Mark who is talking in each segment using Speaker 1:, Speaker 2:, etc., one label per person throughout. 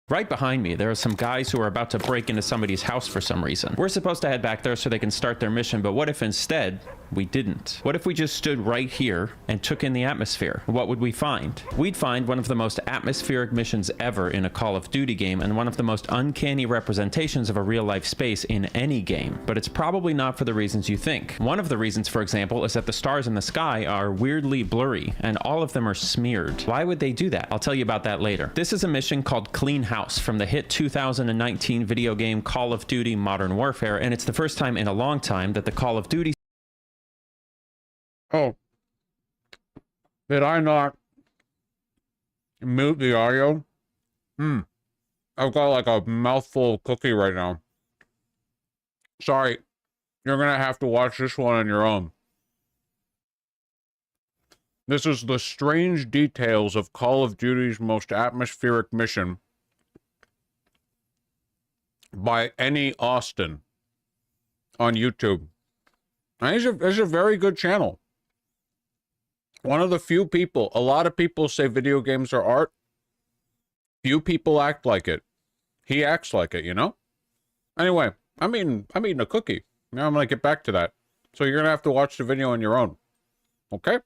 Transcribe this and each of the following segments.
Speaker 1: Right behind me, there are some guys who are about to break into somebody's house for some reason. We're supposed to head back there so they can start their mission, but what if instead we didn't? What if we just stood right here and took in the atmosphere? What would we find? We'd find one of the most atmospheric missions ever in a Call of Duty game and one of the most uncanny representations of a real-life space in any game. But it's probably not for the reasons you think. One of the reasons, for example, is that the stars in the sky are weirdly blurry and all of them are smeared. Why would they do that? I'll tell you about that later. This is a mission called Clean House from the hit 2019 video game Call of Duty Modern Warfare, and it's the first time in a long time that the Call of Duty...
Speaker 2: Oh. Did I not mute the audio? I've got like a mouthful of cookie right now. Sorry. You're gonna have to watch this one on your own. This is the strange details of Call of Duty's most atmospheric mission by Any Austin on YouTube. And he's a very good channel. One of the few people, a lot of people say video games are art. Few people act like it. He acts like it, you know? Anyway, I'm eating a cookie. Now I'm gonna get back to that. So you're gonna have to watch the video on your own. Okay?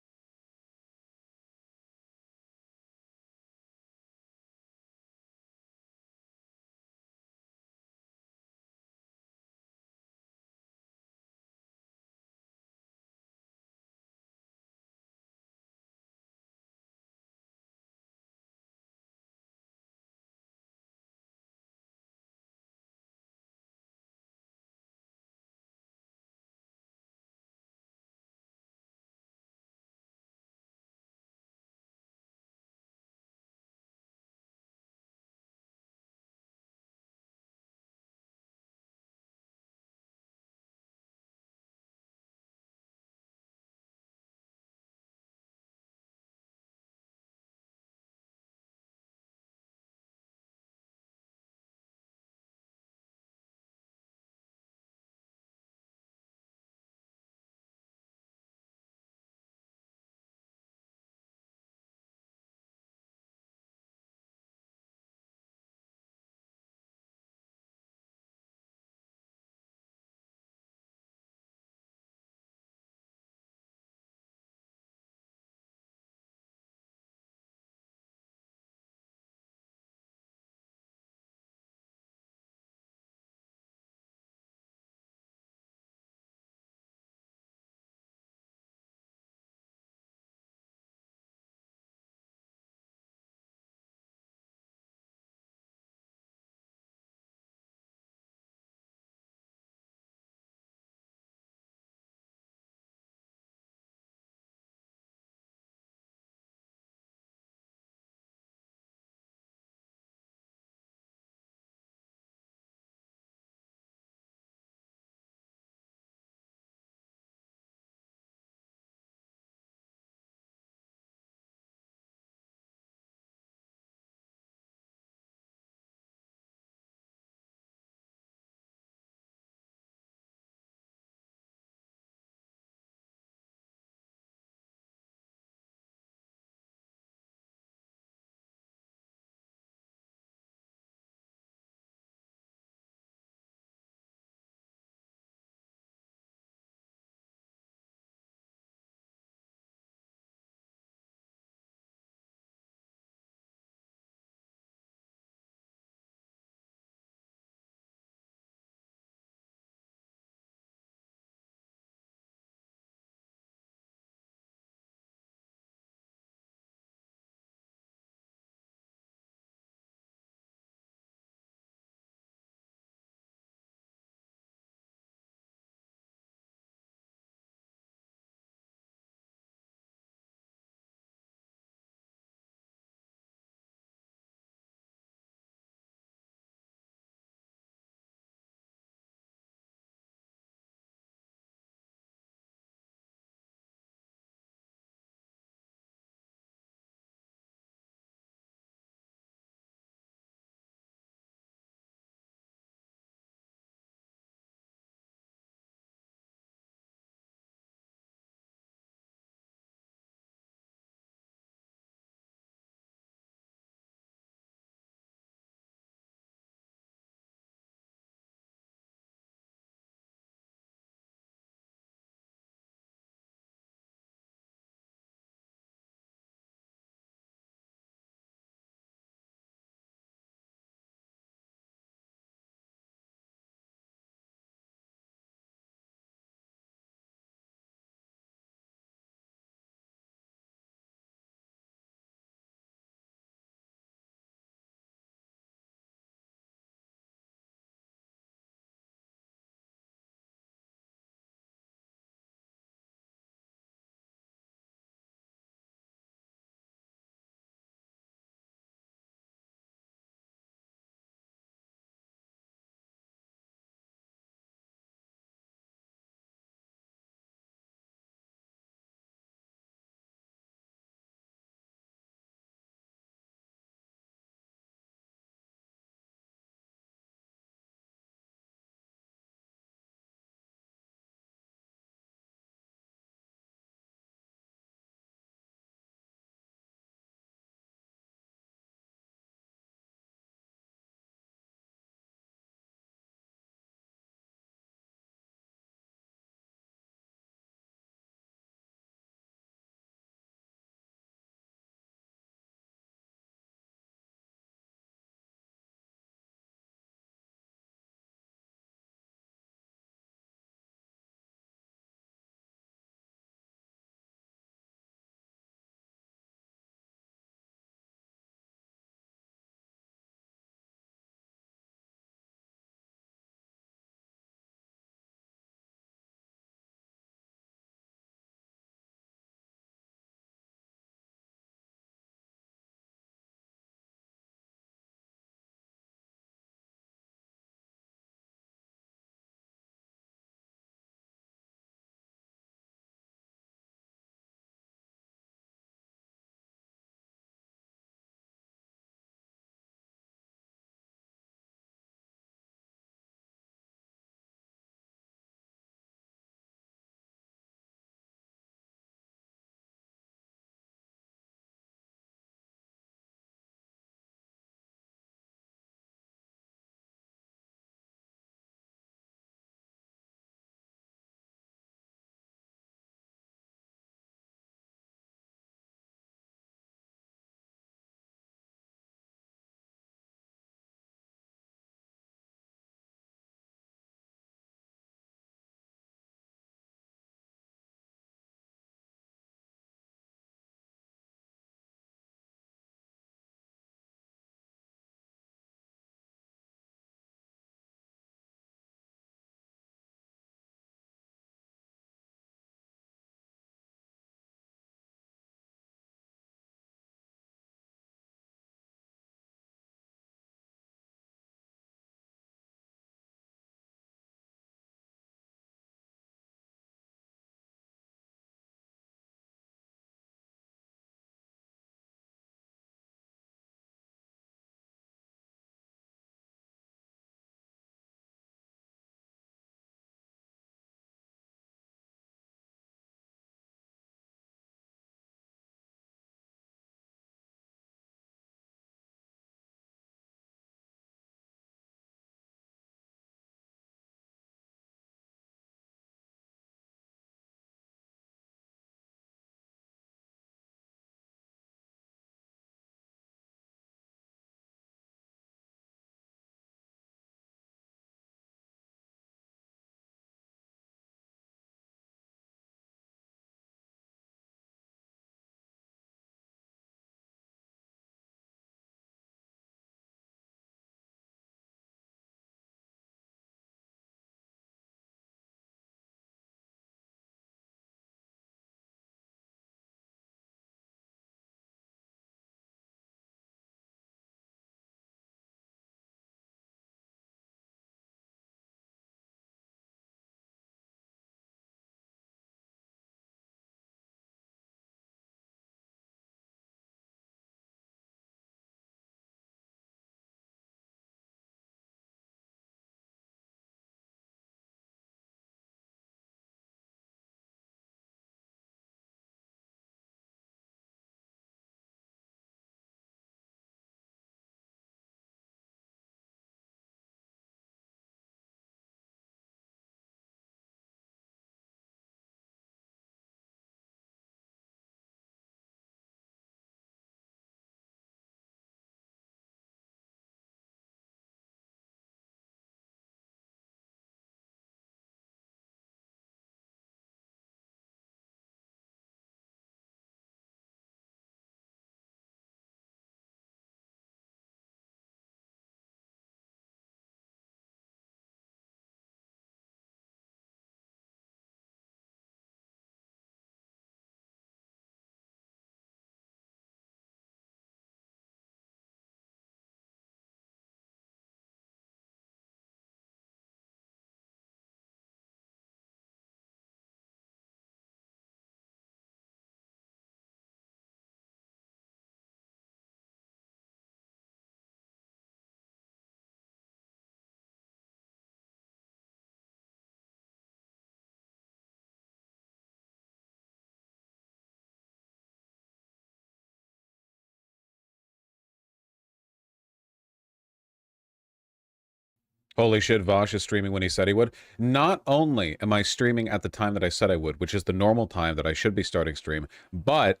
Speaker 2: Holy shit, Vosh is streaming when he said he would. Not only am I streaming at the time that I said I would, which is the normal time that I should be starting stream, but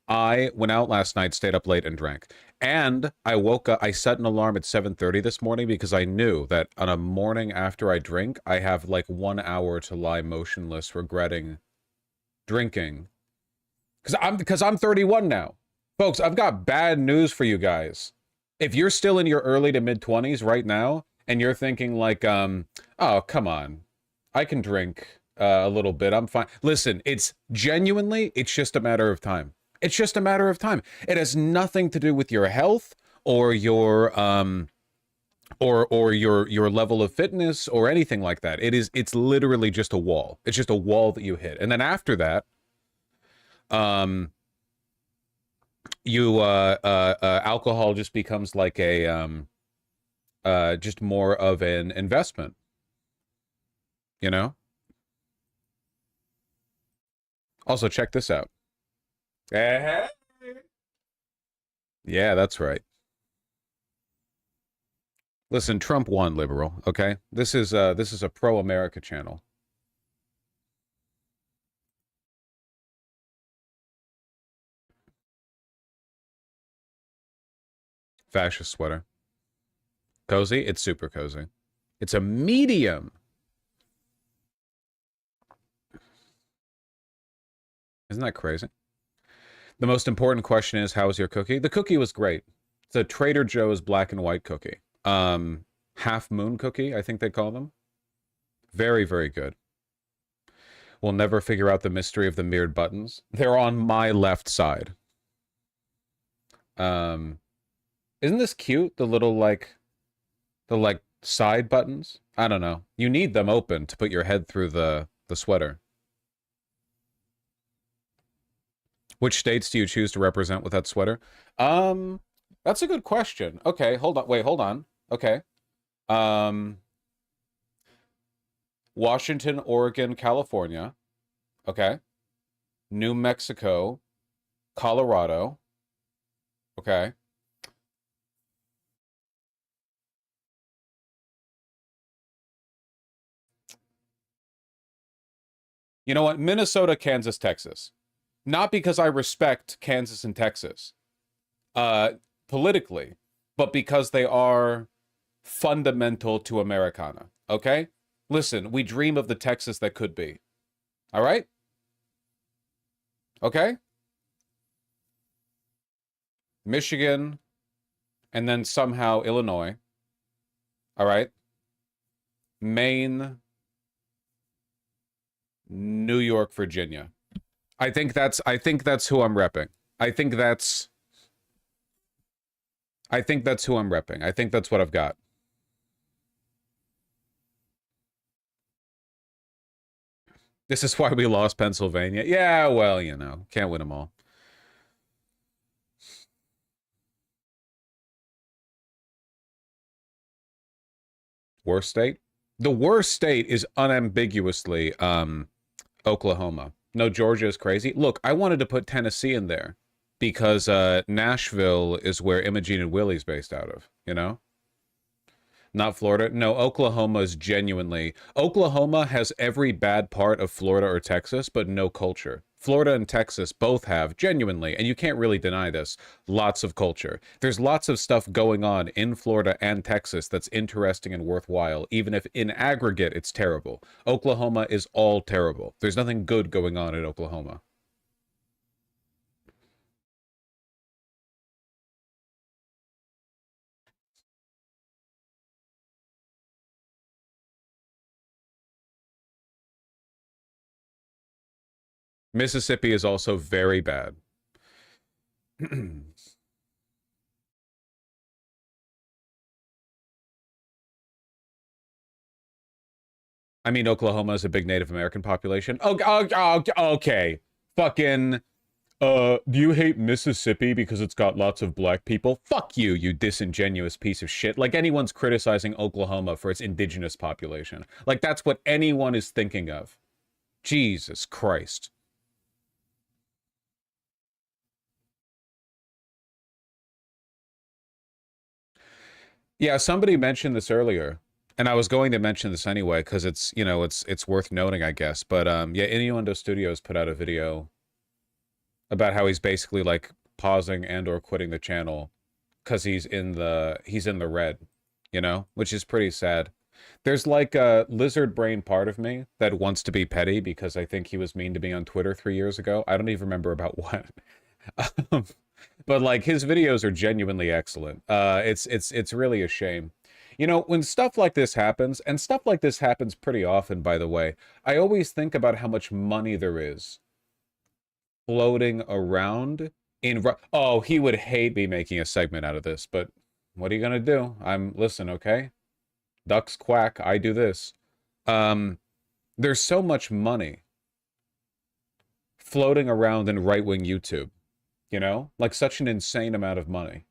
Speaker 2: I went out last night, stayed up late, and drank. And I woke up, I set an alarm at 7:30 this morning because I knew that on a morning after I drink, I have like 1 hour to lie motionless, regretting drinking. Because I'm 31 now. Folks, I've got bad news for you guys. If you're still in your early to mid 20s right now, and you're thinking like, oh, come on, I can drink a little bit, I'm fine. Listen, it's genuinely, it's just a matter of time. It's just a matter of time. It has nothing to do with your health or your your level of fitness or anything like that. It's literally just a wall. It's just a wall that you hit. And then after that, alcohol just becomes like a just more of an investment, you know? Also, check this out. Yeah, that's right. Listen, Trump won, liberal, okay? This is a pro-America channel. Fascist sweater. Cozy? It's super cozy. It's a medium. Isn't that crazy? The most important question is, how was your cookie? The cookie was great. It's a Trader Joe's black and white cookie. Half moon cookie, I think they call them. Very, very good. We'll never figure out the mystery of the mirrored buttons. They're on my left side. Isn't this cute? The little the side buttons? I don't know. You need them open to put your head through the sweater. Which states do you choose to represent with that sweater? That's a good question. Okay, hold on. Wait, hold on. Okay. Washington, Oregon, California. Okay. New Mexico, Colorado. Okay. You know what? Minnesota, Kansas, Texas. Not because I respect Kansas and Texas, politically, but because they are fundamental to Americana. Okay? Listen, we dream of the Texas that could be. All right? Okay? Michigan, and then somehow Illinois. All right? Maine, New York, Virginia. I think that's who I'm repping. I think that's who I'm repping. I think that's what I've got. This is why we lost Pennsylvania. Yeah, well, you know, can't win them all. Worst state? The worst state is unambiguously Oklahoma. No, Georgia is crazy. Look, I wanted to put Tennessee in there because Nashville is where Imogene and Willie's based out of, you know? Not Florida. No, Oklahoma is genuinely... Oklahoma has every bad part of Florida or Texas, but no culture. Florida and Texas both have, genuinely, and you can't really deny this, lots of culture. There's lots of stuff going on in Florida and Texas that's interesting and worthwhile, even if in aggregate it's terrible. Oklahoma is all terrible. There's nothing good going on in Oklahoma. Mississippi is also very bad. I mean, Oklahoma is a big Native American population. Okay. Fucking, do you hate Mississippi because it's got lots of black people? Fuck you, you disingenuous piece of shit. Like anyone's criticizing Oklahoma for its indigenous population. Like that's what anyone is thinking of. Jesus Christ. Yeah, somebody mentioned this earlier. And I was going to mention this anyway because it's, you know, it's worth noting, I guess. But yeah, Innuendo Studios put out a video about how he's basically like pausing and or quitting the channel because he's in the red, you know, which is pretty sad. There's like a lizard brain part of me that wants to be petty because I think he was mean to me on Twitter 3 years ago. I don't even remember about what. Um, but like his videos are genuinely excellent. It's really a shame. You know, when stuff like this happens, and stuff like this happens pretty often, by the way, I always think about how much money there is floating around in... Oh, he would hate me making a segment out of this, but what are you gonna do? Listen, okay? Ducks quack, I do this. There's so much money floating around in right-wing YouTube, you know? Like such an insane amount of money.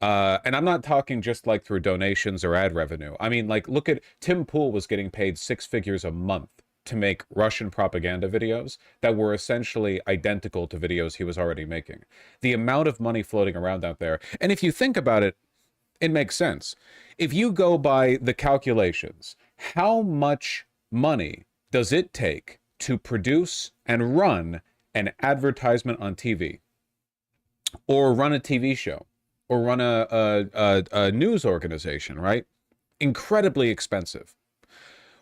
Speaker 2: And I'm not talking just like through donations or ad revenue. I mean, like, look at Tim Pool was getting paid 6 figures a month to make Russian propaganda videos that were essentially identical to videos he was already making. The amount of money floating around out there. And if you think about it, it makes sense. If you go by the calculations, how much money does it take to produce and run an advertisement on TV? Or run a TV show? Or run a news organization, right? Incredibly expensive.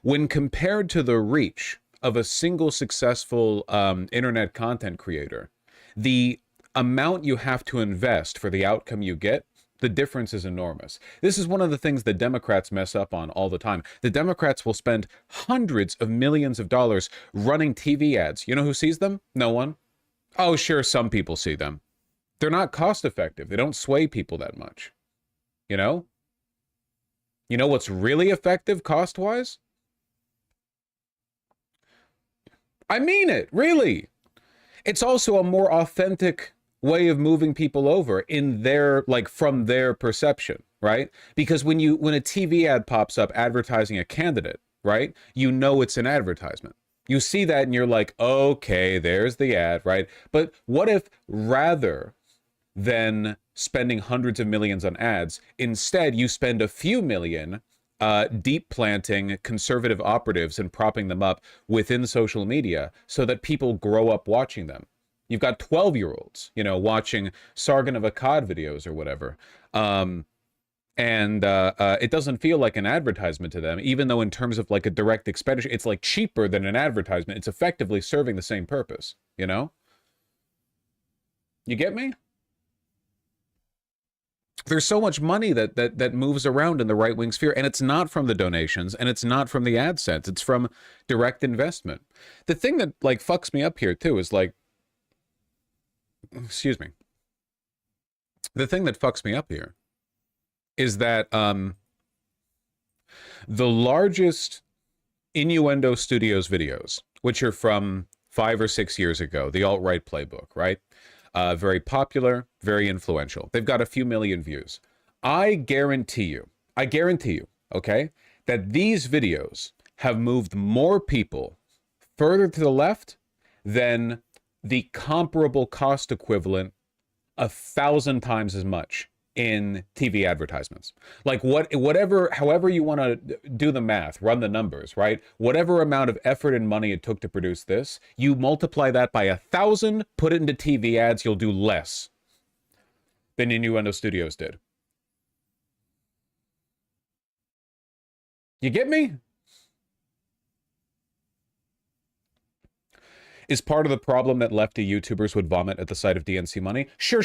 Speaker 2: When compared to the reach of a single successful internet content creator, the amount you have to invest for the outcome you get, the difference is enormous. This is one of the things the Democrats mess up on all the time. The Democrats will spend hundreds of millions of dollars running TV ads. You know who sees them? No one. Oh, sure, some people see them. They're not cost effective. They don't sway people that much. You know? You know what's really effective cost-wise? I mean it, really. It's also a more authentic way of moving people over in their, like, from their perception, right? Because when a TV ad pops up advertising a candidate, right? You know it's an advertisement. You see that and you're like, okay, there's the ad, right? But what if rather than spending hundreds of millions on ads, instead you spend a few million deep planting conservative operatives and propping them up within social media so that people grow up watching them? You've got 12-year-olds, you know, watching Sargon of Akkad videos or whatever. It doesn't feel like an advertisement to them, even though in terms of like a direct expenditure, it's like cheaper than an advertisement. It's effectively serving the same purpose, you know? You get me? There's so much money that moves around in the right-wing sphere, and it's not from the donations, and it's not from the AdSense. It's from direct investment. The thing that, like, fucks me up here, too, is, like... Excuse me. The thing that fucks me up here is that the largest Innuendo Studios videos, which are from 5 or 6 years ago, the alt-right playbook, right? Very popular, very influential. They've got a few million views. I guarantee you, okay, that these videos have moved more people further to the left than the comparable cost equivalent 1,000 times as much in TV advertisements. Like however you want to do the math, run the numbers, right? Whatever amount of effort and money it took to produce this, you multiply that by 1,000, put it into TV ads, you'll do less than Innuendo Studios did. You get me? Is part of the problem that lefty YouTubers would vomit at the sight of DNC money? Sure.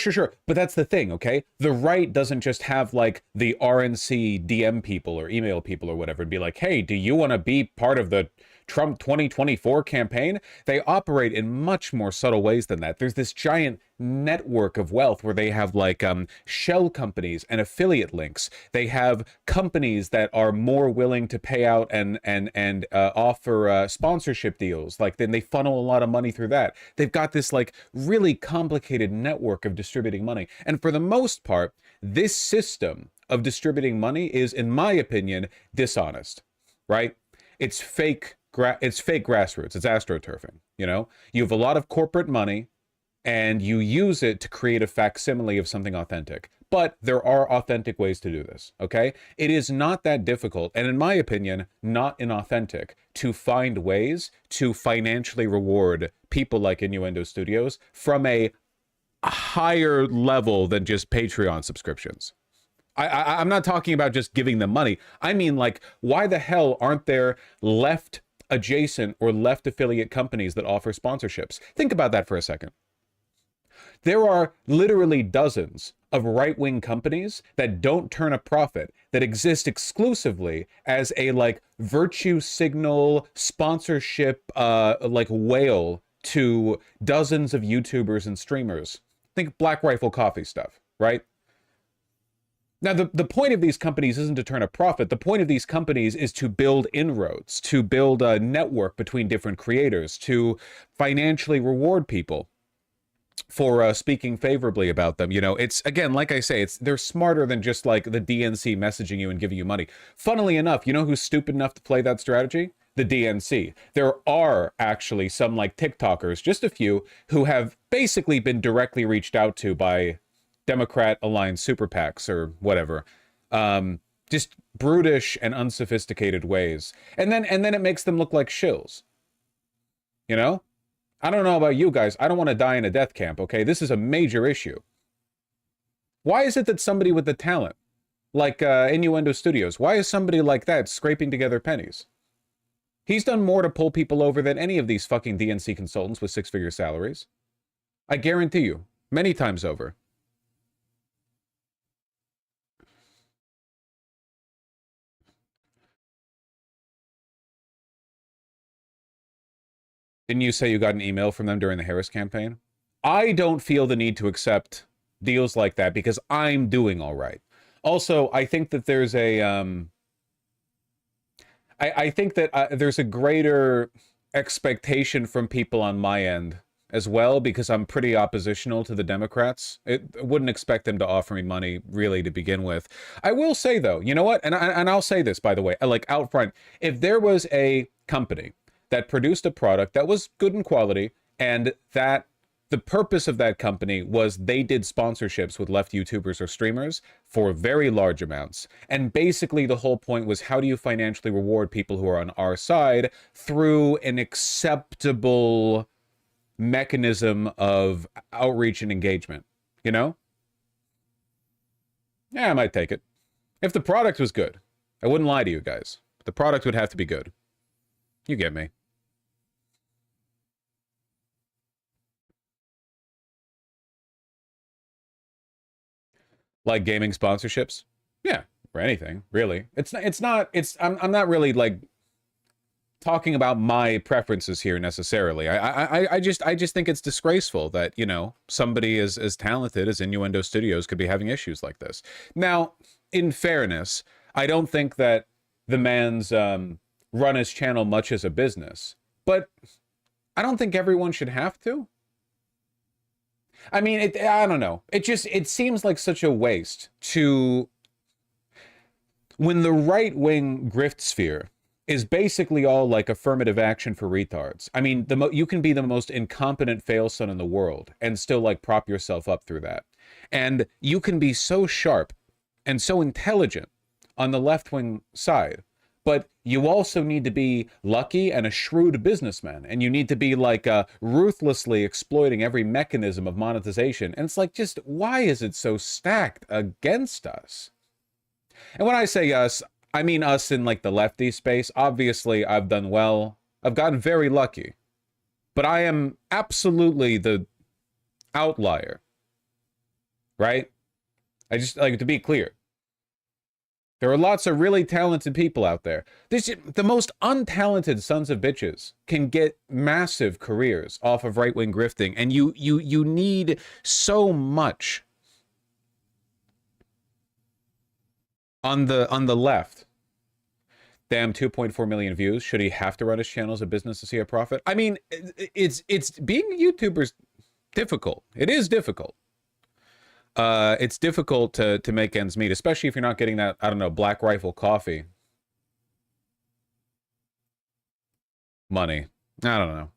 Speaker 2: But that's the thing, okay? The right doesn't just have, like, the RNC DM people or email people or whatever and be like, hey, do you want to be part of the Trump 2024 campaign? They operate in much more subtle ways than that. There's this giant network of wealth where they have, like, shell companies and affiliate links. They have companies that are more willing to pay out and offer sponsorship deals. Like, then they funnel a lot of money through that. They've got this, like, really complicated network of distributing money. And for the most part, this system of distributing money is, in my opinion, dishonest, right? It's fake grassroots. It's astroturfing, you know? You have a lot of corporate money and you use it to create a facsimile of something authentic. But there are authentic ways to do this, okay? It is not that difficult, and in my opinion, not inauthentic, to find ways to financially reward people like Innuendo Studios from a higher level than just Patreon subscriptions. I'm not talking about just giving them money. I mean, like, why the hell aren't there left adjacent or left affiliate companies that offer sponsorships? Think about that for a second. There are literally dozens of right-wing companies that don't turn a profit, that exist exclusively as a, like, virtue signal sponsorship, like, whale to dozens of YouTubers and streamers. Think Black Rifle Coffee stuff, right? Now, the point of these companies isn't to turn a profit. The point of these companies is to build inroads, to build a network between different creators, to financially reward people for speaking favorably about them. You know, it's, again, like I say, they're smarter than just like the DNC messaging you and giving you money. Funnily enough, you know who's stupid enough to play that strategy? The DNC. There are actually some like TikTokers, just a few, who have basically been directly reached out to by Democrat aligned super PACs or whatever, just brutish and unsophisticated ways, and then it makes them look like shills. You know, I don't know about you guys. I don't want to die in a death camp. Okay, this is a major issue. Why is it that somebody with the talent, like Innuendo Studios, why is somebody like that scraping together pennies? He's done more to pull people over than any of these fucking DNC consultants with six-figure salaries. I guarantee you, many times over. Didn't you say you got an email from them during the Harris campaign? I don't feel the need to accept deals like that because I'm doing all right. Also, I think that there's a, I think that there's a greater expectation from people on my end as well, because I'm pretty oppositional to the Democrats. I wouldn't expect them to offer me money really to begin with. I will say though, you know what? And I'll say this, by the way, like out front, if there was a company that produced a product that was good in quality, and that the purpose of that company was they did sponsorships with left YouTubers or streamers for very large amounts. And basically the whole point was, how do you financially reward people who are on our side through an acceptable mechanism of outreach and engagement, you know? Yeah, I might take it. If the product was good, I wouldn't lie to you guys. The product would have to be good. You get me. Like gaming sponsorships? Yeah, or anything, really. I'm not really like talking about my preferences here necessarily. I just think it's disgraceful that, you know, somebody as talented as Innuendo Studios could be having issues like this. Now, in fairness, I don't think that the man's run his channel much as a business, but I don't think everyone should have to. I mean, I don't know. It seems like such a waste to, when the right-wing grift sphere is basically all like affirmative action for retards. I mean, you can be the most incompetent failson in the world and still like prop yourself up through that. And you can be so sharp and so intelligent on the left-wing side, but you also need to be lucky and a shrewd businessman, and you need to be like ruthlessly exploiting every mechanism of monetization. And it's like, just why is it so stacked against us? And when I say us, I mean us in like the lefty space. Obviously, I've done well. I've gotten very lucky, but I am absolutely the outlier, right? I just like to be clear. There are lots of really talented people out there. The most untalented sons of bitches can get massive careers off of right-wing grifting, and you need so much on the left. Damn, 2.4 million views. Should he have to run his channel as a business to see a profit? I mean, it's being a YouTuber's difficult. It is difficult. It's difficult to make ends meet, especially if you're not getting that, I don't know, Black Rifle Coffee money. I don't know.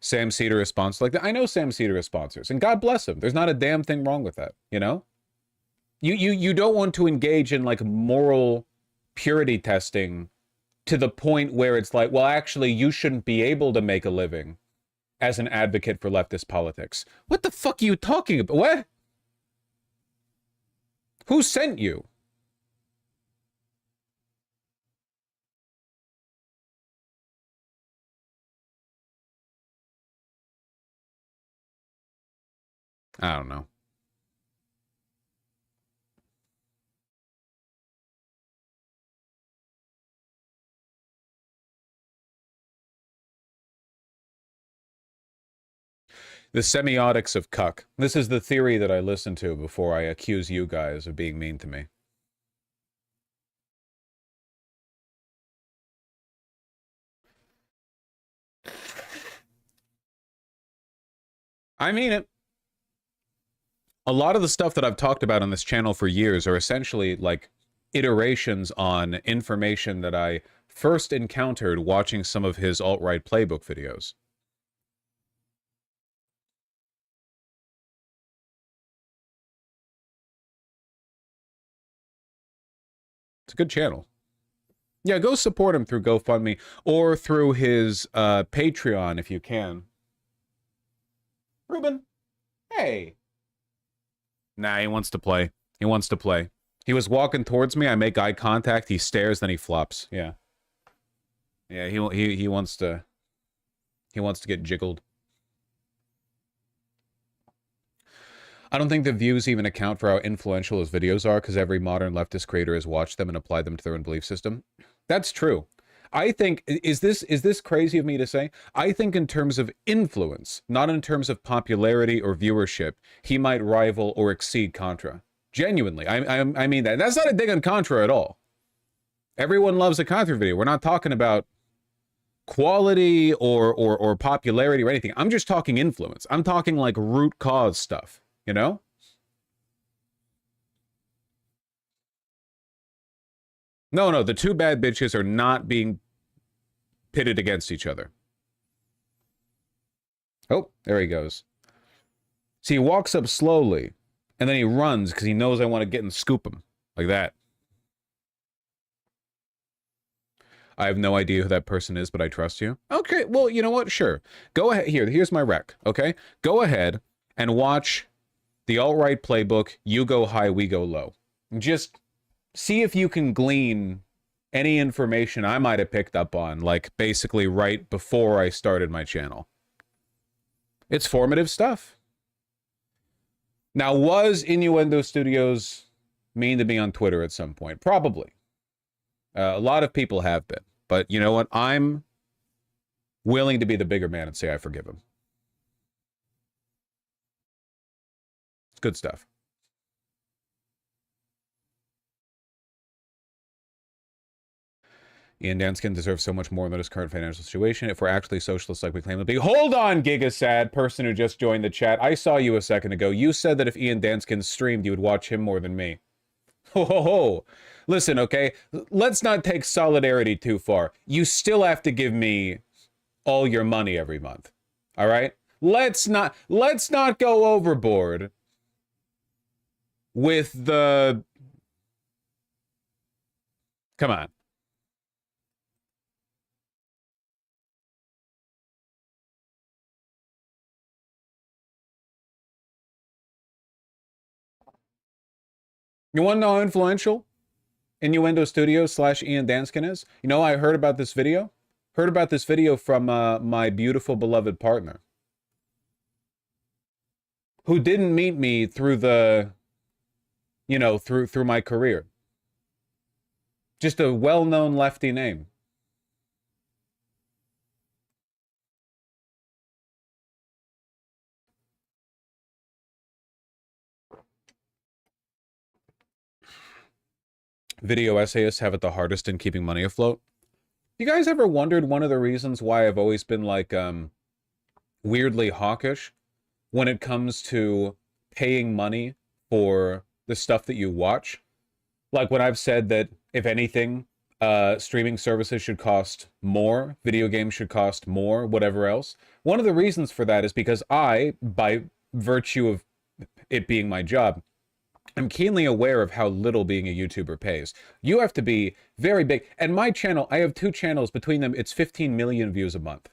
Speaker 2: Sam Cedar is sponsored like that. I know Sam Cedar is sponsors, and God bless him. There's not a damn thing wrong with that, you know? You don't want to engage in like moral purity testing to the point where it's like, well, actually, you shouldn't be able to make a living as an advocate for leftist politics. What the fuck are you talking about? What? Who sent you? I don't know. The semiotics of cuck. This is the theory that I listen to before I accuse you guys of being mean to me. I mean it. A lot of the stuff that I've talked about on this channel for years are essentially like iterations on information that I first encountered watching some of his alt-right playbook videos. It's a good channel. Yeah, go support him through GoFundMe or through his Patreon if you can. Ruben, hey. Nah, he wants to play. He wants to play. He was walking towards me. I make eye contact. He stares, then he flops. Yeah. Yeah, he wants to get jiggled. I don't think the views even account for how influential his videos are because every modern leftist creator has watched them and applied them to their own belief system. That's true. I think, is this crazy of me to say? I think in terms of influence, not in terms of popularity or viewership, he might rival or exceed Contra. Genuinely, I mean that. That's not a dig on Contra at all. Everyone loves a Contra video. We're not talking about quality or popularity or anything. I'm just talking influence. I'm talking like root cause stuff. You know? No, the two bad bitches are not being pitted against each other. Oh, there he goes. See, he walks up slowly, and then he runs because he knows I want to get and scoop him. Like that. I have no idea who that person is, but I trust you. Okay, well, you know what? Sure. Go ahead. Here's my rec, okay? Go ahead and watch the alt-right playbook, You Go High, We Go Low. Just see if you can glean any information I might have picked up on, like basically right before I started my channel. It's formative stuff. Now, was Innuendo Studios mean to me on Twitter at some point? Probably. A lot of people have been. But you know what? I'm willing to be the bigger man and say I forgive him. Good stuff. Ian Danskin deserves so much more than his current financial situation if we're actually socialists like we claim to be. Hold on, Gigasad, person who just joined the chat. I saw you a second ago. You said that if Ian Danskin streamed, you would watch him more than me. Ho, ho, ho. Listen, okay? Let's not take solidarity too far. You still have to give me all your money every month. All right? Let's not go overboard with the... Come on. You want to know how influential Innuendo Studios / Ian Danskin is? You know, I heard about this video. Heard about this video from my beautiful beloved partner, who didn't meet me through the, you know, through my career. Just a well-known lefty name. Video essayists have it the hardest in keeping money afloat. You guys ever wondered one of the reasons why I've always been like weirdly hawkish when it comes to paying money for the stuff that you watch? Like when I've said that, if anything, streaming services should cost more, video games should cost more, whatever else. One of the reasons for that is because I, by virtue of it being my job, I'm keenly aware of how little being a YouTuber pays. You have to be very big. And my channel, I have 2 channels. Between them, it's 15 million views a month.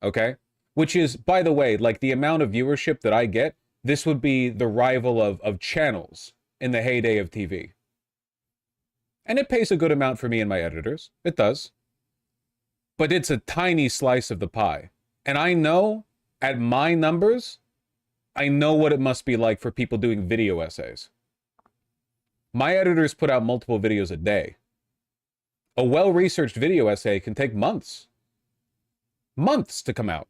Speaker 2: Okay? Which is, by the way, like the amount of viewership that I get, this would be the rival of channels in the heyday of TV. And it pays a good amount for me and my editors. It does. But it's a tiny slice of the pie. And I know, at my numbers, I know what it must be like for people doing video essays. My editors put out multiple videos a day. A well-researched video essay can take months. Months to come out.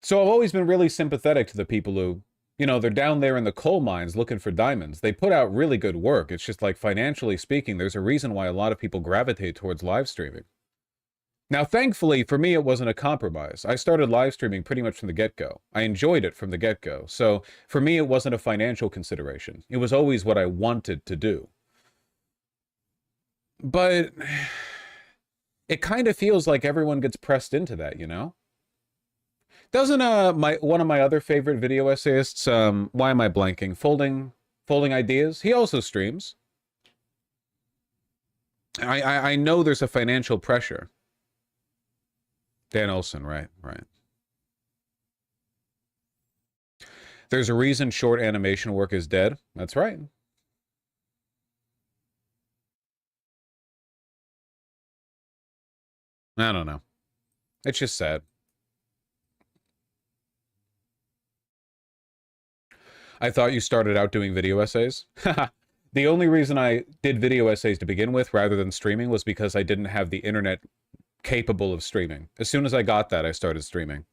Speaker 2: So I've always been really sympathetic to the people who, you know, they're down there in the coal mines looking for diamonds. They put out really good work. It's just like, financially speaking, there's a reason why a lot of people gravitate towards live streaming. Now, thankfully, for me, it wasn't a compromise. I started live streaming pretty much from the get-go. I enjoyed it from the get-go. So for me, it wasn't a financial consideration. It was always what I wanted to do. But it kind of feels like everyone gets pressed into that, you know? Doesn't one of my other favorite video essayists, why am I blanking? Folding Ideas? He also streams. I know there's a financial pressure. Dan Olson, right. There's a reason short animation work is dead. That's right. I don't know. It's just sad. I thought you started out doing video essays. The only reason I did video essays to begin with rather than streaming was because I didn't have the internet capable of streaming. As soon as I got that, I started streaming.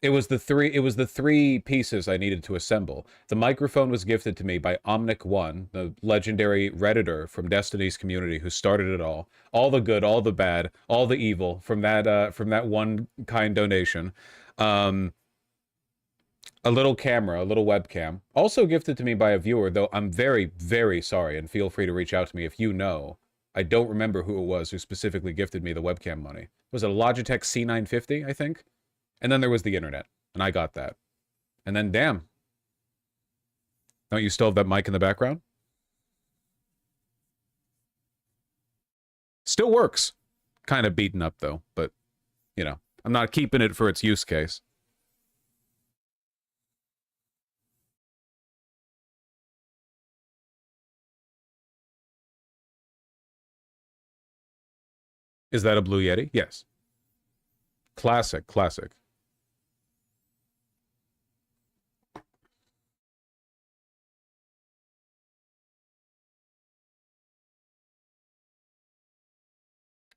Speaker 2: It was the three pieces I needed to assemble. The microphone was gifted to me by Omnic1, the legendary Redditor from Destiny's community who started it all. All the good, all the bad, all the evil from that one kind donation. A little camera, a little webcam. Also gifted to me by a viewer, though I'm very, very sorry, and feel free to reach out to me if you know. I don't remember who it was who specifically gifted me the webcam money. Was it a Logitech C950, I think? And then there was the internet, and I got that. And then, damn. Don't you still have that mic in the background? Still works. Kind of beaten up, though, but, you know, I'm not keeping it for its use case. Is that a Blue Yeti? Yes. Classic.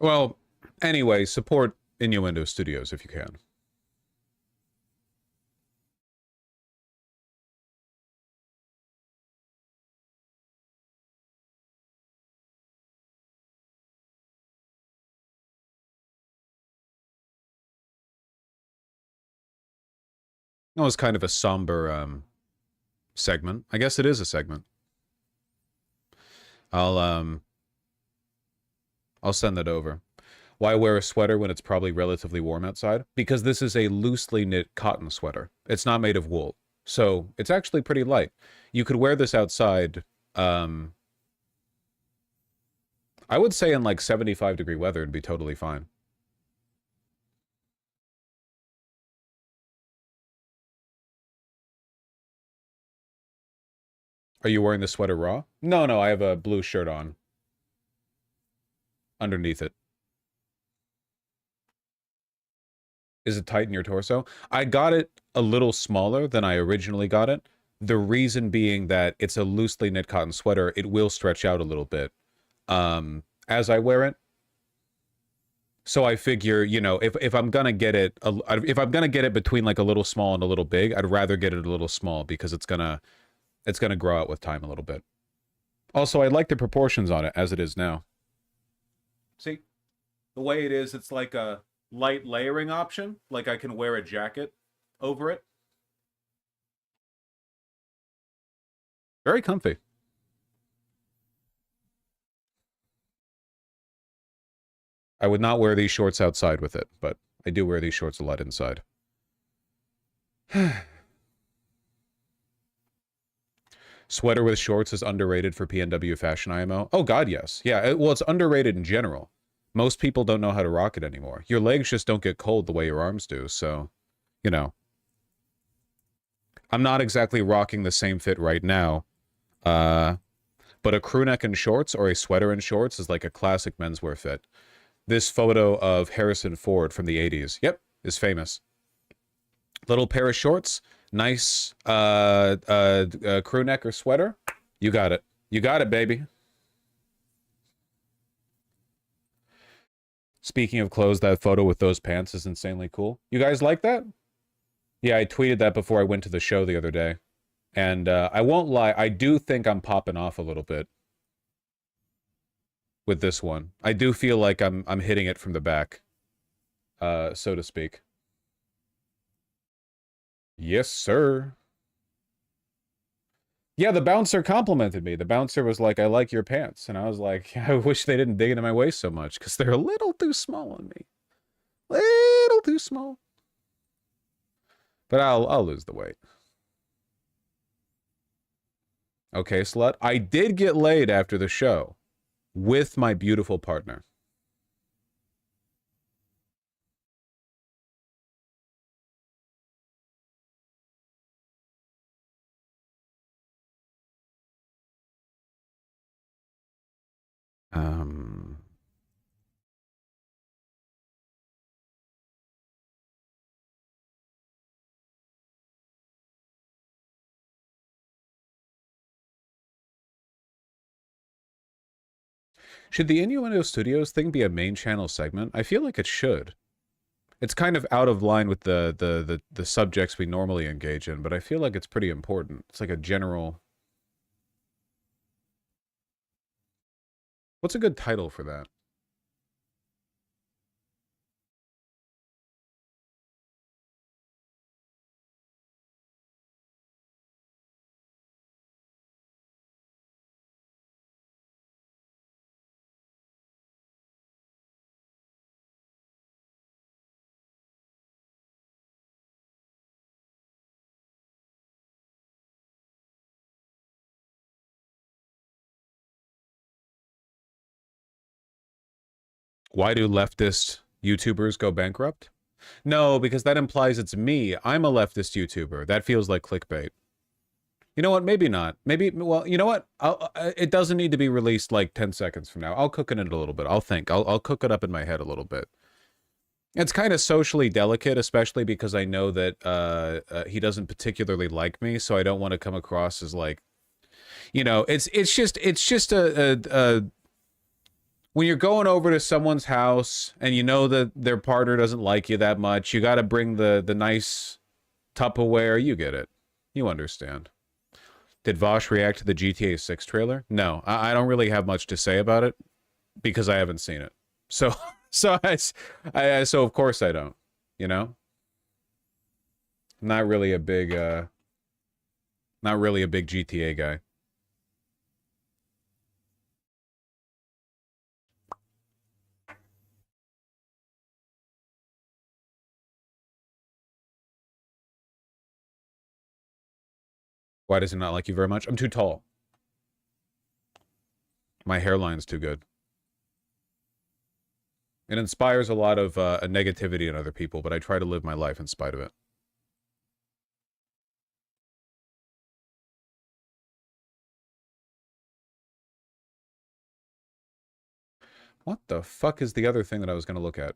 Speaker 2: Well, anyway, support Innuendo Studios if you can. That was kind of a somber segment. I guess it is a segment. I'll send that over. Why wear a sweater when it's probably relatively warm outside? Because this is a loosely knit cotton sweater. It's not made of wool. So it's actually pretty light. You could wear this outside, I would say in like 75-degree weather, it'd be totally fine. Are you wearing the sweater raw? No, I have a blue shirt on. Underneath it. Is it tight in your torso? I got it a little smaller than I originally got it. The reason being that it's a loosely knit cotton sweater, it will stretch out a little bit as I wear it. So I figure, you know, if I'm gonna get it, between like a little small and a little big, I'd rather get it a little small because it's gonna grow out with time a little bit. Also, I like the proportions on it as it is now. See? The way it is, it's like a light layering option. Like I can wear a jacket over it. Very comfy. I would not wear these shorts outside with it, but I do wear these shorts a lot inside. Sweater with shorts is underrated for PNW Fashion IMO. Oh, God, yes. Yeah, well, it's underrated in general. Most people don't know how to rock it anymore. Your legs just don't get cold the way your arms do, so, you know. I'm not exactly rocking the same fit right now, but a crew neck and shorts or a sweater and shorts is like a classic menswear fit. This photo of Harrison Ford from the 80s, yep, is famous. Little pair of shorts, nice crew neck or sweater. You got it. You got it, baby. Speaking of clothes, that photo with those pants is insanely cool. You guys like that? Yeah, I tweeted that before I went to the show the other day. And I won't lie, I do think I'm popping off a little bit with this one. I do feel like I'm hitting it from the back, so to speak. Yes, sir. Yeah, the bouncer complimented me. The bouncer was like, I like your pants. And I was like, I wish they didn't dig into my waist so much, because they're a little too small on me. Little too small. But I'll lose the weight. Okay, slut. I did get laid after the show with my beautiful partner. Should the Innuendo Studios thing be a main channel segment? I feel like it should. It's kind of out of line with the subjects we normally engage in, but I feel like it's pretty important. It's like a general... What's a good title for that? Why do leftist YouTubers go bankrupt? No, because that implies it's me. I'm a leftist YouTuber. That feels like clickbait. You know what? Maybe not. Maybe, well, you know what? It doesn't need to be released like 10 seconds from now. I'll cook it in a little bit. I'll think. I'll cook it up in my head a little bit. It's kind of socially delicate, especially because I know that he doesn't particularly like me, so I don't want to come across as like, you know, it's just a when you're going over to someone's house and you know that their partner doesn't like you that much, you got to bring the nice Tupperware. You get it. You understand. Did Vosh react to the GTA 6 trailer? No, I don't really have much to say about it because I haven't seen it. So, so of course I don't. You know, not really a big GTA guy. Why does he not like you very much? I'm too tall. My hairline's too good. It inspires a lot of negativity in other people, but I try to live my life in spite of it. What the fuck is the other thing that I was going to look at?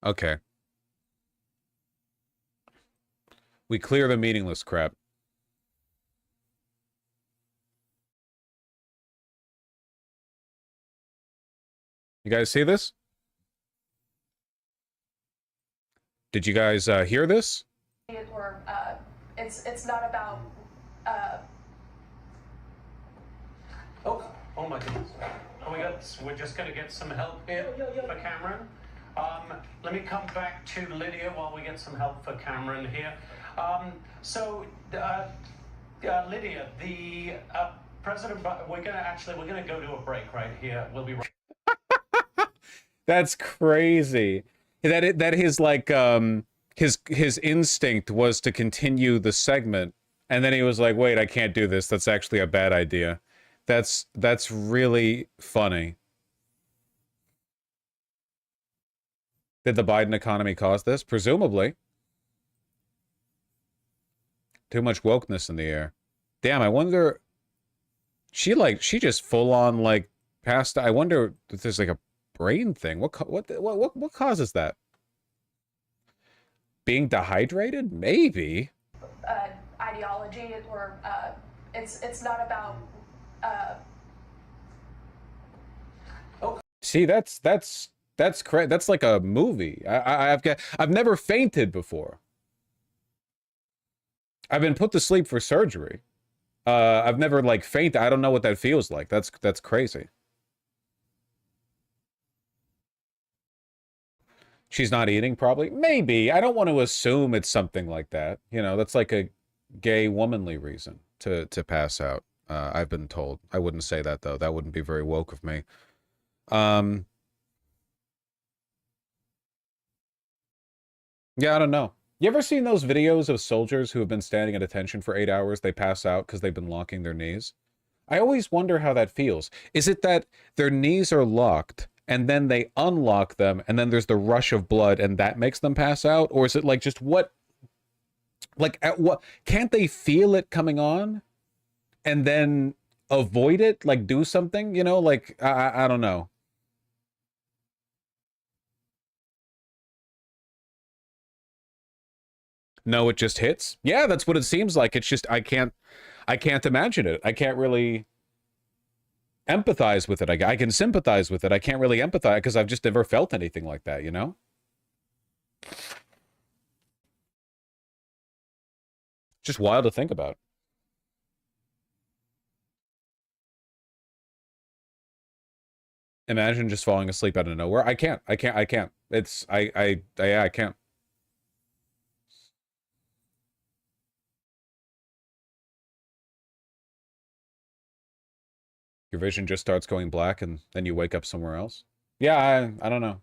Speaker 2: Okay. We clear the meaningless crap. You guys see this? Did you guys hear this?
Speaker 3: Or it's not about Oh my goodness. We're just going to get some help here for Cameron. Let me come back to Lydia while we get some help for Cameron here. Lydia, the President, we're going to go to a break right here. We'll be right.
Speaker 2: That's crazy. That his like his instinct was to continue the segment, and then he was like, "Wait, I can't do this. That's actually a bad idea." That's really funny. Did the Biden economy cause this? Presumably. Too much wokeness in the air. Damn, I wonder. She just full on like passed. I wonder if there's like a brain thing. What causes that? Being dehydrated? Maybe.
Speaker 4: Ideology, or it's not about.
Speaker 2: See, that's like a movie. I've never fainted before. I've been put to sleep for surgery. I've never like fainted. I don't know what that feels like. That's crazy. She's not eating, probably. Maybe. I don't want to assume it's something like that. You know, that's like a gay womanly reason to pass out. I've been told. I wouldn't say that though. That wouldn't be very woke of me. Yeah, I don't know. You ever seen those videos of soldiers who have been standing at attention for 8 hours? They pass out because they've been locking their knees. I always wonder how that feels. Is it that their knees are locked and then they unlock them and then there's the rush of blood and that makes them pass out? Or is it like just what, like at what, can't they feel it coming on and then avoid it? Like do something, you know, like, I don't know. No, it just hits. Yeah, that's what it seems like. It's just, I can't imagine it. I can't really empathize with it. I can sympathize with it. I can't really empathize because I've just never felt anything like that, you know? Just wild to think about. Imagine just falling asleep out of nowhere. I can't. It's, yeah, I can't. Your vision just starts going black and then you wake up somewhere else. Yeah, I don't know.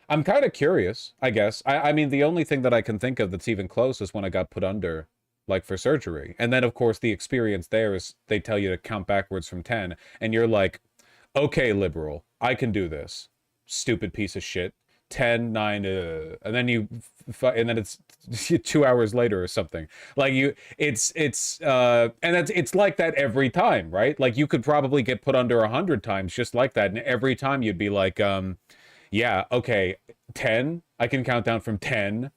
Speaker 2: I'm kind of curious, I guess. I mean, the only thing that I can think of that's even close is when I got put under, like, for surgery. And then, of course, the experience there is they tell you to count backwards from 10, and you're like, okay, liberal, I can do this. Stupid piece of shit. 10, 9, and then and then it's 2 hours later or something. Like it's like that every time, right? Like you could probably get put under 100 times just like that, and every time you'd be like, yeah, okay, 10. I can count down from 10.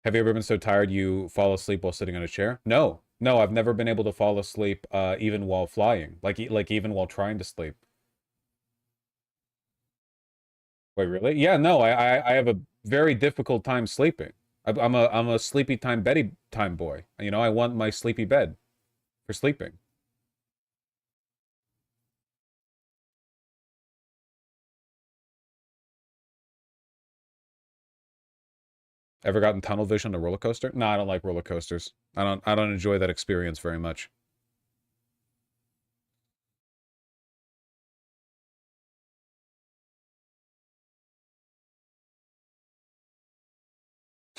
Speaker 2: Have you ever been so tired you fall asleep while sitting on a chair? No. No, I've never been able to fall asleep even while flying, like even while trying to sleep. Wait, really? Yeah, no, I have a very difficult time sleeping. I'm a sleepy time beddy time boy. You know, I want my sleepy bed for sleeping. Ever gotten tunnel vision on a roller coaster? No, I don't like roller coasters. I don't enjoy that experience very much.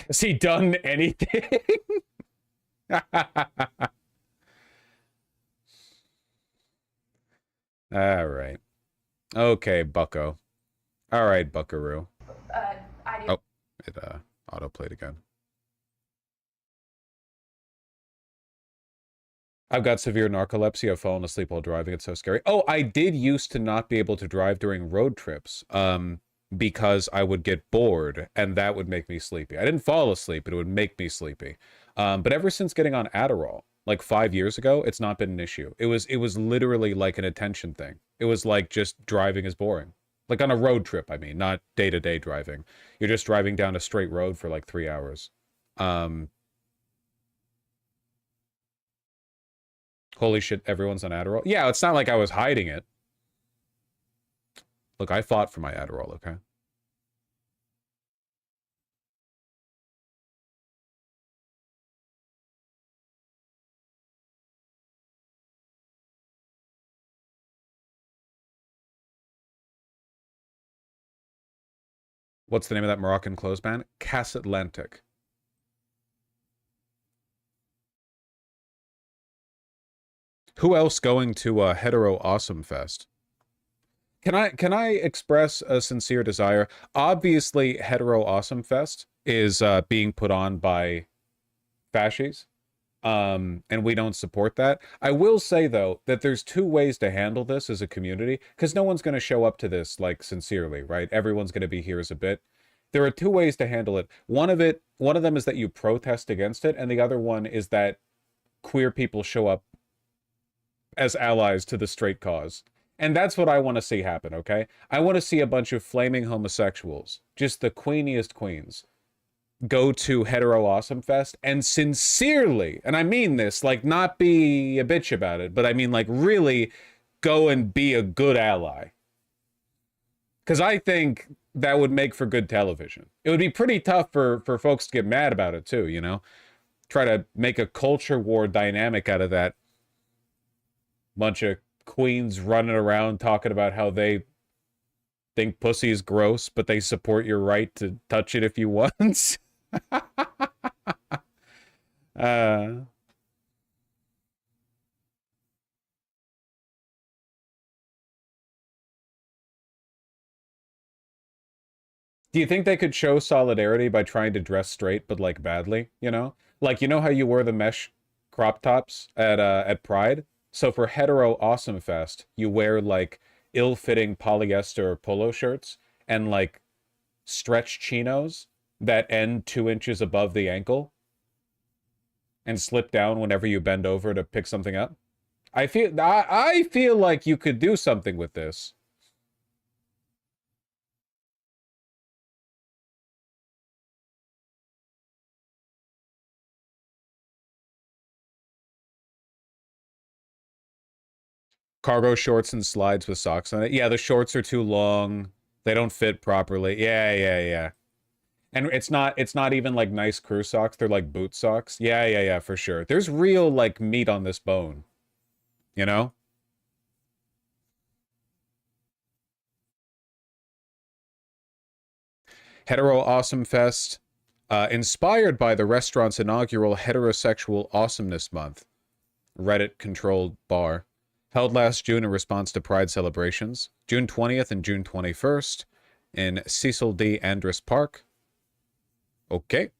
Speaker 2: Has he done anything? All right. Okay, bucko. All right, buckaroo. Oh, it autoplayed again. I've got severe narcolepsy. I've fallen asleep while driving. It's so scary. Oh, I did used to not be able to drive during road trips because I would get bored and that would make me sleepy. I didn't fall asleep, but it would make me sleepy. But ever since getting on Adderall, like 5 years ago, it's not been an issue. It was literally like an attention thing. It was like just driving is boring. Like on a road trip, I mean, not day-to-day driving. You're just driving down a straight road for like 3 hours. Holy shit, everyone's on Adderall. Yeah, it's not like I was hiding it. Look, I fought for my Adderall, okay? What's the name of that Moroccan clothes band? Cass Atlantic. Who else going to Hetero Awesome Fest? Can I express a sincere desire? Obviously, Hetero Awesome Fest is being put on by fascies, and we don't support that. I will say though that there's two ways to handle this as a community, because no one's going to show up to this like sincerely, right? Everyone's going to be here as a bit. There are two ways to handle it. One of them is that you protest against it, and the other one is that queer people show up as allies to the straight cause. And that's what I want to see happen, okay? I want to see a bunch of flaming homosexuals, just the queeniest queens, go to Hetero Awesome Fest and sincerely, and I mean this, like not be a bitch about it, but I mean like really go and be a good ally. Because I think that would make for good television. It would be pretty tough for folks to get mad about it too, you know? Try to make a culture war dynamic out of that. Bunch of queens running around talking about how they think pussy is gross, but they support your right to touch it if you want. Do you think they could show solidarity by trying to dress straight but like badly, you know? Like, you know how you wear the mesh crop tops at Pride? So for Hetero Awesome Fest, you wear like ill-fitting polyester polo shirts and like stretch chinos that end 2 inches above the ankle and slip down whenever you bend over to pick something up. I feel like you could do something with this. Cargo shorts and slides with socks on it. Yeah, the shorts are too long. They don't fit properly. Yeah. And it's not even like nice crew socks. They're like boot socks. Yeah, for sure. There's real like meat on this bone. You know? Hetero Awesome Fest, inspired by the restaurant's inaugural Heterosexual Awesomeness Month, Reddit-controlled bar, held last June in response to Pride celebrations, June 20th and June 21st, in Cecil D. Andrus Park. Okay.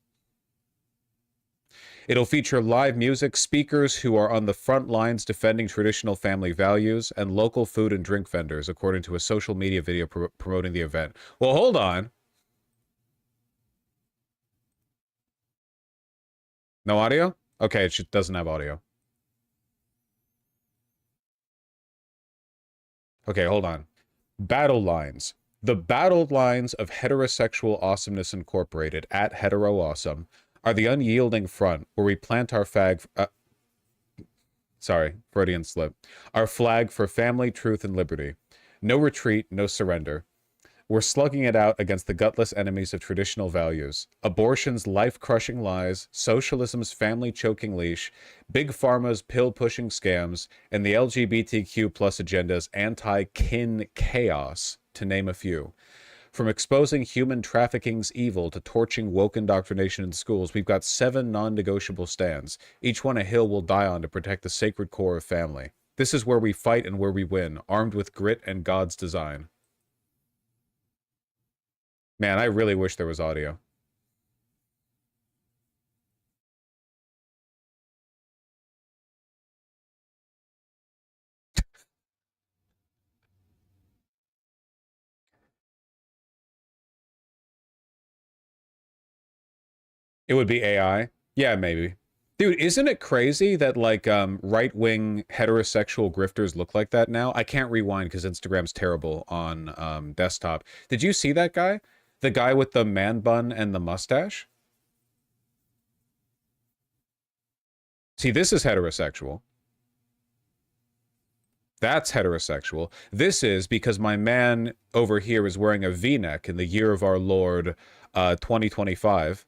Speaker 2: It'll feature live music, speakers who are on the front lines defending traditional family values, and local food and drink vendors, according to a social media video promoting the event. Well, hold on. No audio? Okay, it doesn't have audio. Okay, hold on. Battle lines. The battle lines of Heterosexual Awesomeness Incorporated at Hetero Awesome are the unyielding front where we plant our sorry, Freudian slip. Our flag for family, truth, and liberty. No retreat, no surrender. We're slugging it out against the gutless enemies of traditional values. Abortion's life-crushing lies, socialism's family-choking leash, big pharma's pill-pushing scams, and the LGBTQ plus agenda's anti-kin chaos, to name a few. From exposing human trafficking's evil to torching woke indoctrination in schools, we've got 7 non-negotiable stands, each one a hill we'll die on to protect the sacred core of family. This is where we fight and where we win, armed with grit and God's design. Man, I really wish there was audio. It would be AI. Yeah, maybe. Dude, isn't it crazy that like right-wing heterosexual grifters look like that now? I can't rewind because Instagram's terrible on desktop. Did you see that guy? The guy with the man bun and the mustache? See, this is heterosexual. That's heterosexual. This is because my man over here is wearing a V-neck in the year of our Lord 2025.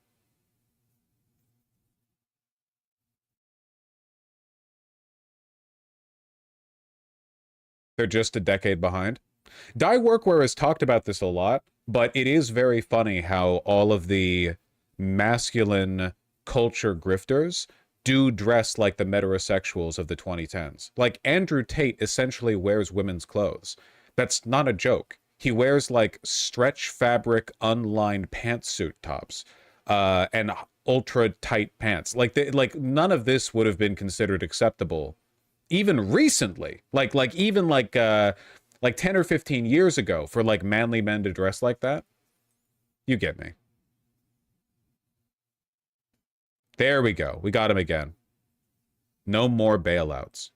Speaker 2: They're just a decade behind. Dye Workwear has talked about this a lot, but it is very funny how all of the masculine culture grifters do dress like the metrosexuals of the 2010s. Like, Andrew Tate essentially wears women's clothes. That's not a joke. He wears, like, stretch fabric, unlined pantsuit tops, and ultra-tight pants. Like, none of this would have been considered acceptable even recently. Like 10 or 15 years ago for, like, manly men to dress like that. You get me. There we go. We got him again. No more bailouts.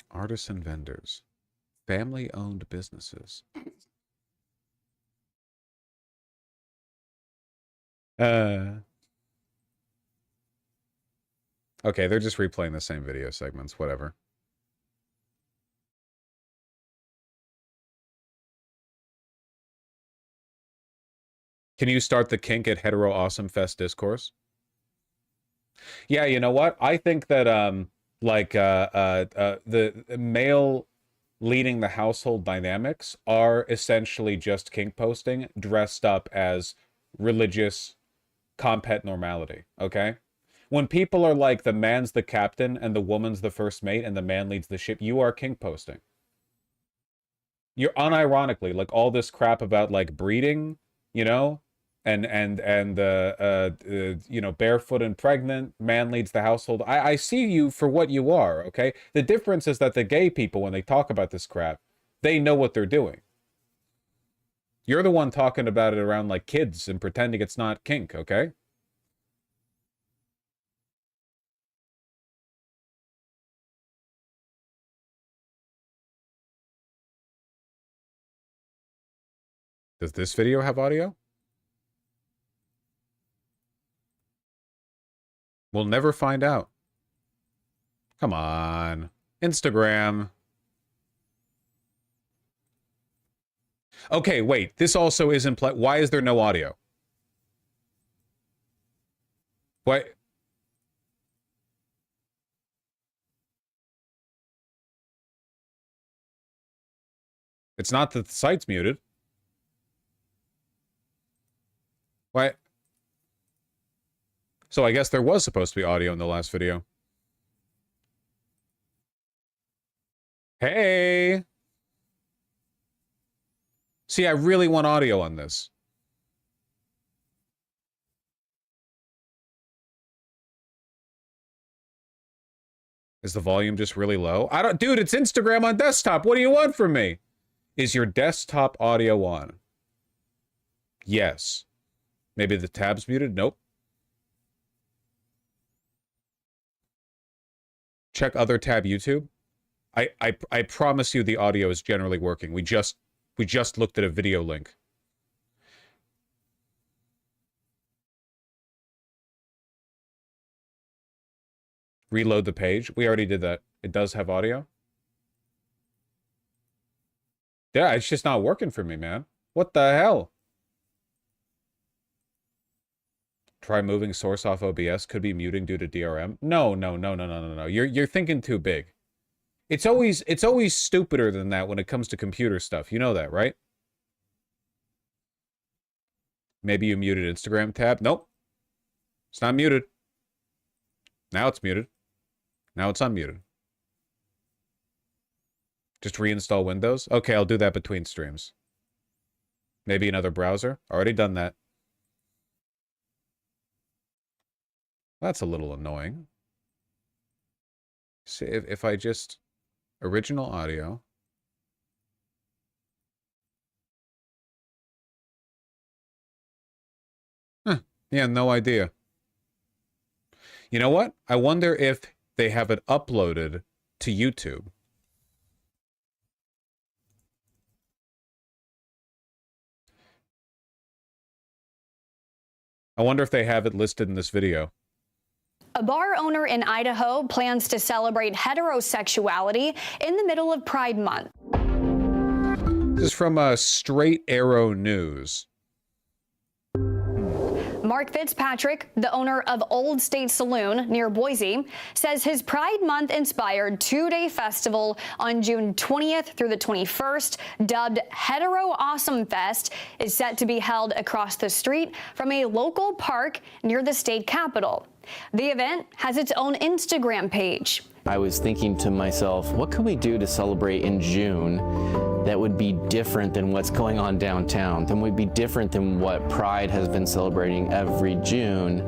Speaker 2: Artisan vendors. Family-owned businesses. Okay, they're just replaying the same video segments. Whatever. Can you start the kink at Hetero Awesome Fest discourse? Yeah, you know what? I think that the male leading the household dynamics are essentially just kink posting dressed up as religious compet normality, okay? When people are like, the man's the captain and the woman's the first mate and the man leads the ship, you are kink posting. You're unironically, like, all this crap about, like, breeding, you know, and you know, barefoot and pregnant, man leads the household. I see you for what you are, okay? The difference is that the gay people, when they talk about this crap, they know what they're doing. You're the one talking about it around like kids and pretending it's not kink, okay? Does this video have audio? We'll never find out. Come on. Instagram. Okay, wait. This also isn't play. Why is there no audio? What? It's not that the site's muted. What? So I guess there was supposed to be audio in the last video. Hey! See, I really want audio on this. Is the volume just really low? I don't... Dude, it's Instagram on desktop. What do you want from me? Is your desktop audio on? Yes. Maybe the tab's muted? Nope. Check other tab YouTube. I promise you the audio is generally working. We just looked at a video link. Reload the page. We already did that. It does have audio. Yeah, it's just not working for me, man. What the hell? Try moving source off OBS. Could be muting due to DRM. No. You're thinking too big. It's always stupider than that when it comes to computer stuff. You know that, right? Maybe you muted Instagram tab. Nope. It's not muted. Now it's muted. Now it's unmuted. Just reinstall Windows? Okay, I'll do that between streams. Maybe another browser? Already done that. That's a little annoying. See, if I just... Original audio. Yeah, no idea. You know what? I wonder if they have it uploaded to YouTube. I wonder if they have it listed in this video.
Speaker 5: A bar owner in Idaho plans to celebrate heterosexuality in the middle of Pride Month.
Speaker 2: This is from Straight Arrow News.
Speaker 5: Mark Fitzpatrick, the owner of Old State Saloon near Boise, says his Pride Month-inspired two-day festival on June 20th through the 21st, dubbed Hetero Awesome Fest, is set to be held across the street from a local park near the state capitol. The event has its own Instagram page.
Speaker 6: I was thinking to myself, what could we do to celebrate in June that would be different than what's going on downtown, that would be different than what Pride has been celebrating every June?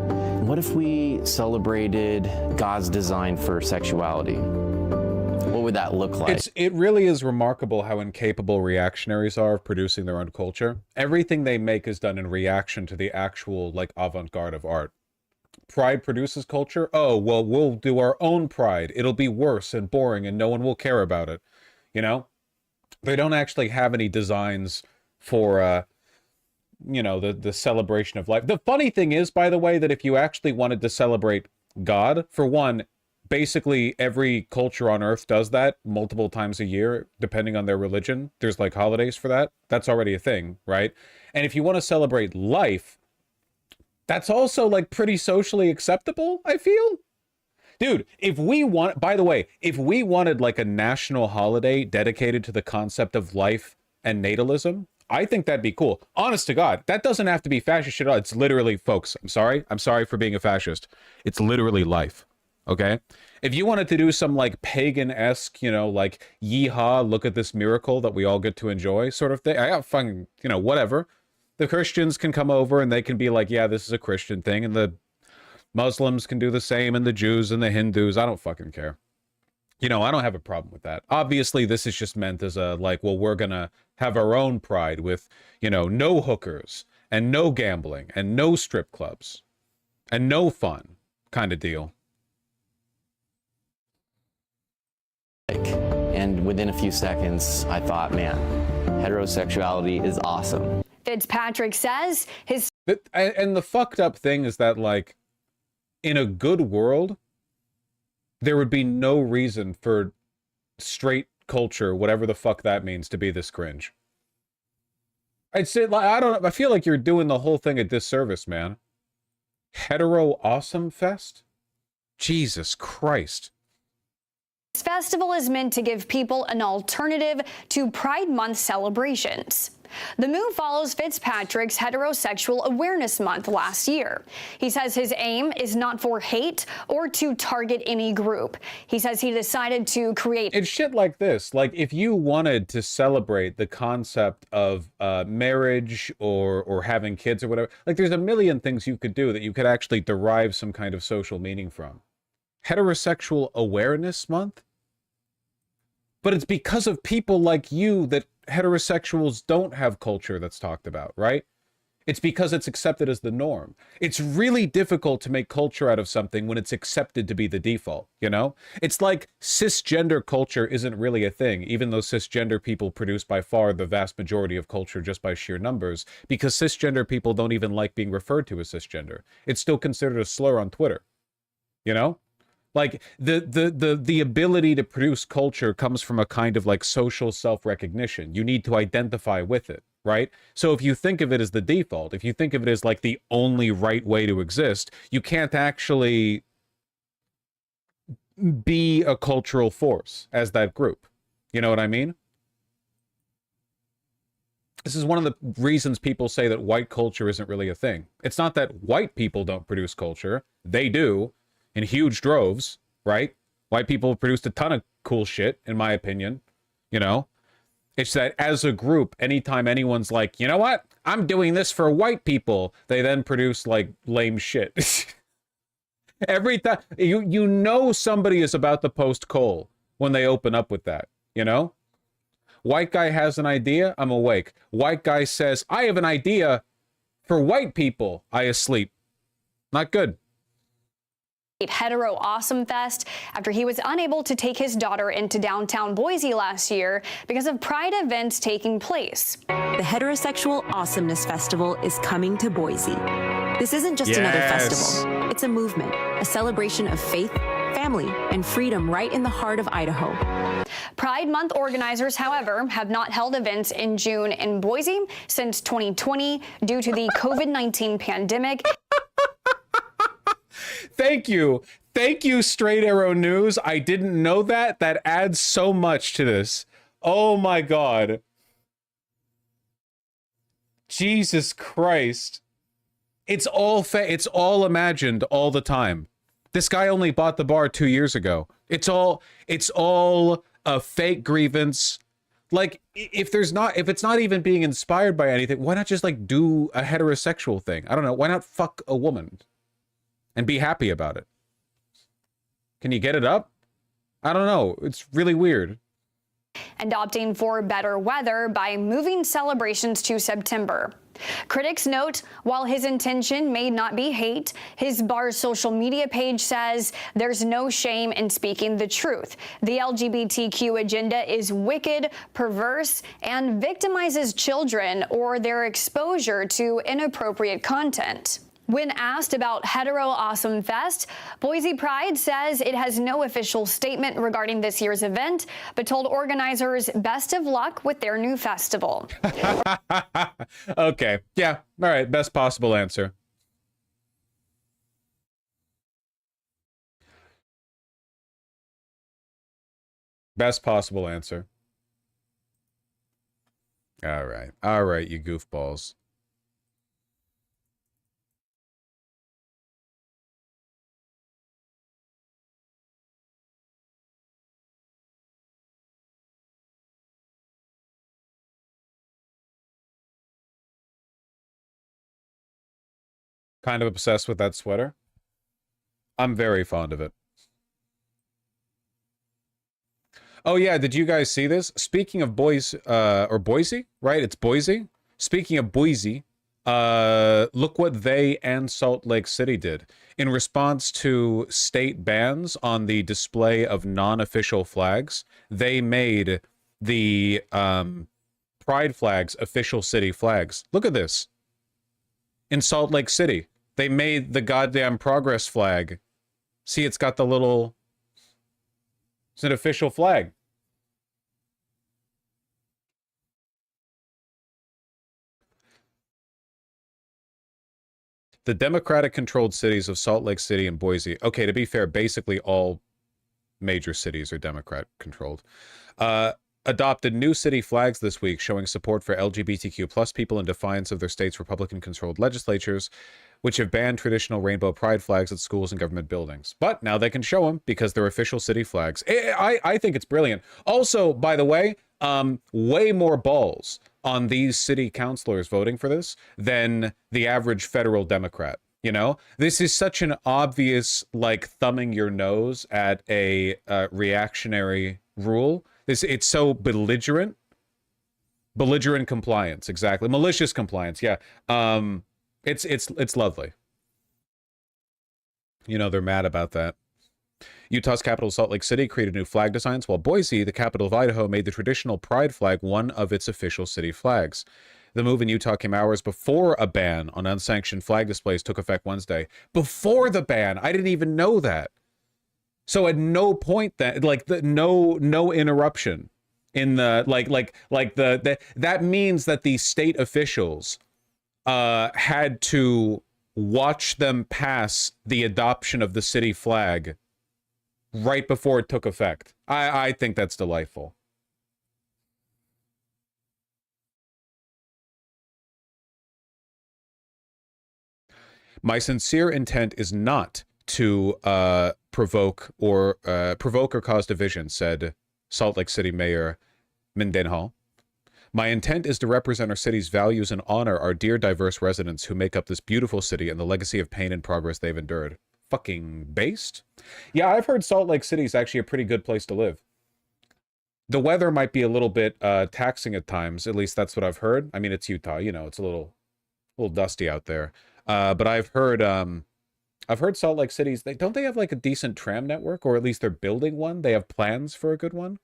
Speaker 6: What if we celebrated God's design for sexuality? What would that look like?
Speaker 2: It really is remarkable how incapable reactionaries are of producing their own culture. Everything they make is done in reaction to the actual, like, avant-garde of art. Pride produces culture. Oh, well, we'll do our own Pride. It'll be worse and boring and no one will care about it. You know? They don't actually have any designs for, you know, the celebration of life. The funny thing is, by the way, that if you actually wanted to celebrate God, for one, basically every culture on Earth does that multiple times a year, depending on their religion. There's like holidays for that. That's already a thing, right? And if you want to celebrate life, that's also like pretty socially acceptable, I feel. Dude, if we want, by the way, if we wanted like a national holiday dedicated to the concept of life and natalism, I think that'd be cool. Honest to God, that doesn't have to be fascist at all. It's literally, folks, I'm sorry for being a fascist. It's literally life, okay? If you wanted to do some like pagan-esque, you know, like yeehaw, look at this miracle that we all get to enjoy sort of thing, I got fucking, you know, whatever. The Christians can come over and they can be like, yeah, this is a Christian thing, and the Muslims can do the same, and the Jews and the Hindus. I don't fucking care. You know, I don't have a problem with that. Obviously, this is just meant as a, like, well, we're gonna have our own Pride with, you know, no hookers, and no gambling, and no strip clubs, and no fun kind of deal.
Speaker 6: And within a few seconds, I thought, man, heterosexuality is awesome.
Speaker 5: Fitzpatrick says his...
Speaker 2: And the fucked up thing is that, like, in a good world, there would be no reason for straight culture, whatever the fuck that means, to be this cringe. I'd say, like, I feel like you're doing the whole thing a disservice, man. Hetero Awesome Fest? Jesus Christ.
Speaker 5: This festival is meant to give people an alternative to Pride Month celebrations. The move follows Fitzpatrick's Heterosexual Awareness Month last year. He says his aim is not for hate or to target any group. He says he decided to create...
Speaker 2: It's shit like this. Like, if you wanted to celebrate the concept of marriage or having kids or whatever, like, there's a million things you could do that you could actually derive some kind of social meaning from. Heterosexual Awareness Month? But it's because of people like you that heterosexuals don't have culture that's talked about, right? It's because it's accepted as the norm. It's really difficult to make culture out of something when it's accepted to be the default, you know? It's like cisgender culture isn't really a thing, even though cisgender people produce by far the vast majority of culture just by sheer numbers, because cisgender people don't even like being referred to as cisgender. It's still considered a slur on Twitter, you know? Like, the ability to produce culture comes from a kind of like social self-recognition. You need to identify with it, right? So if you think of it as the default, if you think of it as like the only right way to exist, you can't actually be a cultural force as that group. You know what I mean? This is one of the reasons people say that white culture isn't really a thing. It's not that white people don't produce culture. They do. In huge droves, right? White people have produced a ton of cool shit, in my opinion, you know? It's that as a group, anytime anyone's like, you know what? I'm doing this for white people, they then produce, like, lame shit. Every time, you know somebody is about to post coal when they open up with that, you know? White guy has an idea, I'm awake. White guy says, I have an idea for white people, I asleep. Not good.
Speaker 5: Hetero Awesome Fest after he was unable to take his daughter into downtown Boise last year because of Pride events taking place.
Speaker 7: The Heterosexual Awesomeness Festival is coming to Boise. This isn't just another festival. It's a movement, a celebration of faith, family, and freedom right in the heart of Idaho.
Speaker 5: Pride Month organizers, however, have not held events in June in Boise since 2020 due to the COVID-19 pandemic.
Speaker 2: Thank you. Thank you, Straight Arrow News. I didn't know that. That adds so much to this. Oh my God. Jesus Christ. It's all imagined all the time. This guy only bought the bar 2 years ago. It's all a fake grievance. Like, if it's not even being inspired by anything, why not just like do a heterosexual thing? I don't know. Why not fuck a woman and be happy about it? Can you get it up? I don't know. It's really weird.
Speaker 5: And opting for better weather by moving celebrations to September. Critics note, while his intention may not be hate, his bar's social media page says there's no shame in speaking the truth. The LGBTQ agenda is wicked, perverse, and victimizes children or their exposure to inappropriate content. When asked about Hetero Awesome Fest, Boise Pride says it has no official statement regarding this year's event, but told organizers best of luck with their new festival.
Speaker 2: Okay. Yeah. All right. Best possible answer. Best possible answer. All right. All right, you goofballs. Kind of obsessed with that sweater. I'm very fond of it. Oh yeah, did you guys see this? Speaking of Boise, right? It's Boise. Speaking of Boise, look what they and Salt Lake City did. In response to state bans on the display of non-official flags, they made the pride flags official city flags. Look at this. In Salt Lake City, they made the goddamn progress flag. See, it's got the little... It's an official flag. The Democratic-controlled cities of Salt Lake City and Boise. Okay, to be fair, basically all major cities are Democrat-controlled. Adopted new city flags this week showing support for LGBTQ plus people in defiance of their state's Republican-controlled legislatures, which have banned traditional rainbow pride flags at schools and government buildings. But now they can show them because they're official city flags. I think it's brilliant. Also, by the way, way more balls on these city councilors voting for this than the average federal Democrat. You know, this is such an obvious, like, thumbing your nose at a reactionary rule. It's so belligerent compliance, exactly. Malicious compliance, yeah. It's lovely. You know, they're mad about that. Utah's capital, Salt Lake City, created new flag designs, while Boise, the capital of Idaho, made the traditional pride flag one of its official city flags. The move in Utah came hours before a ban on unsanctioned flag displays took effect Wednesday. Before the ban, I didn't even know that. So at no point that, like, no interruption in the that means that the state officials had to watch them pass the adoption of the city flag right before it took effect. I think that's delightful. My sincere intent is not to provoke or cause division, said Salt Lake City Mayor Mendenhall. My intent is to represent our city's values and honor our dear diverse residents who make up this beautiful city and the legacy of pain and progress they've endured. Fucking based? Yeah, I've heard Salt Lake City is actually a pretty good place to live. The weather might be a little bit taxing at times. At least that's what I've heard. I mean, it's Utah, you know, it's a little dusty out there. But I've heard I've heard Salt Lake City's, don't they have like a decent tram network, or at least they're building one? They have plans for a good one.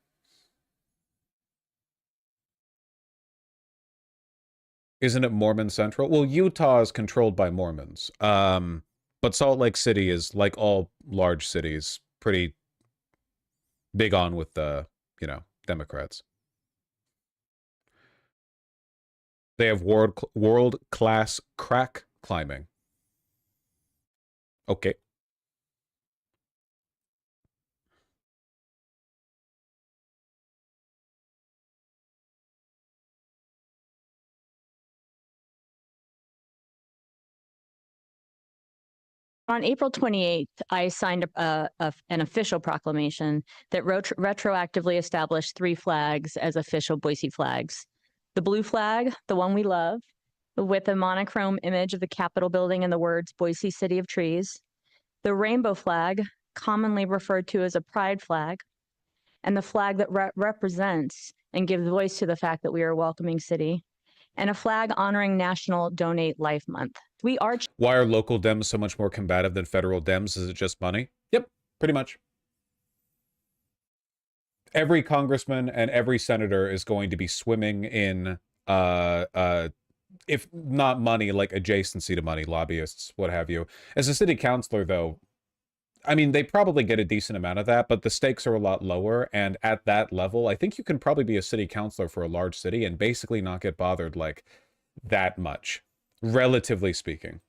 Speaker 2: Isn't it Mormon Central? Well, Utah is controlled by Mormons. But Salt Lake City is, like all large cities, pretty big on with the, you know, Democrats. They have world-class crack climbing. Okay.
Speaker 8: On April 28th, I signed an official proclamation that retroactively established 3 flags as official Boise flags. The blue flag, the one we love, with a monochrome image of the Capitol building and the words Boise City of Trees. The rainbow flag, commonly referred to as a pride flag, and the flag that represents and gives voice to the fact that we are a welcoming city, and a flag honoring National Donate Life Month. We are.
Speaker 2: Why are local Dems so much more combative than federal Dems? Is it just money? Yep, pretty much. Every congressman and every senator is going to be swimming in, if not money, like adjacency to money, lobbyists, what have you. As a city councilor, though, I mean, they probably get a decent amount of that, but the stakes are a lot lower. And at that level, I think you can probably be a city councilor for a large city and basically not get bothered like that much, relatively speaking.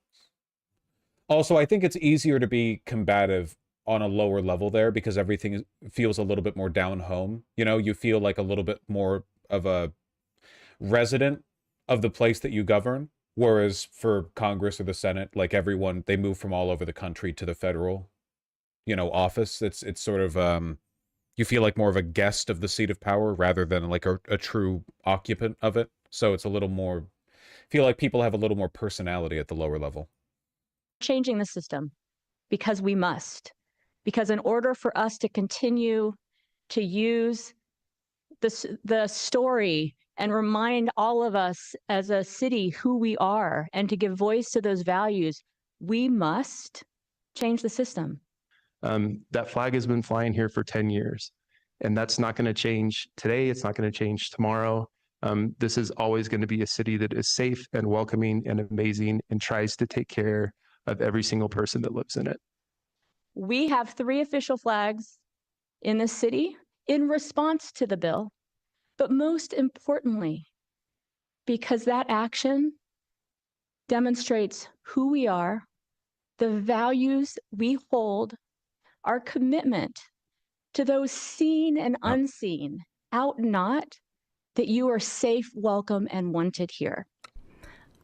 Speaker 2: Also, I think it's easier to be combative on a lower level there because everything feels a little bit more down home. You know, you feel like a little bit more of a resident of the place that you govern. Whereas for Congress or the Senate, like everyone, they move from all over the country to the federal, you know, office. It's sort of, you feel like more of a guest of the seat of power rather than like a true occupant of it. So it's a little more, feel like people have a little more personality at the lower level.
Speaker 8: Changing the system because we must. Because in order for us to continue to use the story and remind all of us as a city who we are and to give voice to those values, we must change the system.
Speaker 9: That flag has been flying here for 10 years, and that's not going to change today. It's not going to change tomorrow. This is always going to be a city that is safe and welcoming and amazing and tries to take care of every single person that lives in it.
Speaker 8: We have 3 official flags in the city in response to the bill, but most importantly, because that action demonstrates who we are, the values we hold, our commitment to those seen and unseen, out and not, that you are safe, welcome, and wanted here.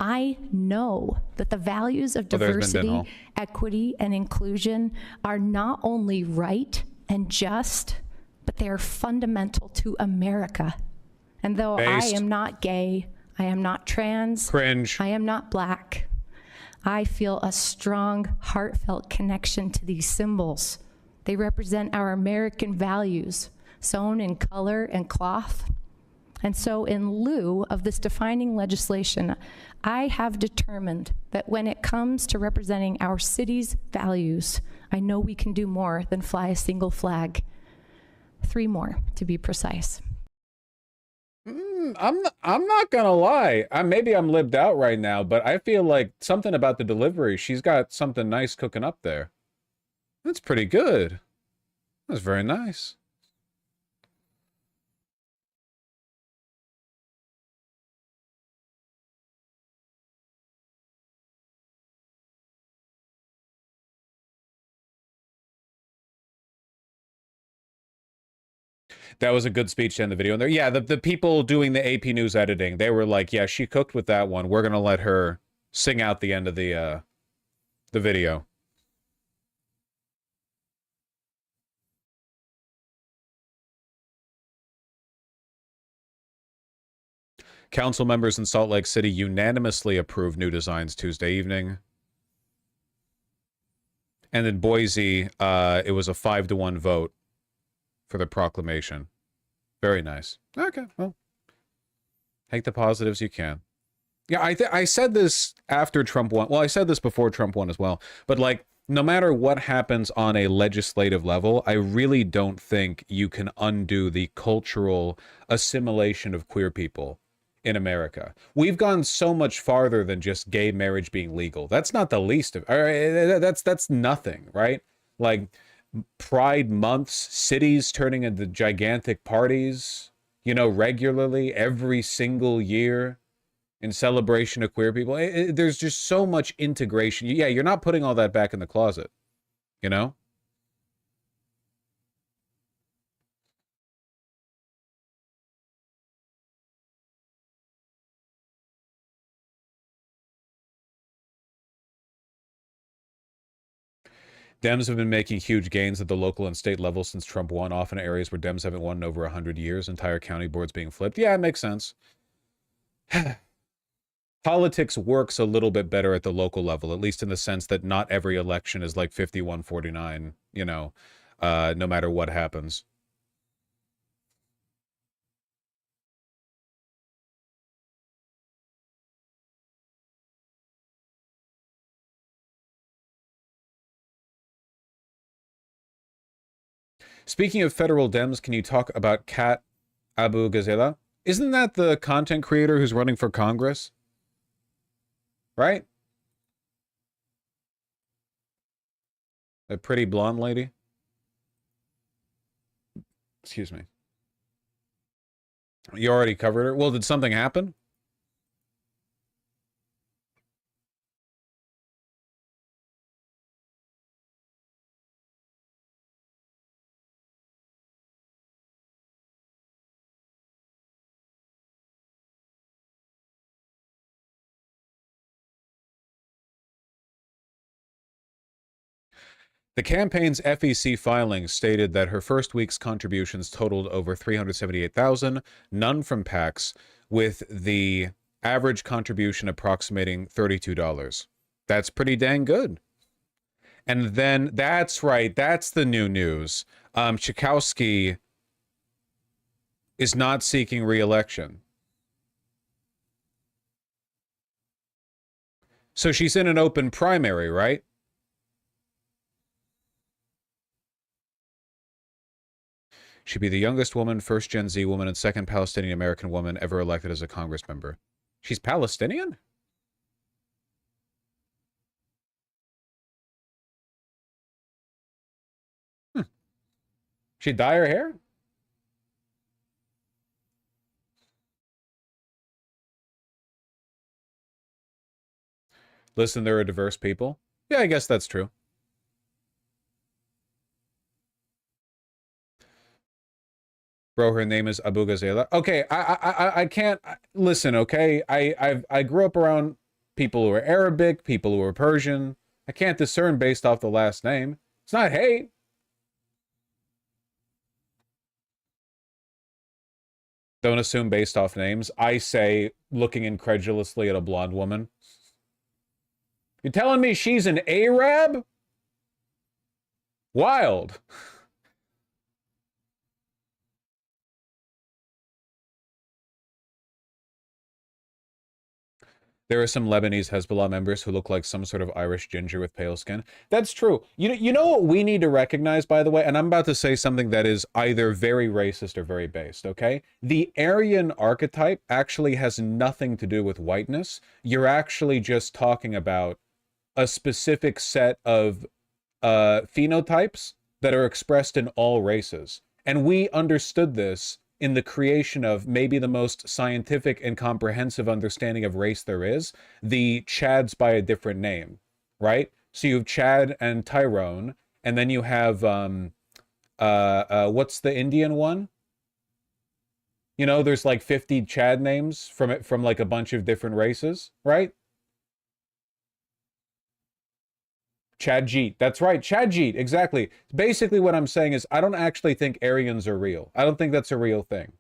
Speaker 10: I know that the values of diversity, equity, and inclusion are not only right and just, but they are fundamental to America. And though I am not gay, I am not trans,
Speaker 2: cringe,
Speaker 10: I am not black, I feel a strong, heartfelt connection to these symbols. They represent our American values, sewn in color and cloth. And so in lieu of this defining legislation, I have determined that when it comes to representing our city's values, I know we can do more than fly a single flag. 3 more, to be precise.
Speaker 2: I'm not gonna lie. Maybe I'm libbed out right now, but I feel like something about the delivery, she's got something nice cooking up there. That's pretty good. That's very nice. That was a good speech to end the video. And there, yeah, the people doing the AP News editing, they were like, yeah, she cooked with that one. We're gonna let her sing out the end of the video. Council members in Salt Lake City unanimously approved new designs Tuesday evening. And in Boise, it was a 5-to-1 vote for the proclamation. Very nice. Okay, well, take the positives you can. Yeah, I said this after Trump won. Well, I said this before Trump won as well. But like no matter what happens on a legislative level, I really don't think you can undo the cultural assimilation of queer people in America. We've gone so much farther than just gay marriage being legal. That's not the least of, that's nothing, right? Like Pride months, cities turning into gigantic parties, you know, regularly every single year in celebration of queer people. There's just so much integration. Yeah, you're not putting all that back in the closet, you know? Dems have been making huge gains at the local and state level since Trump won, often in areas where Dems haven't won in over 100 years. Entire county boards being flipped. Yeah, it makes sense. Politics works a little bit better at the local level, at least in the sense that not every election is like 51-49, you know, no matter what happens. Speaking of federal Dems, can you talk about Kat Abu Ghazala? Isn't that the content creator who's running for Congress? Right? A pretty blonde lady? Excuse me. You already covered her? Well, did something happen? The campaign's FEC filing stated that her first week's contributions totaled over $378,000, none from PACs, with the average contribution approximating $32. That's pretty dang good. And then, that's right, that's the new news. Chakowski is not seeking re-election. So she's in an open primary, right? She'd be the youngest woman, first Gen Z woman, and second Palestinian American woman ever elected as a Congress member. She's Palestinian? She dye her hair? Listen, there are diverse people. Yeah, I guess that's true. Bro, her name is Abu Ghazala. Okay, I can't listen. Okay, I grew up around people who are Arabic, people who are Persian. I can't discern based off the last name. It's not hate. Don't assume based off names. I say, looking incredulously at a blonde woman. You're telling me she's an Arab? Wild. There are some Lebanese Hezbollah members who look like some sort of Irish ginger with pale skin. That's true. You know what we need to recognize, by the way? And I'm about to say something that is either very racist or very based, okay? The Aryan archetype actually has nothing to do with whiteness. You're actually just talking about a specific set of phenotypes that are expressed in all races. And we understood this in the creation of maybe the most scientific and comprehensive understanding of race there is, the Chads by a different name, right? So you have Chad and Tyrone, and then you have, what's the Indian one? You know, there's like 50 Chad names from like a bunch of different races, right? Chadjeet. That's right. Chadjeet. Exactly. Basically what I'm saying is I don't actually think Aryans are real. I don't think that's a real thing.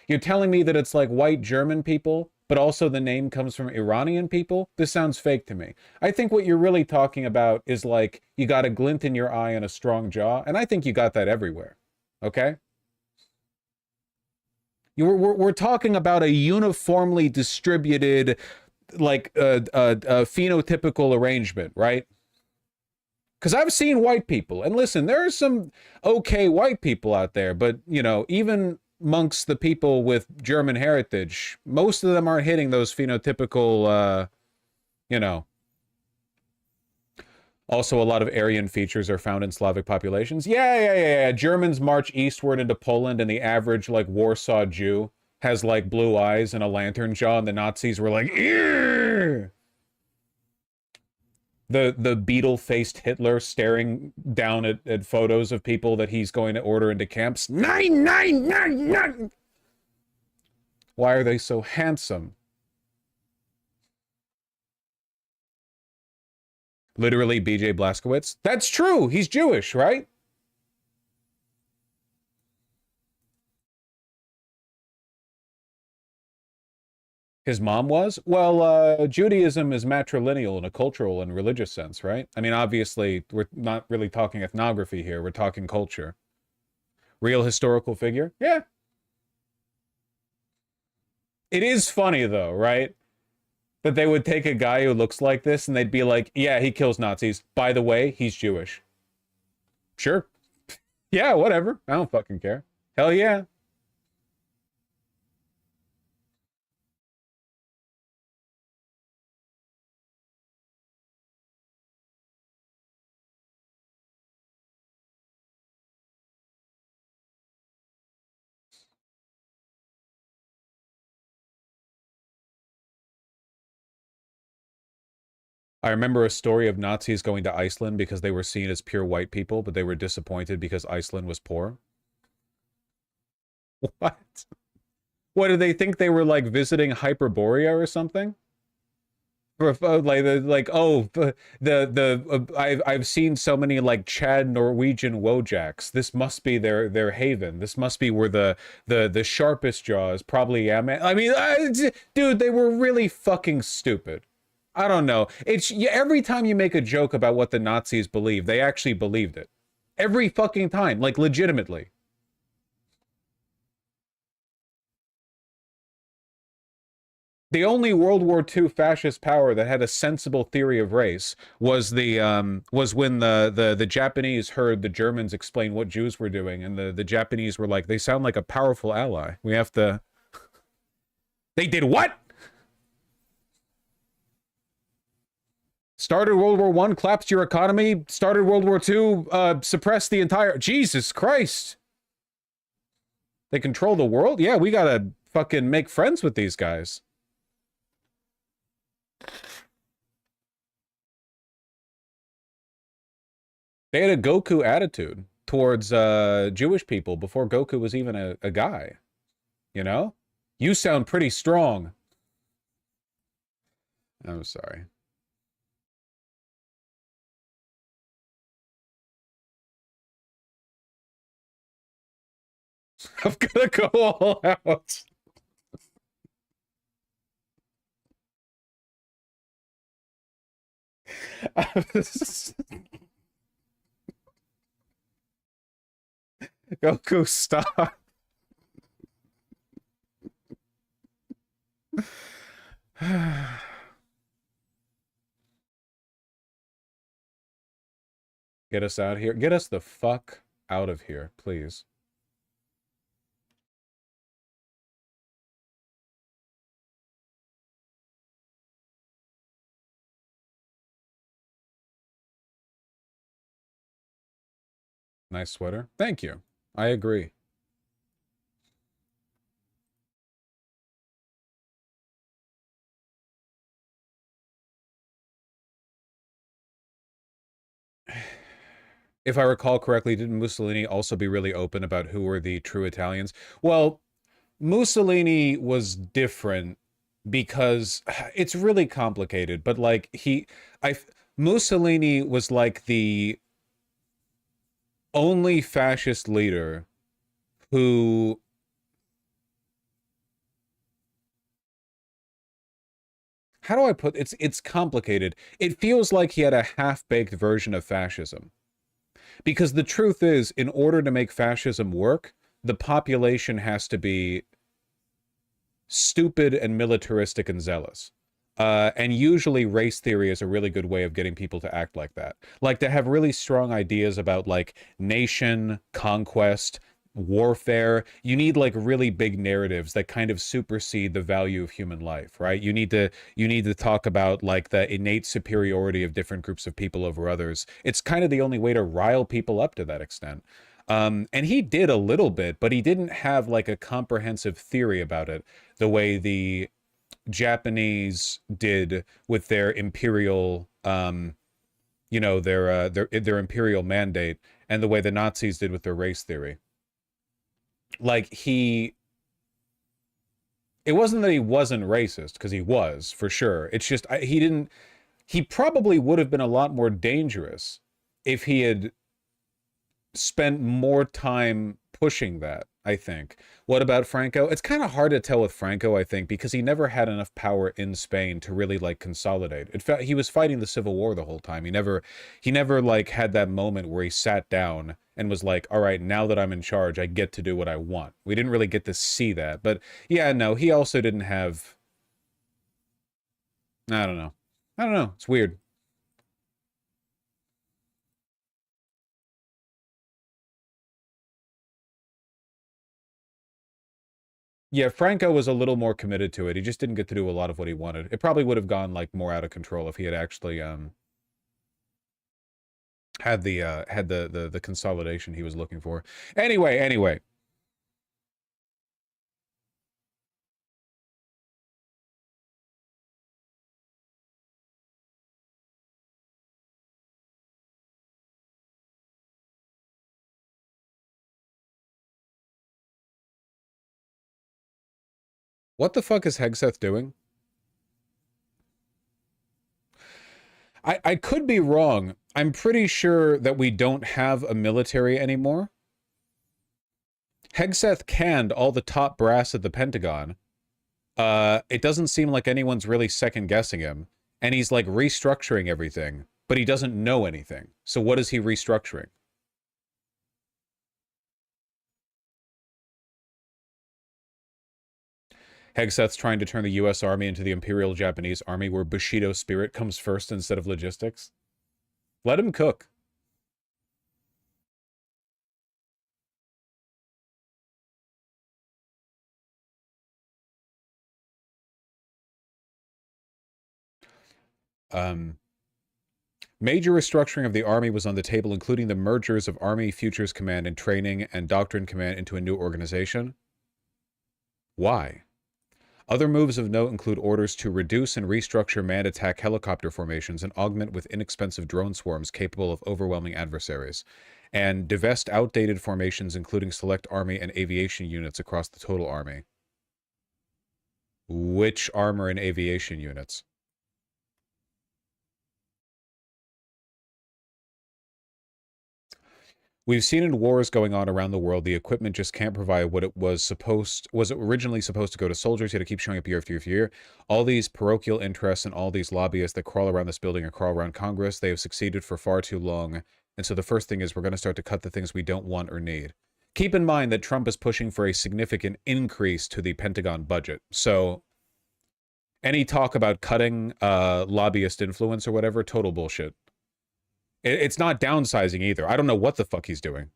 Speaker 2: You're telling me that it's like white German people, but also the name comes from Iranian people? This sounds fake to me. I think what you're really talking about is like you got a glint in your eye and a strong jaw, and I think you got that everywhere. Okay? We're talking about a uniformly distributed, like, phenotypical arrangement, right? Because I've seen white people, and listen, there are some okay white people out there, but, you know, even amongst the people with German heritage, most of them aren't hitting those phenotypical, you know. Also, a lot of Aryan features are found in Slavic populations. Yeah. Germans march eastward into Poland, and the average, like, Warsaw Jew has, like, blue eyes and a lantern jaw, and the Nazis were like, ew! The beetle-faced Hitler staring down at photos of people that he's going to order into camps. 9. Why are they so handsome? Literally, BJ Blazkowicz. That's true. He's Jewish, right? His mom was? Well, Judaism is matrilineal in a cultural and religious sense, right? I mean, obviously, we're not really talking ethnography here. We're talking culture. Real historical figure? Yeah. It is funny, though, right? That they would take a guy who looks like this and they'd be like, yeah, he kills Nazis. By the way, he's Jewish. Sure. Yeah, whatever. I don't fucking care. Hell yeah. I remember a story of Nazis going to Iceland because they were seen as pure white people, but they were disappointed because Iceland was poor. What? What, did they think they were, like, visiting Hyperborea or something? Or, I've seen so many, like, Chad Norwegian Wojaks. This must be their haven. This must be where the sharpest jaws probably am. I mean, dude, they were really fucking stupid. I don't know. It's every time you make a joke about what the Nazis believed, they actually believed it. Every fucking time, like, legitimately. The only World War II fascist power that had a sensible theory of race was was when the Japanese heard the Germans explain what Jews were doing, and the Japanese were like, they sound like a powerful ally. We have to. They did what? Started World War I, collapsed your economy. Started World War II, suppressed the entire... Jesus Christ. They control the world? Yeah, we gotta fucking make friends with these guys. They had a Goku attitude towards Jewish people before Goku was even a guy. You know? You sound pretty strong. I'm sorry. I'm gonna go all out. Goku, stop. Get us out of here. Get us the fuck out of here, please. Nice sweater. Thank you. I agree. If I recall correctly, didn't Mussolini also be really open about who were the true Italians? Well, Mussolini was different because it's really complicated, but like Mussolini was like the only fascist leader who how do I put it's complicated. It feels like he had a half-baked version of fascism. Because the truth is, in order to make fascism work, the population has to be stupid and militaristic and zealous. And usually race theory is a really good way of getting people to act like that. Like to have really strong ideas about like nation, conquest, warfare. You need like really big narratives that kind of supersede the value of human life, right? You need to talk about like the innate superiority of different groups of people over others. It's kind of the only way to rile people up to that extent. And he did a little bit, but he didn't have like a comprehensive theory about it the way the Japanese did with their imperial, you know, their imperial mandate, and the way the Nazis did with their race theory. Like it wasn't that he wasn't racist, because he was, for sure. It's just he probably would have been a lot more dangerous if he had spent more time pushing that, I think. What about Franco? It's kind of hard to tell with Franco, I think, because he never had enough power in Spain to really like consolidate. In fact, he was fighting the Civil War the whole time. He never like had that moment where he sat down and was like, all right, now that I'm in charge, I get to do what I want. We didn't really get to see that. But yeah, no, he also didn't have, I don't know. It's weird. Yeah, Franco was a little more committed to it. He just didn't get to do a lot of what he wanted. It probably would have gone like more out of control if he had actually had the consolidation he was looking for. Anyway. What the fuck is Hegseth doing? I could be wrong. I'm pretty sure that we don't have a military anymore. Hegseth canned all the top brass at the Pentagon. It doesn't seem like anyone's really second-guessing him. And he's, like, restructuring everything. But he doesn't know anything. So what is he restructuring? Hegseth's trying to turn the U.S. Army into the Imperial Japanese Army, where Bushido spirit comes first instead of logistics. Let him cook. Major restructuring of the Army was on the table, including the mergers of Army Futures Command and Training and Doctrine Command into a new organization. Why? Other moves of note include orders to reduce and restructure manned attack helicopter formations and augment with inexpensive drone swarms capable of overwhelming adversaries, and divest outdated formations including select Army and aviation units across the total Army. Which armor and aviation units? We've seen in wars going on around the world, the equipment just can't provide what it was originally supposed to go to soldiers, yet it keeps showing up year after year after year. All these parochial interests and all these lobbyists that crawl around this building or crawl around Congress, they have succeeded for far too long. And so the first thing is we're going to start to cut the things we don't want or need. Keep in mind that Trump is pushing for a significant increase to the Pentagon budget. So any talk about cutting lobbyist influence or whatever, total bullshit. It's not downsizing either. I don't know what the fuck he's doing.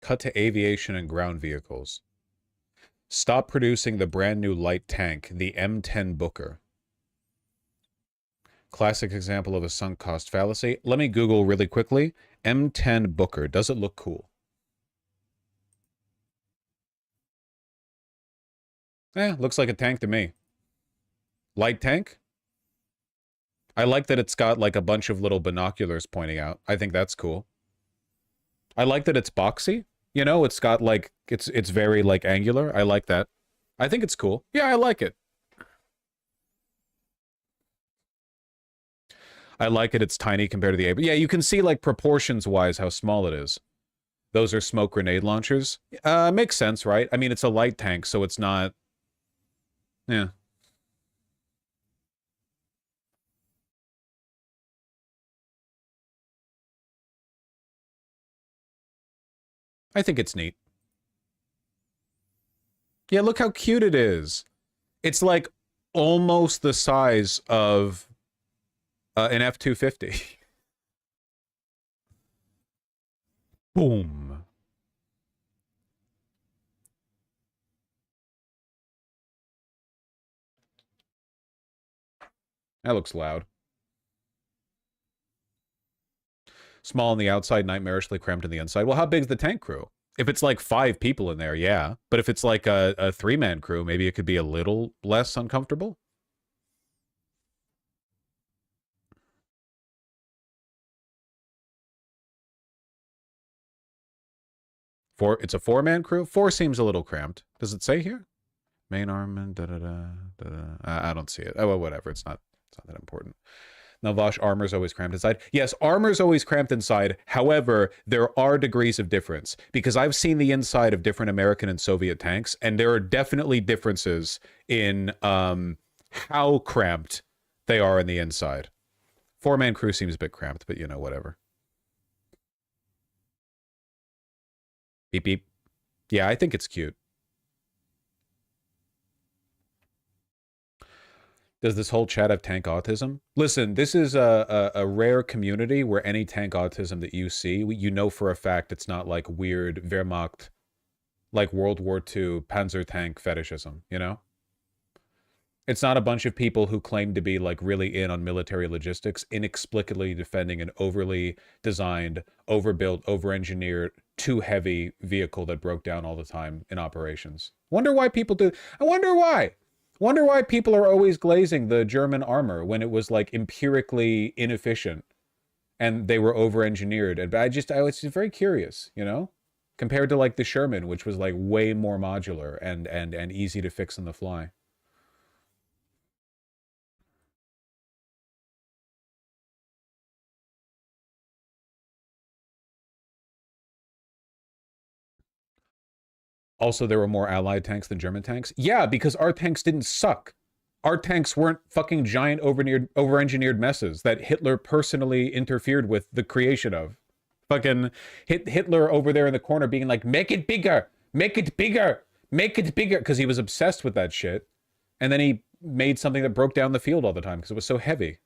Speaker 2: Cut to aviation and ground vehicles. Stop producing the brand new light tank, the M10 Booker. Classic example of a sunk cost fallacy. Let me Google really quickly. M10 Booker. Does it look cool? Looks like a tank to me. Light tank? I like that it's got like a bunch of little binoculars pointing out. I think that's cool. I like that it's boxy. You know, it's got like, it's very like angular. I like that. I think it's cool. Yeah, I like it. I like it. It's tiny compared to the A. But yeah, you can see like proportions wise how small it is. Those are smoke grenade launchers. Makes sense, right? I mean, it's a light tank, so it's not... Yeah. I think it's neat. Yeah, look how cute it is. It's like almost the size of an F-250. Boom. That looks loud. Small on the outside, nightmarishly cramped on the inside. Well, how big's the tank crew? If it's like 5 people in there, yeah. But if it's like a 3-man crew, maybe it could be a little less uncomfortable. It's a 4-man crew? 4 seems a little cramped. Does it say here? Main armament, I don't see it. Oh, well, whatever. It's not that important. Navash, armor's always cramped inside. Yes, armor's always cramped inside. However, there are degrees of difference because I've seen the inside of different American and Soviet tanks, and there are definitely differences in how cramped they are in the inside. 4-man crew seems a bit cramped, but you know, whatever. Beep, beep. Yeah, I think it's cute. Does this whole chat have tank autism? Listen, this is a rare community where any tank autism that you see, you know for a fact it's not like weird Wehrmacht, like World War II Panzer tank fetishism, you know? It's not a bunch of people who claim to be like really in on military logistics, inexplicably defending an overly designed, overbuilt, over-engineered, too heavy vehicle that broke down all the time in operations. Wonder why people do. I wonder why. Wonder why people are always glazing the German armor when it was like empirically inefficient and they were over-engineered. And I was just very curious, you know, compared to like the Sherman, which was like way more modular and easy to fix on the fly. Also, there were more Allied tanks than German tanks. Yeah, because our tanks didn't suck. Our tanks weren't fucking giant over-engineered messes that Hitler personally interfered with the creation of. Fucking Hitler over there in the corner being like, make it bigger, make it bigger, make it bigger, because he was obsessed with that shit. And then he made something that broke down the field all the time because it was so heavy.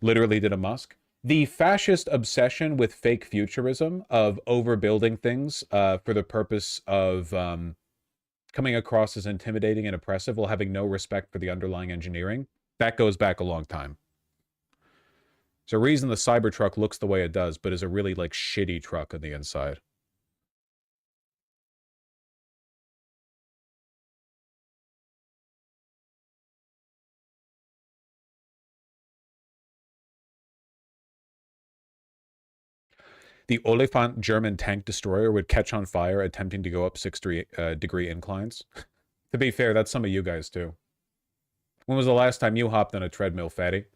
Speaker 2: Literally did a Musk. The fascist obsession with fake futurism of overbuilding things for the purpose of coming across as intimidating and oppressive while having no respect for the underlying engineering, that goes back a long time. There's a reason the Cybertruck looks the way it does, but is a really like shitty truck on the inside. The Oliphant German tank destroyer would catch on fire attempting to go up 6-degree inclines. To be fair, that's some of you guys too. When was the last time you hopped on a treadmill, fatty?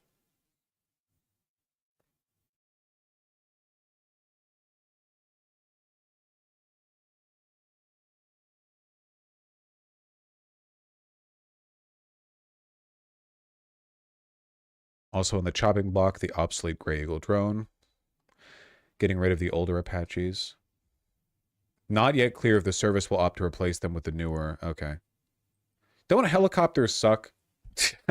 Speaker 2: Also on the chopping block, the obsolete Grey Eagle drone. Getting rid of the older Apaches. Not yet clear if the service will opt to replace them with the newer. Okay. Don't helicopters suck?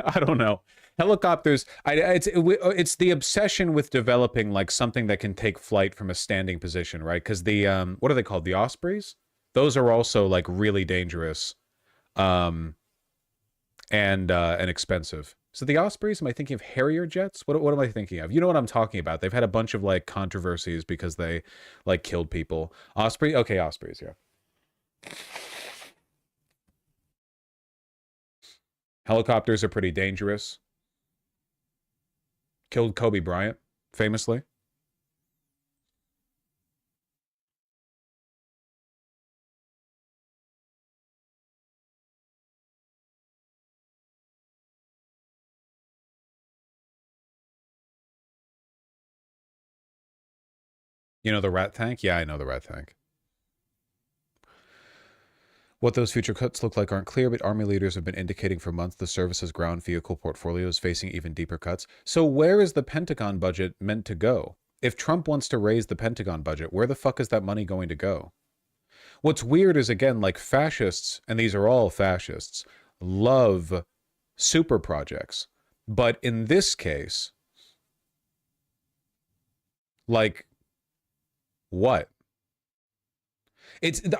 Speaker 2: I don't know. Helicopters, it's the obsession with developing like something that can take flight from a standing position, right? Because the, what are they called? The Ospreys? Those are also like really dangerous and expensive. So the Ospreys, am I thinking of Harrier jets? What am I thinking of? You know what I'm talking about. They've had a bunch of like controversies because they like killed people. Osprey? Okay, Ospreys, yeah. Helicopters are pretty dangerous. Killed Kobe Bryant, famously. You know the rat tank? Yeah, I know the rat tank. What those future cuts look like aren't clear, but Army leaders have been indicating for months the service's ground vehicle portfolio is facing even deeper cuts. So where is the Pentagon budget meant to go? If Trump wants to raise the Pentagon budget, where the fuck is that money going to go? What's weird is, again, like fascists, and these are all fascists, love super projects. But in this case, like, what?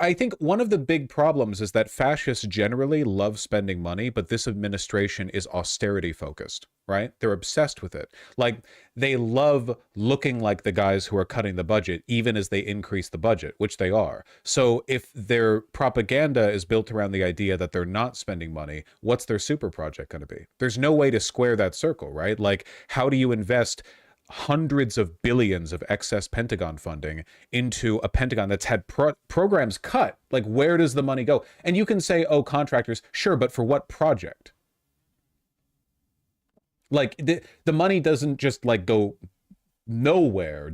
Speaker 2: I think one of the big problems is that fascists generally love spending money, but this administration is austerity focused, right? They're obsessed with it. Like, they love looking like the guys who are cutting the budget, even as they increase the budget, which they are. So if their propaganda is built around the idea that they're not spending money, what's their super project going to be? There's no way to square that circle, right? Like, how do you invest hundreds of billions of excess Pentagon funding into a Pentagon that's had programs cut? Like, where does the money go? And you can say, oh, contractors, sure, but for what project? Like, the money doesn't just like go nowhere,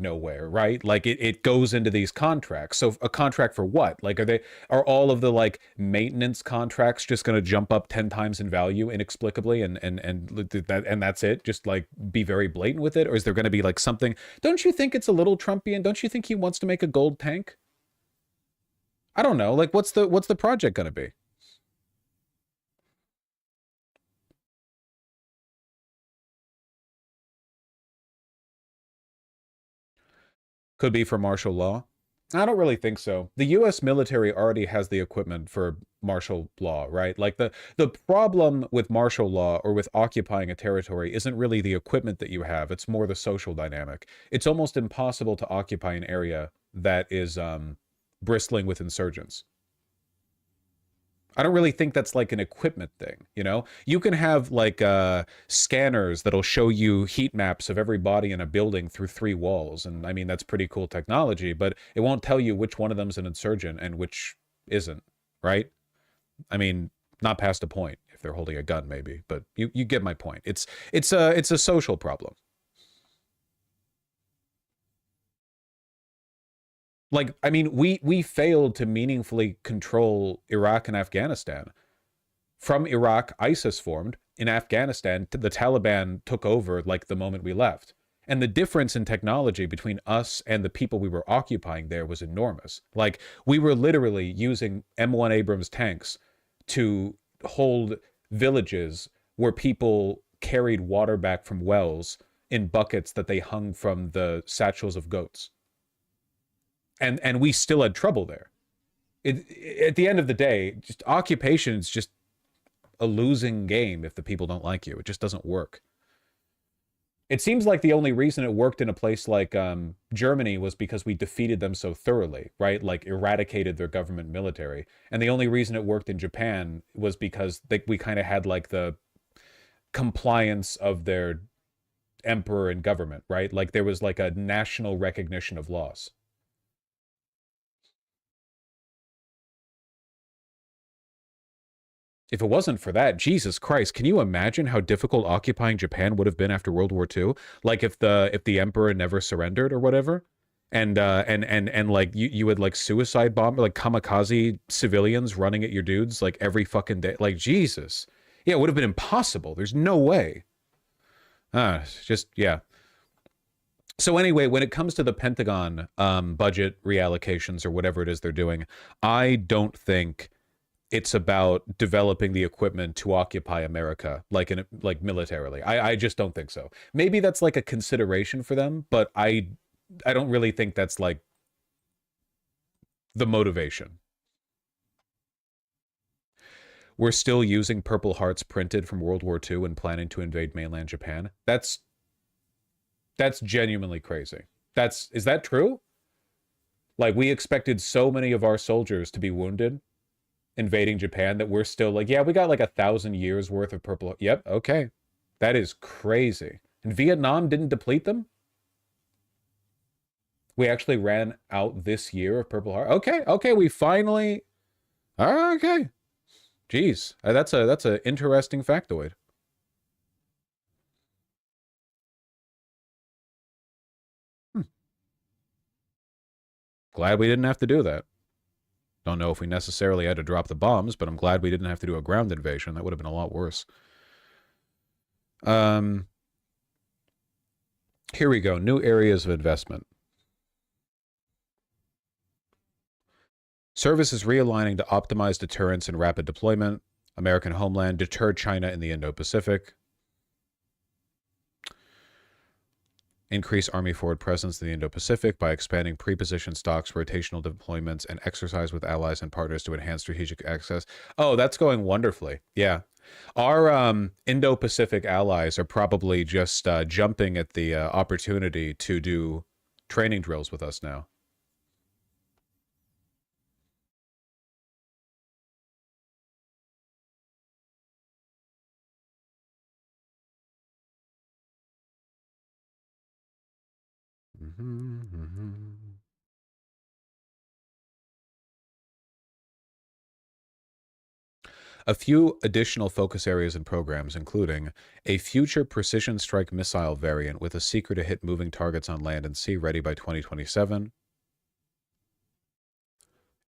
Speaker 2: right? Like, it goes into these contracts. So a contract for what? Like, are all of the like maintenance contracts just going to jump up 10 times in value inexplicably and that's it? Just like be very blatant with it? Or is there going to be like something? Don't you think it's a little Trumpian? Don't you think he wants to make a gold tank? I don't know. Like, what's the project going to be? Could be for martial law. I don't really think so. The U.S. military already has the equipment for martial law, right? Like the problem with martial law or with occupying a territory isn't really the equipment that you have. It's more the social dynamic. It's almost impossible to occupy an area that is bristling with insurgents. I don't really think that's like an equipment thing, you know? You can have like scanners that'll show you heat maps of every body in a building through 3 walls. And I mean, that's pretty cool technology, but it won't tell you which one of them's an insurgent and which isn't, right? I mean, not past a point if they're holding a gun, maybe, but you get my point. It's a social problem. Like, I mean, we failed to meaningfully control Iraq and Afghanistan. From Iraq, ISIS formed. In Afghanistan, the Taliban took over like the moment we left. And the difference in technology between us and the people we were occupying there was enormous. Like, we were literally using M1 Abrams tanks to hold villages where people carried water back from wells in buckets that they hung from the satchels of goats. And we still had trouble there. At the end of the day, just occupation is just a losing game if the people don't like you. It just doesn't work. It seems like the only reason it worked in a place like Germany was because we defeated them so thoroughly, right? Like, eradicated their government military. And the only reason it worked in Japan was because we kind of had like the compliance of their emperor and government, right? Like, there was like a national recognition of laws. If it wasn't for that, Jesus Christ, can you imagine how difficult occupying Japan would have been after World War II? Like, if the emperor never surrendered or whatever, and like you had like suicide bomb, like kamikaze civilians running at your dudes like every fucking day. Like, Jesus. Yeah, it would have been impossible. There's no way. Just, yeah. So anyway, when it comes to the Pentagon budget reallocations or whatever it is they're doing, I don't think it's about developing the equipment to occupy America, like militarily. I just don't think so. Maybe that's like a consideration for them, but I don't really think that's like the motivation. We're still using Purple Hearts printed from World War II and planning to invade mainland Japan. That's genuinely crazy. Is that true? Like, we expected so many of our soldiers to be wounded invading Japan that we're still like, yeah, we got like 1,000 years worth of purple. Yep, okay. That is crazy. And Vietnam didn't deplete them? We actually ran out this year of Purple Heart. Okay, we finally. Okay. Jeez, that's a interesting factoid. Glad we didn't have to do that. Don't know if we necessarily had to drop the bombs, but I'm glad we didn't have to do a ground invasion. That would have been a lot worse. Here we go. New areas of investment. Service is realigning to optimize deterrence and rapid deployment. American homeland deter China in the Indo-Pacific. Increase Army forward presence in the Indo-Pacific by expanding pre-positioned stocks, rotational deployments, and exercise with allies and partners to enhance strategic access. Oh, that's going wonderfully. Yeah. Our Indo-Pacific allies are probably just jumping at the opportunity to do training drills with us now. A few additional focus areas and programs, including a future precision strike missile variant with a seeker to hit moving targets on land and sea ready by 2027,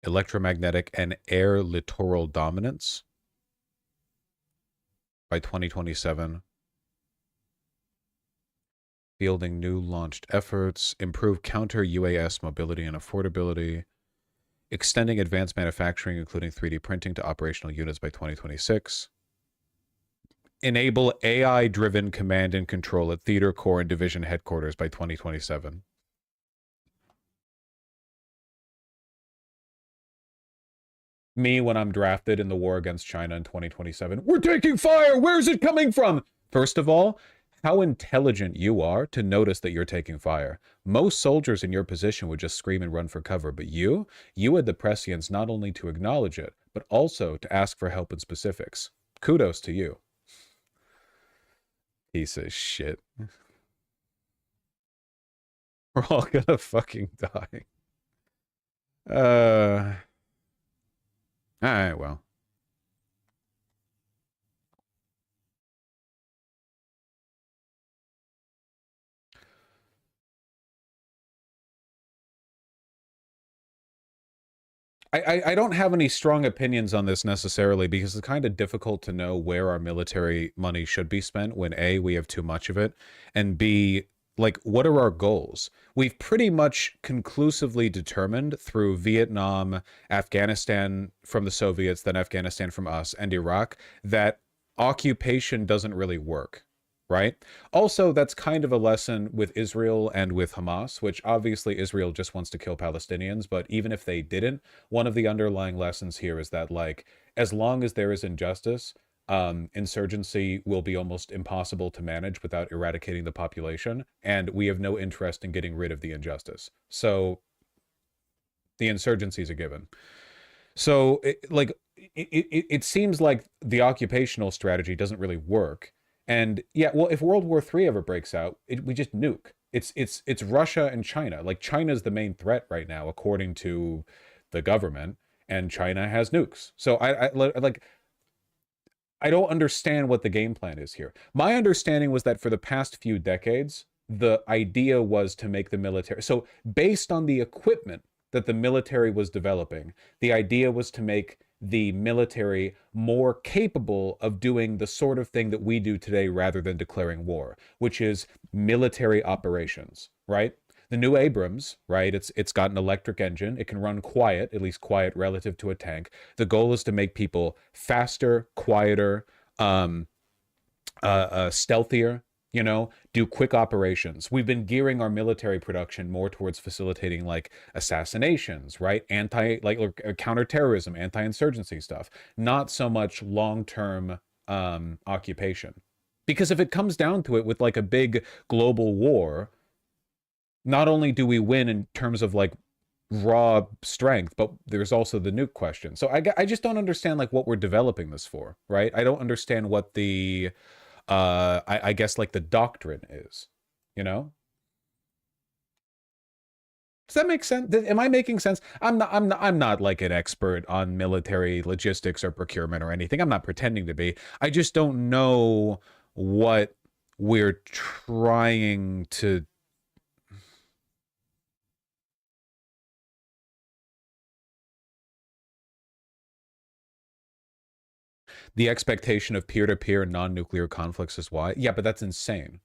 Speaker 2: electromagnetic and air littoral dominance by 2027, fielding new launched efforts, improve counter-UAS mobility and affordability, extending advanced manufacturing, including 3D printing, to operational units by 2026, enable AI-driven command and control at theater, corps, and division headquarters by 2027. Me, when I'm drafted in the war against China in 2027, we're taking fire! Where's it coming from? First of all, how intelligent you are to notice that you're taking fire. Most soldiers in your position would just scream and run for cover, but you had the prescience not only to acknowledge it, but also to ask for help in specifics. Kudos to you. Piece of shit. We're all gonna fucking die. Alright, well. I don't have any strong opinions on this necessarily because it's kind of difficult to know where our military money should be spent when A, we have too much of it, and B, like, what are our goals? We've pretty much conclusively determined through Vietnam, Afghanistan from the Soviets, then Afghanistan from us, and Iraq, that occupation doesn't really work. Right? Also, that's kind of a lesson with Israel and with Hamas, which obviously Israel just wants to kill Palestinians, but even if they didn't, one of the underlying lessons here is that, like, as long as there is injustice, insurgency will be almost impossible to manage without eradicating the population, and we have no interest in getting rid of the injustice. So the insurgency is a given. So, it seems like the occupational strategy doesn't really work. And yeah, well, if World War III ever breaks out, we just nuke. It's Russia and China. Like, China's the main threat right now, according to the government, and China has nukes. So I don't understand what the game plan is here. My understanding was that for the past few decades, the idea was to make the military. So based on the equipment that the military was developing, the idea was to make the military more capable of doing the sort of thing that we do today rather than declaring war, which is military operations, right? The new Abrams, right? It's got an electric engine. It can run quiet, at least quiet relative to a tank. The goal is to make people faster, quieter, stealthier, you know, do quick operations. We've been gearing our military production more towards facilitating, like, assassinations, right? Counterterrorism, anti-insurgency stuff, not so much long-term occupation. Because if it comes down to it, with, like, a big global war, not only do we win in terms of, like, raw strength, but there's also the nuke question. So I just don't understand, like, what we're developing this for, right? I don't understand what the I guess, like, the doctrine is, you know? Does that make sense? Am I making sense? I'm not like an expert on military logistics or procurement or anything. I'm not pretending to be. I just don't know what we're trying to The expectation of peer-to-peer non-nuclear conflicts is why. Yeah, but that's insane.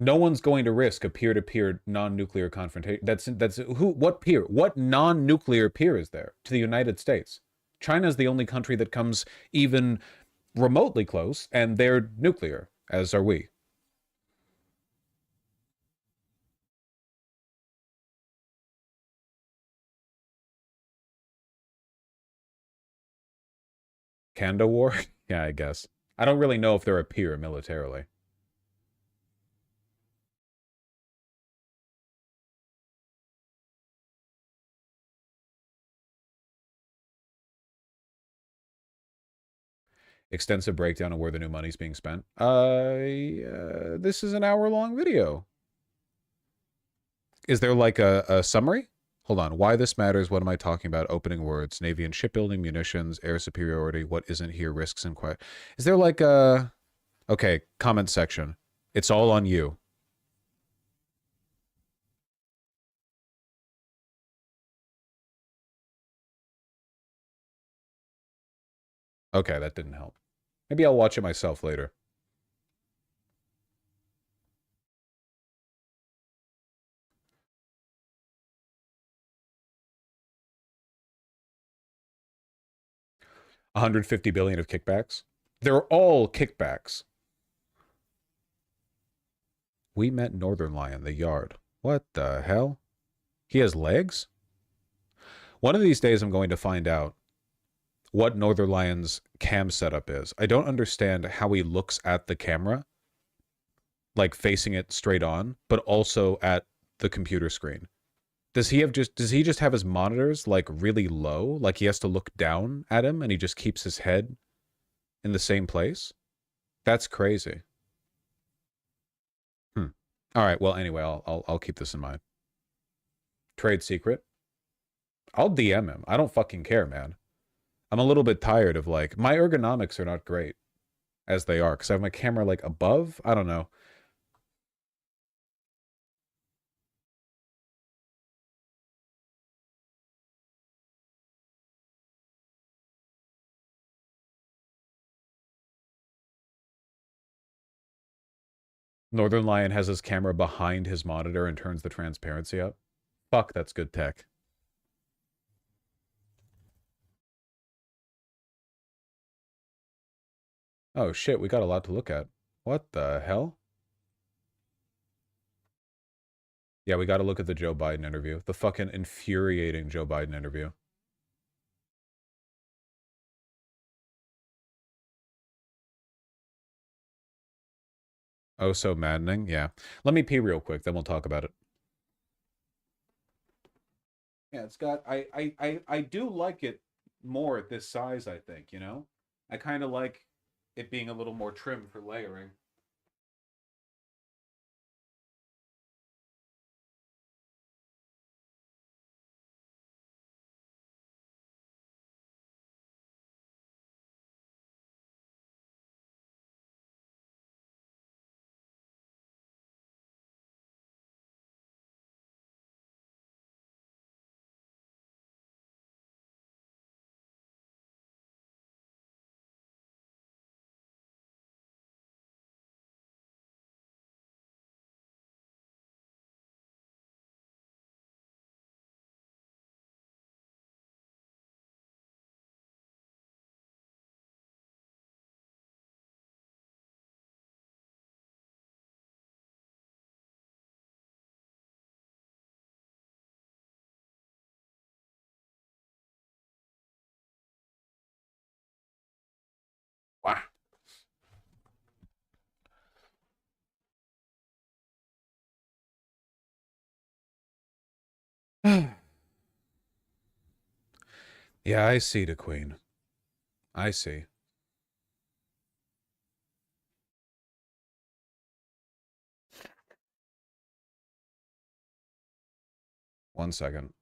Speaker 2: No one's going to risk a peer-to-peer non-nuclear confrontation. That's who? What peer? What non-nuclear peer is there to the United States? China is the only country that comes even remotely close, and they're nuclear, as are we. Kanda War? Yeah, I guess. I don't really know if they're a peer militarily. Extensive breakdown of where the new money's being spent. This is an hour-long video. Is there like a summary? Hold on. Why this matters. What am I talking about? Opening words. Navy and shipbuilding, munitions, air superiority. What isn't here? Risks and quiet. Is there like a... Okay, comment section. It's all on you. Okay, that didn't help. Maybe I'll watch it myself later. $150 billion of kickbacks. They're all kickbacks. We met Northern Lion, the yard. What the hell? He has legs? One of these days I'm going to find out what Northern Lion's cam setup is. I don't understand how he looks at the camera, like facing it straight on, but also at the computer screen. Does he just have his monitors like really low? Like he has to look down at him and he just keeps his head in the same place? That's crazy. All right, well anyway, I'll keep this in mind. Trade secret. I'll DM him. I don't fucking care, man. I'm a little bit tired of like my ergonomics are not great as they are because I have my camera like above. I don't know. Northern Lion has his camera behind his monitor and turns the transparency up. Fuck, that's good tech. Oh shit, we got a lot to look at. What the hell? Yeah, we got to look at the Joe Biden interview. The fucking infuriating Joe Biden interview. Oh, so maddening. Yeah. Let me pee real quick, then we'll talk about it. Yeah, it's got I do like it more at this size, I think, you know? I kind of like it being a little more trim for layering. Wow. Yeah, I see the queen. I see. One second.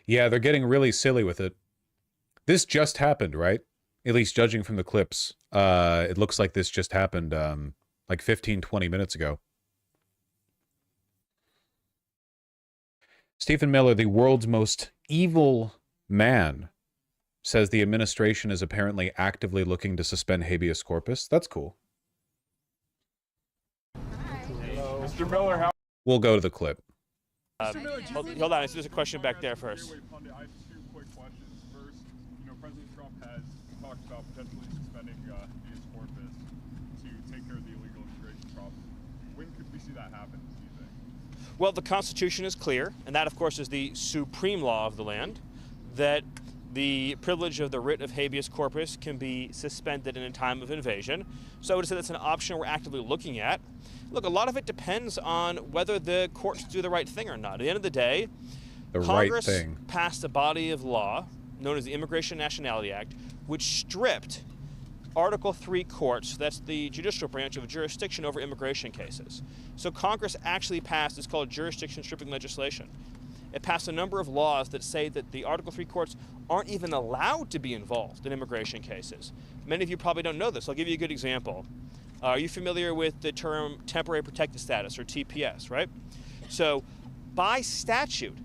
Speaker 2: Yeah, they're getting really silly with it. This just happened, right? At least judging from the clips. It looks like this just happened like 15, 20 minutes ago. Stephen Miller, the world's most evil man, says the administration is apparently actively looking to suspend habeas corpus. That's cool.
Speaker 11: Mr. Miller, how?
Speaker 2: We'll go to the clip.
Speaker 11: Hold on, there's a question back there first.
Speaker 12: Wait, Pundit, I have two quick questions. First, President Trump has talked about potentially suspending habeas corpus to take care of the illegal immigration problem. When could we see that happen, do you think?
Speaker 11: Well, the Constitution is clear, and that, of course, is the supreme law of the land, that the privilege of the writ of habeas corpus can be suspended in a time of invasion. So I would say that's an option we're actively looking at. Look, a lot of it depends on whether the courts do the right thing or not. At the end of the day, Congress passed a body of law known as the Immigration and Nationality Act, which stripped Article 3 courts, that's the judicial branch, of jurisdiction over immigration cases. So Congress actually passed, it's called jurisdiction stripping legislation. It passed a number of laws that say that the Article 3 courts aren't even allowed to be involved in immigration cases. Many of you probably don't know this. I'll give you a good example. Are you familiar with the term temporary protected status, or TPS, right? So by statute,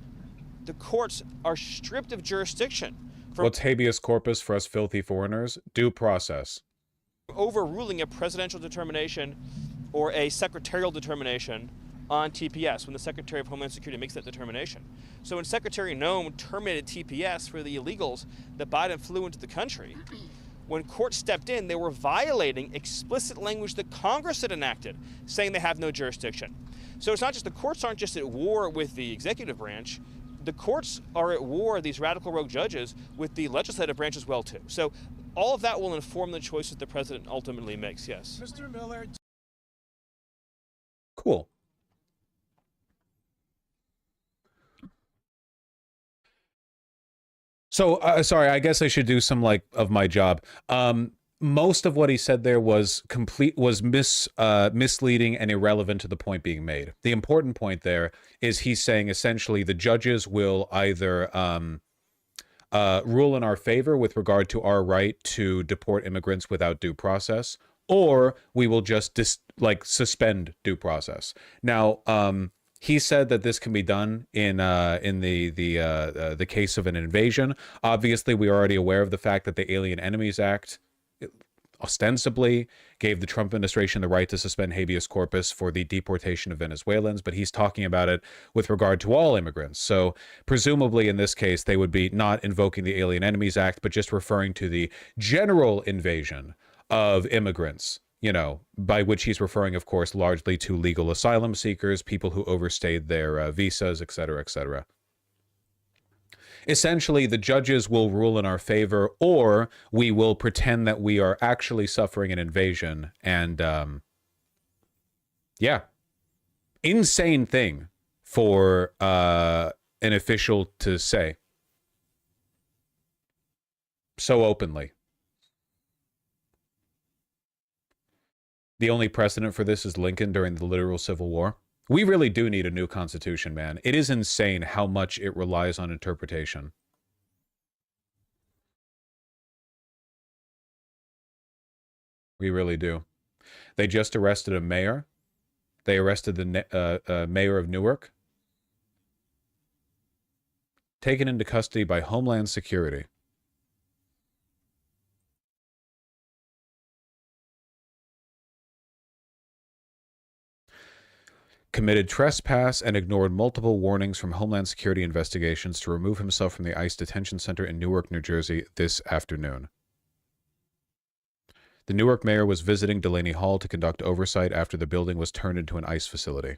Speaker 11: the courts are stripped of jurisdiction.
Speaker 2: What's habeas corpus for us filthy foreigners? Due process.
Speaker 11: Overruling a presidential determination or a secretarial determination on TPS when the Secretary of Homeland Security makes that determination. So when Secretary Noem terminated TPS for the illegals that Biden flew into the country, when courts stepped in, they were violating explicit language that Congress had enacted, saying they have no jurisdiction. So it's not just, the courts aren't just at war with the executive branch, the courts are at war, these radical rogue judges, with the legislative branch as well too. So all of that will inform the choices the president ultimately makes, yes.
Speaker 13: Mr. Miller.
Speaker 2: Cool. So, sorry, I guess I should do some of my job. Most of what he said there was misleading and irrelevant to the point being made. The important point there is he's saying essentially the judges will either rule in our favor with regard to our right to deport immigrants without due process, or we will just suspend due process. Now, he said that this can be done in the case of an invasion. Obviously, we are already aware of the fact that the Alien Enemies Act ostensibly gave the Trump administration the right to suspend habeas corpus for the deportation of Venezuelans, but he's talking about it with regard to all immigrants. So presumably in this case, they would be not invoking the Alien Enemies Act, but just referring to the general invasion of immigrants, by which he's referring, of course, largely to legal asylum seekers, people who overstayed their visas, et cetera, et cetera. Essentially, the judges will rule in our favor, or we will pretend that we are actually suffering an invasion. And, yeah, insane thing for an official to say so openly. The only precedent for this is Lincoln during the literal Civil War. We really do need a new constitution, man. It is insane how much it relies on interpretation. We really do. They just arrested a mayor. They arrested the mayor of Newark. Taken into custody by Homeland Security. Committed trespass and ignored multiple warnings from Homeland Security investigations to remove himself from the ICE detention center in Newark, New Jersey this afternoon. The Newark mayor was visiting Delaney Hall to conduct oversight after the building was turned into an ICE facility.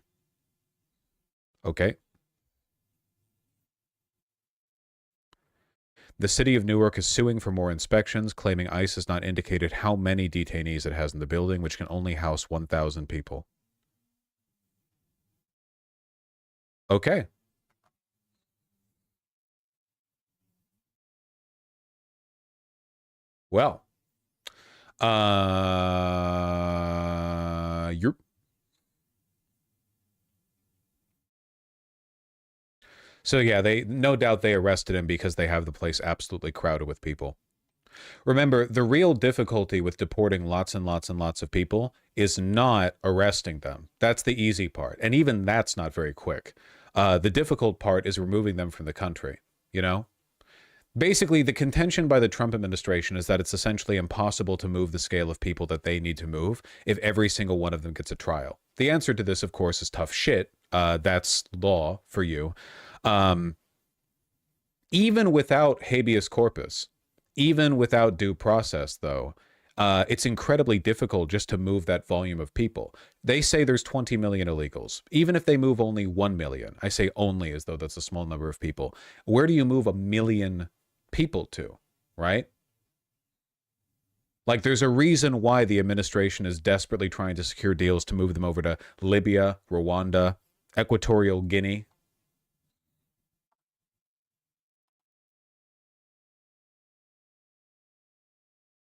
Speaker 2: Okay. The city of Newark is suing for more inspections, claiming ICE has not indicated how many detainees it has in the building, which can only house 1,000 people. Okay. Well, So yeah, they no doubt they arrested him because they have the place absolutely crowded with people. Remember, the real difficulty with deporting lots and lots and lots of people is not arresting them. That's the easy part. And even that's not very quick. The difficult part is removing them from the country, you know? Basically, the contention by the Trump administration is that it's essentially impossible to move the scale of people that they need to move if every single one of them gets a trial. The answer to this, of course, is tough shit. That's law for you. Even without habeas corpus, even without due process, though, it's incredibly difficult just to move that volume of people. They say there's 20 million illegals. Even if they move only 1 million, I say only as though that's a small number of people. Where do you move 1 million people to, right? Like, there's a reason why the administration is desperately trying to secure deals to move them over to Libya, Rwanda, Equatorial Guinea.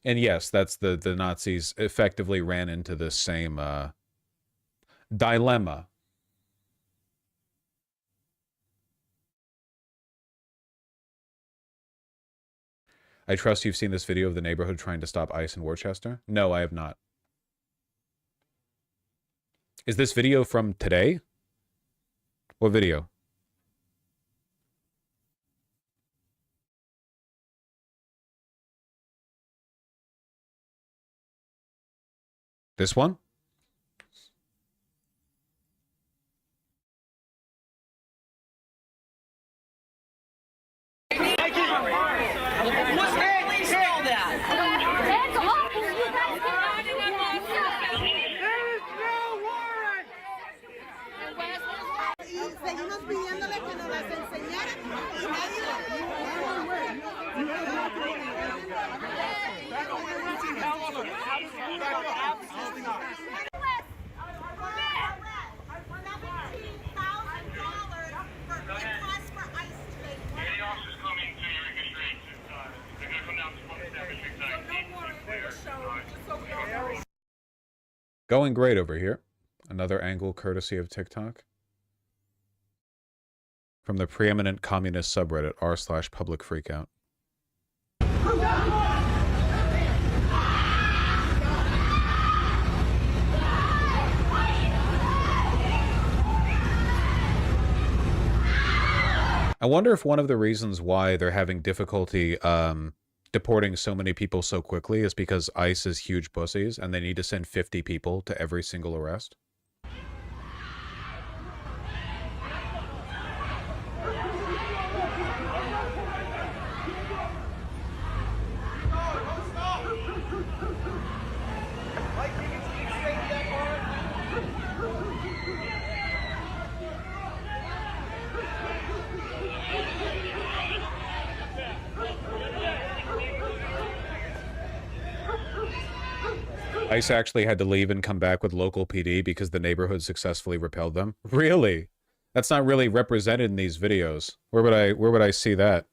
Speaker 2: And yes, that's the Nazis effectively ran into this same dilemma. I trust you've seen this video of the neighborhood trying to stop ICE in Worcester? No, I have not. Is this video from today? What video? This one?
Speaker 13: Seguimos pidiéndole que nos las enseñaran y
Speaker 2: Going great over here. Another angle courtesy of TikTok. From the preeminent communist subreddit r/public freakout. I wonder if one of the reasons why they're having difficulty deporting so many people so quickly is because ICE is huge pussies and they need to send 50 people to every single arrest. ICE actually had to leave and come back with local PD because the neighborhood successfully repelled them. Really? That's not really represented in these videos. Where would I see that?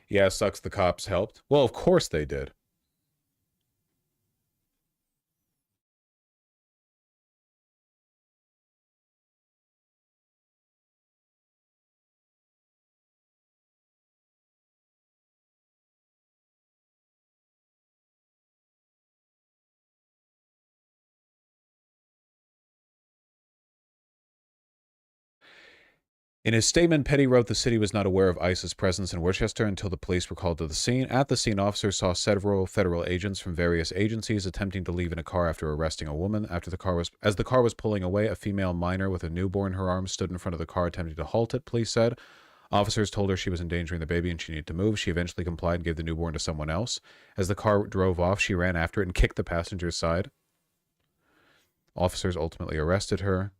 Speaker 2: Yeah, sucks the cops helped. Well, of course they did. In his statement, Petty wrote the city was not aware of ICE's presence in Worcester until the police were called to the scene. At the scene, officers saw several federal agents from various agencies attempting to leave in a car after arresting a woman. As the car was pulling away, a female minor with a newborn in her arms stood in front of the car attempting to halt it, police said. Officers told her she was endangering the baby and she needed to move. She eventually complied and gave the newborn to someone else. As the car drove off, she ran after it and kicked the passenger's side. Officers ultimately arrested her.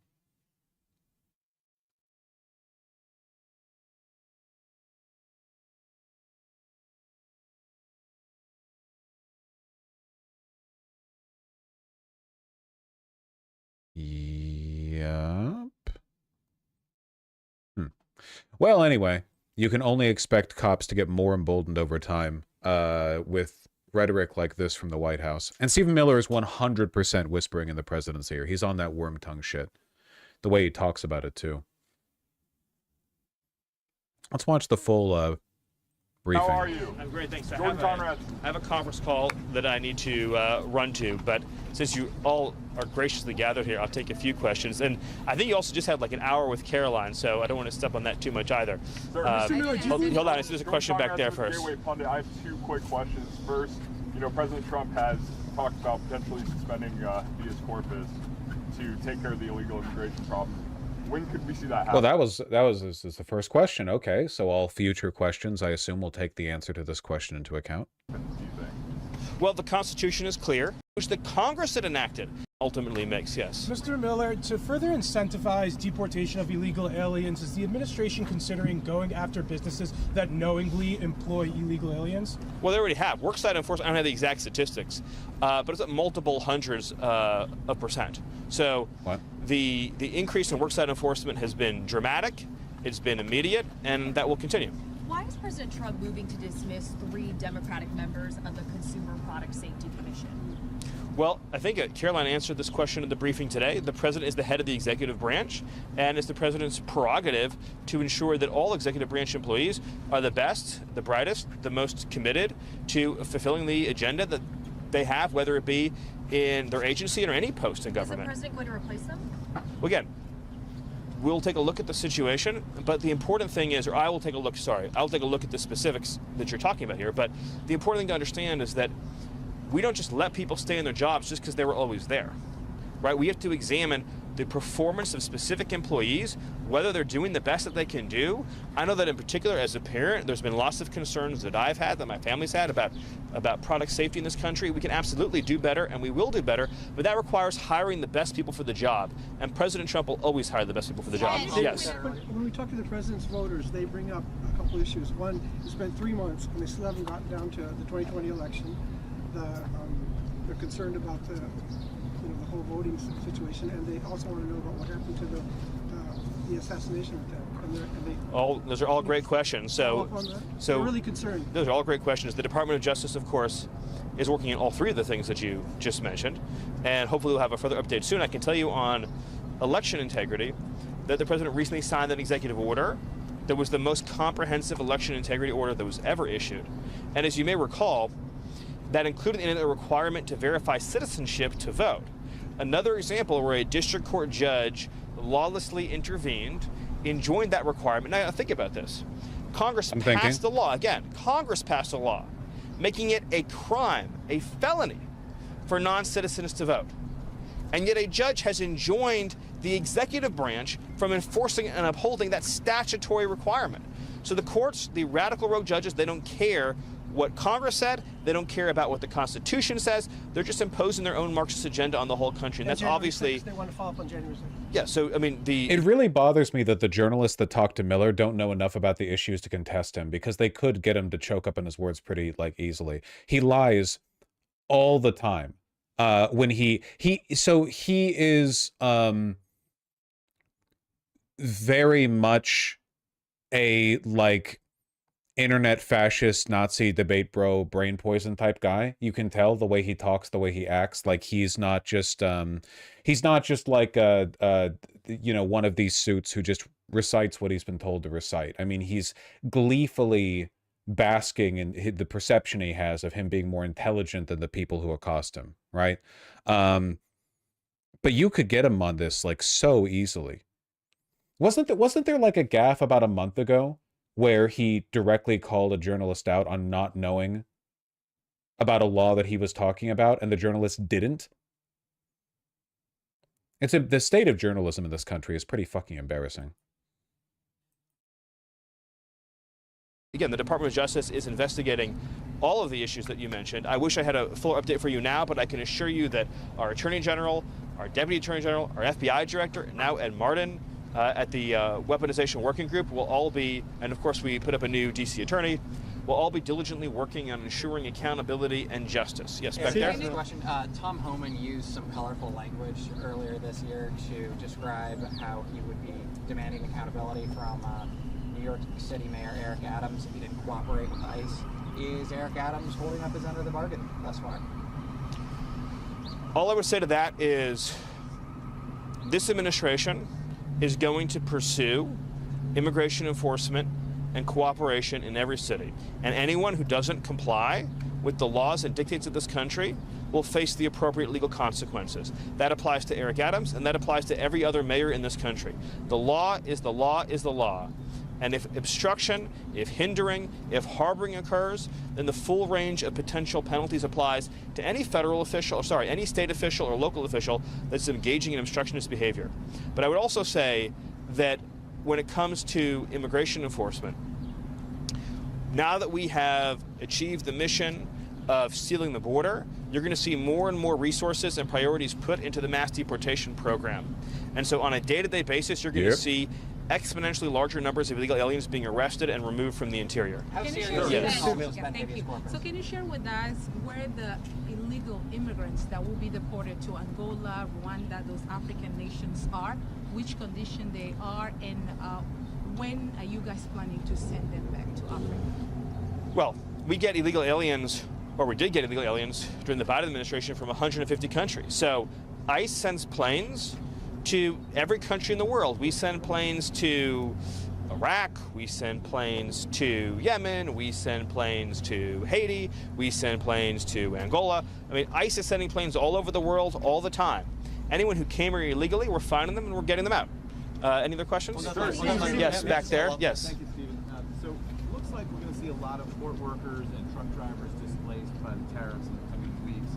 Speaker 2: Yep. Well, anyway, you can only expect cops to get more emboldened over time with rhetoric like this from the White House. And Stephen Miller is 100% whispering in the president's ear. He's on that worm tongue shit. The way he talks about it, too. Let's watch the full briefing.
Speaker 11: How are you? I'm great, thanks. I have a conference call that I need to run to, but since you all are graciously gathered here, I'll take a few questions. And I think you also just had like an hour with Caroline, so I don't want to step on that too much either.
Speaker 12: Sir, Mr. Miller,
Speaker 11: hold on, there's a question back there first.
Speaker 12: Gateway Pundit, I have two quick questions. First, you know, President Trump has talked about potentially suspending habeas corpus to take care of the illegal immigration problem. When could we see that happen?
Speaker 2: Well, that was the first question. Okay, so all future questions, I assume, will take the answer to this question into account.
Speaker 11: Well, the Constitution is clear, which the Congress had enacted ultimately makes, yes.
Speaker 14: Mr. Miller, to further incentivize deportation of illegal aliens, is the administration considering going after businesses that knowingly employ illegal aliens?
Speaker 11: Well, they already have. Worksite enforcement, I don't have the exact statistics, but it's at multiple hundreds of percent. So
Speaker 2: what?
Speaker 11: The increase in worksite enforcement has been dramatic, it's been immediate, and that will continue.
Speaker 15: Why is President Trump moving to dismiss 3 Democratic members of the Consumer Product Safety Commission?
Speaker 11: Well, I think Caroline answered this question in the briefing today. The president is the head of the executive branch, and it's the president's prerogative to ensure that all executive branch employees are the best, the brightest, the most committed to fulfilling the agenda that they have, whether it be in their agency or any post in government.
Speaker 15: Is the president going to replace them?
Speaker 11: Well, again, we'll take a look at the situation, but the important thing is, or I'll take a look at the specifics that you're talking about here, but the important thing to understand is that we don't just let people stay in their jobs just because they were always there, right? We have to examine the performance of specific employees, whether they're doing the best that they can do. I know that in particular, as a parent, there's been lots of concerns that I've had, that my family's had about product safety in this country. We can absolutely do better, and we will do better, but that requires hiring the best people for the job. And President Trump will always hire the best people for the job. Yes.
Speaker 16: When we talk to the president's voters, they bring up a couple issues. One, it's been 3 months, and they still haven't gotten down to the 2020 election. They're concerned about the whole voting situation, and they also want to know about what happened to the assassination attempt.
Speaker 11: Those are all great quesso
Speaker 16: they're really concerned.
Speaker 11: Those are all great questions. The Department of Justice, of course, is working on all 3 of the things that you just mentioned, and hopefully we'll have a further update soon. I can tell you on election integrity that the president recently signed an executive order that was the most comprehensive election integrity order that was ever issued. And as you may recall, that included in it a requirement to verify citizenship to vote. Another example where a district court judge lawlessly intervened, enjoined that requirement. Now think about this. Congress passed a law, Congress passed a law making it a crime, a felony for non-citizens to vote. And yet a judge has enjoined the executive branch from enforcing and upholding that statutory requirement. So the courts, the radical rogue judges, they don't care what Congress said. They don't care about what the Constitution says. They're just imposing their own Marxist agenda on the whole country. And that's
Speaker 16: January
Speaker 11: obviously
Speaker 16: 6th, they want to follow up on January 6th.
Speaker 11: Yeah, so I mean
Speaker 2: it really bothers me that the journalists that talk to Miller don't know enough about the issues to contest him, because they could get him to choke up on his words pretty easily. He lies all the time. When he is very much a internet fascist Nazi debate bro brain poison type guy. You can tell the way he talks, the way he acts. Like he's not just like one of these suits who just recites what he's been told to recite. I mean, he's gleefully basking in the perception he has of him being more intelligent than the people who accost him, right? But you could get him on this so easily. Wasn't there like a gaffe about a month ago where he directly called a journalist out on not knowing about a law that he was talking about, and the journalist didn't? The state of journalism in this country is pretty fucking embarrassing.
Speaker 11: Again, the Department of Justice is investigating all of the issues that you mentioned. I wish I had a fuller update for you now, but I can assure you that our Attorney General, our Deputy Attorney General, our FBI Director, now Ed Martin, at the Weaponization Working Group will all be, and of course we put up a new DC attorney, will all be diligently working on ensuring accountability and justice. Yes, back there.
Speaker 17: Question. Tom Homan used some colorful language earlier this year to describe how he would be demanding accountability from New York City Mayor Eric Adams if he didn't cooperate with ICE. is Eric Adams holding up his end of the bargain thus far?
Speaker 11: All I would say to that is this administration is going to pursue immigration enforcement and cooperation in every city. And anyone who doesn't comply with the laws and dictates of this country will face the appropriate legal consequences. That applies to Eric Adams, and that applies to every other mayor in this country. The law is the law is the law. And if obstruction, if hindering, if harboring occurs, then the full range of potential penalties applies to any federal official, or sorry, any state official or local official that's engaging in obstructionist behavior. But I would also say that when it comes to immigration enforcement, now that we have achieved the mission of sealing the border, you're going to see more and more resources and priorities put into the mass deportation program. And so on a day-to-day basis, you're going to see exponentially larger numbers of illegal aliens being arrested and removed from the interior.
Speaker 15: Can you share with us, thank you. So can you share with us where the illegal immigrants that will be deported to Angola, Rwanda, those African nations are, which condition they are, and when are you guys planning to send them back to Africa?
Speaker 11: Well, we get illegal aliens, or we did get illegal aliens during the Biden administration from 150 countries. So ICE sends planes to every country in the world. We send planes to Iraq, we send planes to Yemen, we send planes to Haiti, we send planes to Angola. I mean, ICE is sending planes all over the world all the time. Anyone who came here illegally, we're finding them and we're getting them out. Any other questions? Yes, back there. Yes.
Speaker 18: Thank you, Stephen. So it looks like we're going to see a lot of port workers and truck drivers displaced by the tariffs in the coming weeks.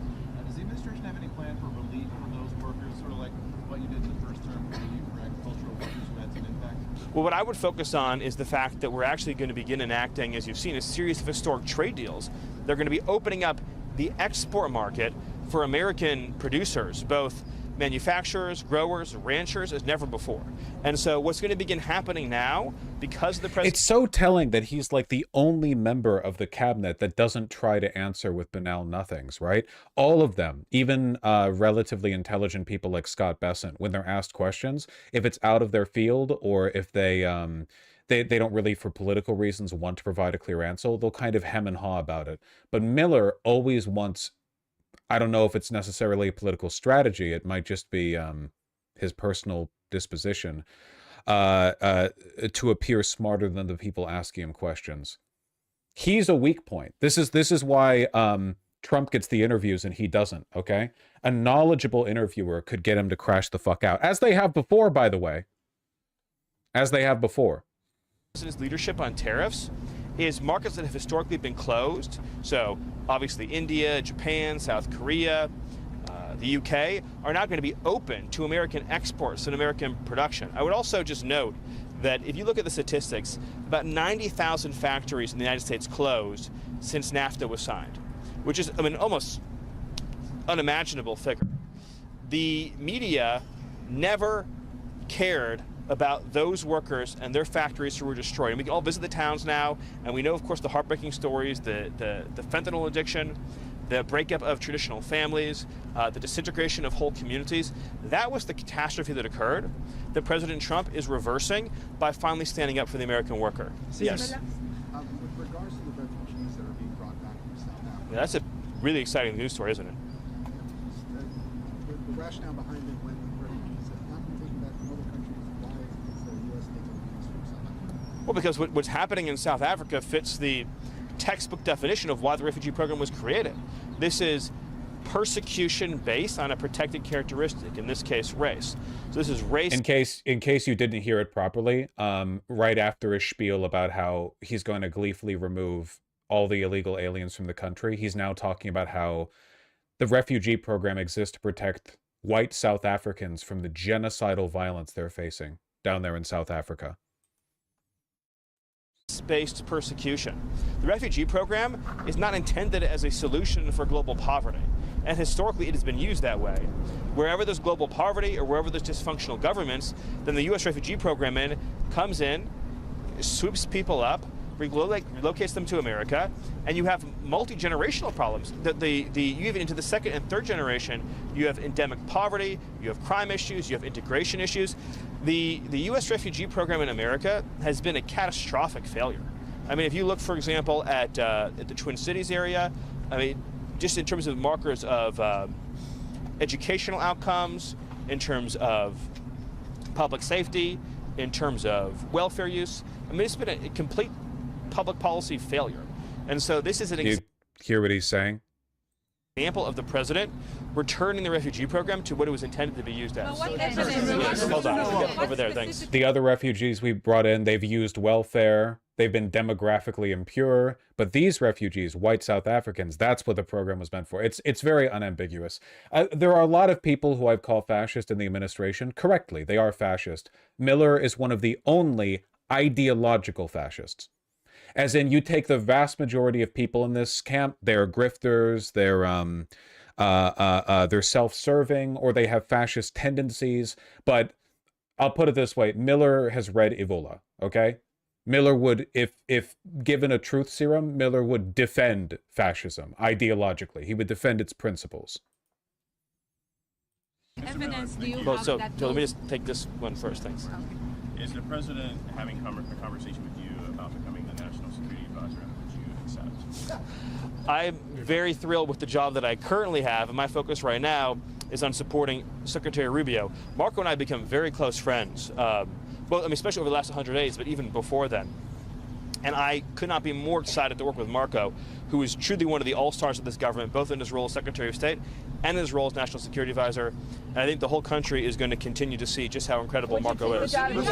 Speaker 18: Does the administration have any plan for relief for those workers, sort of like what you did in the first term for agricultural workers who had some impact?
Speaker 11: Well, what I would focus on is the fact that we're actually going to begin enacting, as you've seen, a series of historic trade deals. They're going to be opening up the export market for American producers, both manufacturers, growers, ranchers, as never before. And so what's going to begin happening now, because the president...
Speaker 2: It's so telling that he's like the only member of the cabinet that doesn't try to answer with banal nothings, right? All of them, even relatively intelligent people like Scott Bessent, when they're asked questions, if it's out of their field or if they don't really, for political reasons, want to provide a clear answer, they'll kind of hem and haw about it. But Miller always wants... I don't know if it's necessarily a political strategy. It might just be his personal disposition to appear smarter than the people asking him questions. He's a weak point. This is why Trump gets the interviews and he doesn't, okay? A knowledgeable interviewer could get him to crash the fuck out, as they have before, by the way. As they have before.
Speaker 11: His leadership on tariffs is markets that have historically been closed. So obviously India, Japan, South Korea, the UK are now going to be open to American exports and American production. I would also just note that if you look at the statistics, about 90,000 factories in the United States closed since NAFTA was signed, which is, I mean, almost unimaginable figure. The media never cared about those workers and their factories who were destroyed. And we can all visit the towns now, and we know, of course, the heartbreaking stories, the fentanyl addiction, the breakup of traditional families, the disintegration of whole communities. That was the catastrophe that occurred that President Trump is reversing by finally standing up for the American worker. Yes?
Speaker 18: With regards to the refugees that are being brought back from South Africa.
Speaker 11: Yeah, that's a really exciting news story, isn't it?
Speaker 18: The rationale behind it, when refugees have not been taken back from other countries, why is the U.S. taking refugees from South Africa?
Speaker 11: Well, because what's happening in South Africa fits the textbook definition of why the refugee program was created. This is persecution based on a protected characteristic, in this case, race. So this is race.
Speaker 2: In case you didn't hear it properly, right after his spiel about how he's going to gleefully remove all the illegal aliens from the country, he's now talking about how the refugee program exists to protect white South Africans from the genocidal violence they're facing down there in South Africa.
Speaker 11: Based persecution. The refugee program is not intended as a solution for global poverty, and historically it has been used that way. Wherever there's global poverty or wherever there's dysfunctional governments, then the U.S. refugee program comes in, swoops people up, relocates them to America, and you have multi-generational problems. You even into the second and third generation, you have endemic poverty, you have crime issues, you have integration issues. The U.S. refugee program in America has been a catastrophic failure. I mean, if you look, for example, at the Twin Cities area, I mean, just in terms of markers of educational outcomes, in terms of public safety, in terms of welfare use, I mean, it's been a complete public policy failure. And so this is an
Speaker 2: Do you hear what he's saying?
Speaker 11: example of the president returning the refugee program to what it was intended to be used as. Hold on, over there, thanks.
Speaker 2: The other refugees we brought in, they've used welfare. They've been demographically impure. But these refugees, white South Africans, that's what the program was meant for. It's very unambiguous. There are a lot of people who I've called fascist in the administration. Correctly, they are fascist. Miller is one of the only ideological fascists. As in, you take the vast majority of people in this camp, they're grifters, they're self-serving, or they have fascist tendencies. But I'll put it this way: Miller has read Evola. Okay, Miller would, if given a truth serum, Miller would defend fascism ideologically. He would defend its principles.
Speaker 15: Evidence do you
Speaker 11: Well,
Speaker 15: have
Speaker 11: so
Speaker 15: that
Speaker 11: let me
Speaker 15: those-
Speaker 11: just take this one first, thanks.
Speaker 12: Is the president having a conversation with you about becoming the national security advisor, and would you accept?
Speaker 11: I'm very thrilled with the job that I currently have, and my focus right now is on supporting Secretary Rubio. Marco and I have become very close friends, well, I mean, especially over the last 100 days, but even before then. And I could not be more excited to work with Marco, who is truly one of the all-stars of this government, both in his role as Secretary of State and in his role as National Security Advisor. And I think the whole country is going to continue to see just how incredible Marco is. Yes.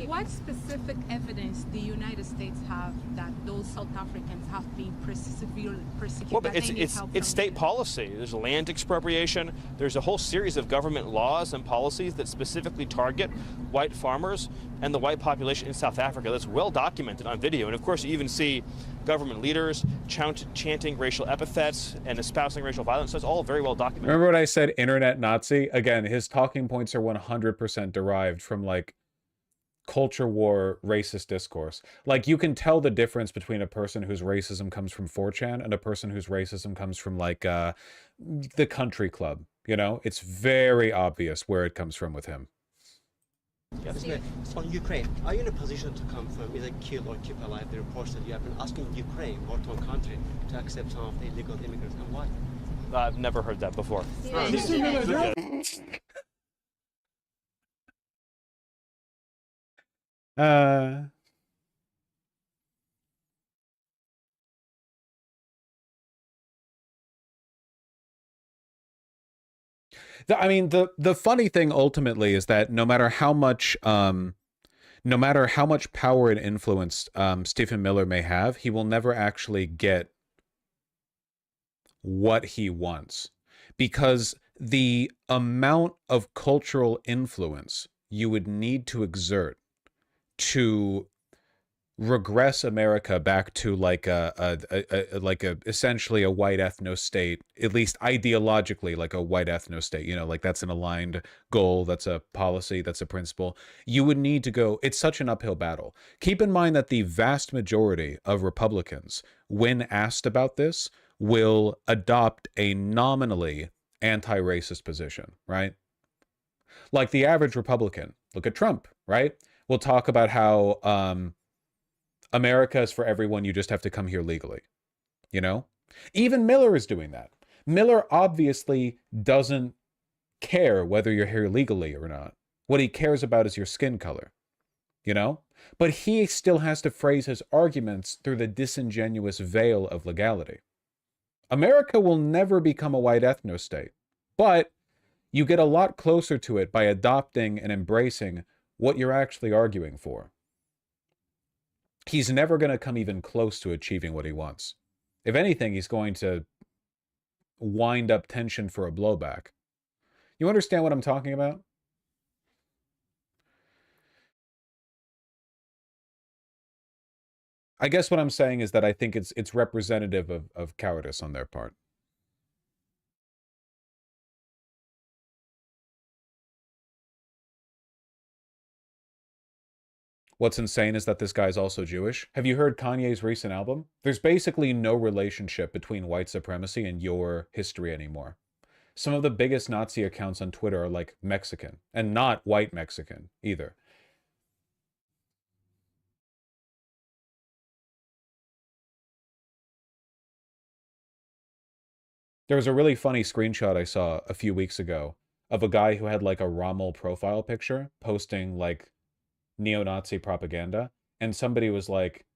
Speaker 15: What specific evidence the United States have that those South Africans have been severely persecuted?
Speaker 11: Well, but
Speaker 15: that they need help
Speaker 11: it's
Speaker 15: from
Speaker 11: state policy. There's land expropriation. There's a whole series of government laws and policies that specifically target white farmers and the white population in South Africa. That's well documented on video. And of course, you even see government leaders chanting racial epithets and espousing racial violence. So it's all very well documented.
Speaker 2: Remember what I said, internet Nazi? Again, his talking points are 100% derived from, like, culture war racist discourse. Like, you can tell the difference between a person whose racism comes from 4chan and a person whose racism comes from, like, the country club. You know? It's very obvious where it comes from with him.
Speaker 19: Yes. On Ukraine, are you in a position to confirm, either kill or keep alive, the reports that you have been asking Ukraine, war-torn country, to accept some of the illegal immigrants, and why?
Speaker 11: I've never heard that before.
Speaker 2: I mean, the funny thing ultimately is that no matter how much power and influence Stephen Miller may have, he will never actually get what he wants, because the amount of cultural influence you would need to exert to regress America back to like essentially a white ethno state, at least ideologically like a white ethno state, you know, like that's an aligned goal, that's a policy, that's a principle. You would need to go, it's such an uphill battle. Keep in mind that the vast majority of Republicans, when asked about this, will adopt a nominally anti-racist position, right? Like the average Republican, look at Trump, right? We'll talk about how America is for everyone, you just have to come here legally, you know? Even Miller is doing that. Miller obviously doesn't care whether you're here legally or not. What he cares about is your skin color, you know? But he still has to phrase his arguments through the disingenuous veil of legality. America will never become a white ethno state, but you get a lot closer to it by adopting and embracing what you're actually arguing for. He's never going to come even close to achieving what he wants. If anything, he's going to wind up tension for a blowback. You understand what I'm talking about? I guess what I'm saying is that I think it's representative of cowardice on their part. What's insane is that this guy's also Jewish. Have you heard Kanye's recent album? There's basically no relationship between white supremacy and your history anymore. Some of the biggest Nazi accounts on Twitter are like Mexican, and not white Mexican either. There was a really funny screenshot I saw a few weeks ago of a guy who had like a Rommel profile picture posting like neo-Nazi propaganda, and somebody was like,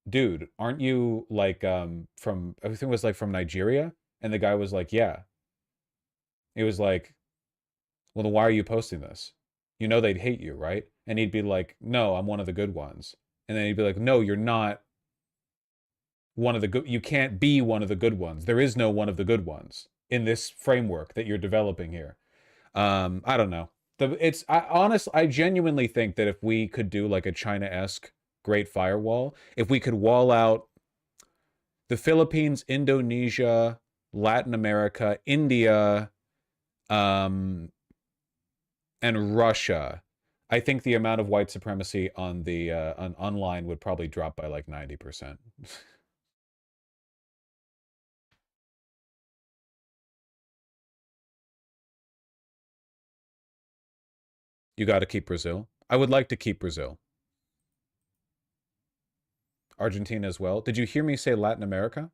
Speaker 2: dude, aren't you like from, I think it was like from Nigeria? And the guy was like, yeah. It was like, well, then why are you posting this? You know they'd hate you, right? And he'd be like, no, I'm one of the good ones. And then he'd be like, no, you're not one of the good, you can't be one of the good ones. There is no one of the good ones in this framework that you're developing here. I don't know. I genuinely think that if we could do like a China-esque Great Firewall, if we could wall out the Philippines, Indonesia, Latin America, India, and Russia, I think the amount of white supremacy on the online would probably drop by like 90%. You got to keep Brazil. I would like to keep Brazil. Argentina as well. Did you hear me say Latin America?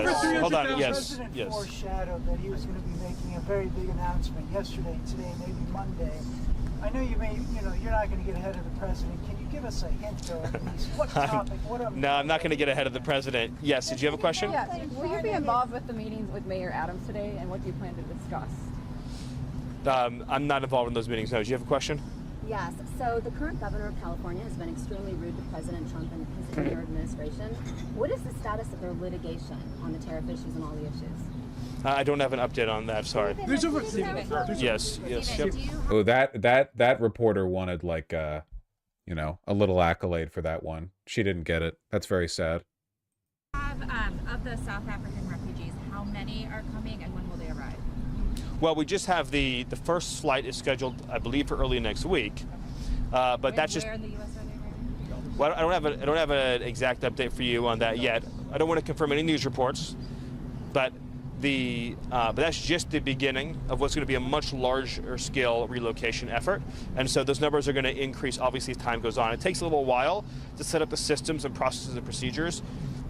Speaker 11: Hold on. Yes.
Speaker 20: President
Speaker 11: Yes.
Speaker 20: foreshadowed that he was going to be making a very big announcement yesterday, today, maybe Monday. I know you're not going to get ahead of the president. Can you give us a hint, though, at least? What topic?
Speaker 11: No, I'm not going to get ahead of the president. Yes. Did you have a question?
Speaker 21: Yeah. Will you be involved with the meetings with Mayor Adams today, and what do you plan to discuss?
Speaker 11: I'm not involved in those meetings. No. Do you have a question?
Speaker 22: Yes. So the current governor of California has been extremely rude to President Trump and his entire administration. What is the status of their litigation on the tariff issues and all the issues?
Speaker 11: I don't have an update on that. Sorry.
Speaker 14: There's over.
Speaker 11: Yes. Yes. Yep.
Speaker 2: Oh, that reporter wanted like you know, a little accolade for that one. She didn't get it. That's very sad.
Speaker 23: Of the South African refugees, how many are coming and when will they arrive?
Speaker 11: Well, we just have the first flight is scheduled, I believe, for early next week. But that's just.
Speaker 23: Where in the U.S. are they going?
Speaker 11: Well, I don't have an exact update for you on that yet. I don't want to confirm any news reports, but that's just the beginning of what's going to be a much larger scale relocation effort. And so those numbers are going to increase obviously as time goes on. It takes a little while to set up the systems and processes and procedures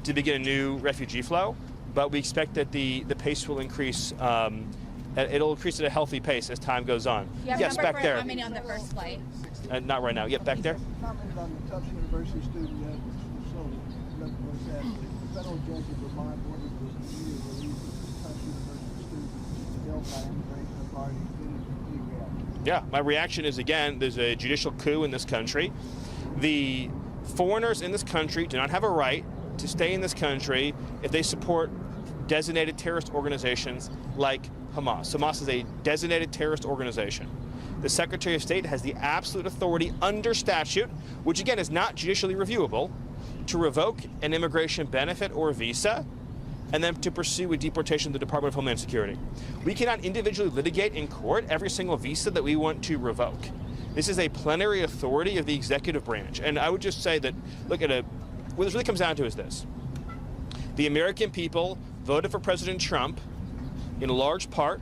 Speaker 11: to begin a new refugee flow, but we expect that the pace will increase. It'll increase at a healthy pace as time goes on.
Speaker 23: Yes,
Speaker 11: back there.
Speaker 23: How many on the first flight?
Speaker 11: Not right now. Yep, back there.
Speaker 20: Commented on the Tufts University student that was that the federal judge of Vermont ordered the immediate release of Tufts University students held by immigration authorities. Any reaction?
Speaker 11: Yeah, my reaction is, again, there's a judicial coup in this country. The foreigners in this country do not have a right to stay in this country if they support designated terrorist organizations like Hamas. Hamas is a designated terrorist organization. The Secretary of State has the absolute authority under statute, which again is not judicially reviewable, to revoke an immigration benefit or visa and then to pursue a deportation to the Department of Homeland Security. We cannot individually litigate in court every single visa that we want to revoke. This is a plenary authority of the executive branch. And I would just say that, look at what this really comes down to is this. The American people voted for President Trump in large part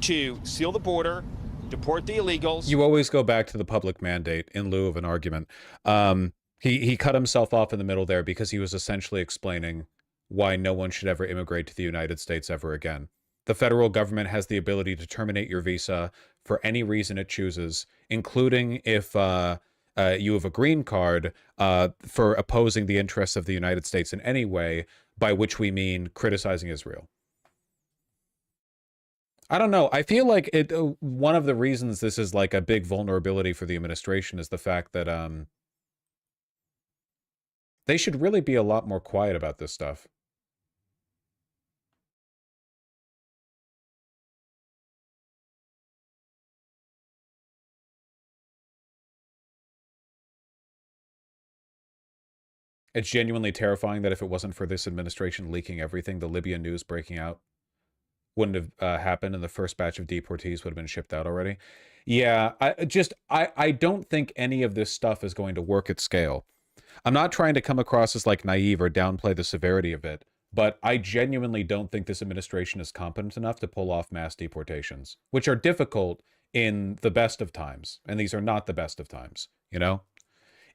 Speaker 11: to seal the border, deport the illegals.
Speaker 2: You always go back to the public mandate in lieu of an argument. He cut himself off in the middle there because he was essentially explaining why no one should ever immigrate to the United States ever again. The federal government has the ability to terminate your visa for any reason it chooses, including if you have a green card for opposing the interests of the United States in any way, by which we mean criticizing Israel. I don't know. I feel like one of the reasons this is like a big vulnerability for the administration is the fact that they should really be a lot more quiet about this stuff. It's genuinely terrifying that if it wasn't for this administration leaking everything, the Libya news breaking out wouldn't have happened and the first batch of deportees would have been shipped out already. Yeah, I don't think any of this stuff is going to work at scale. I'm not trying to come across as like naive or downplay the severity of it, but I genuinely don't think this administration is competent enough to pull off mass deportations, which are difficult in the best of times. And these are not the best of times, you know?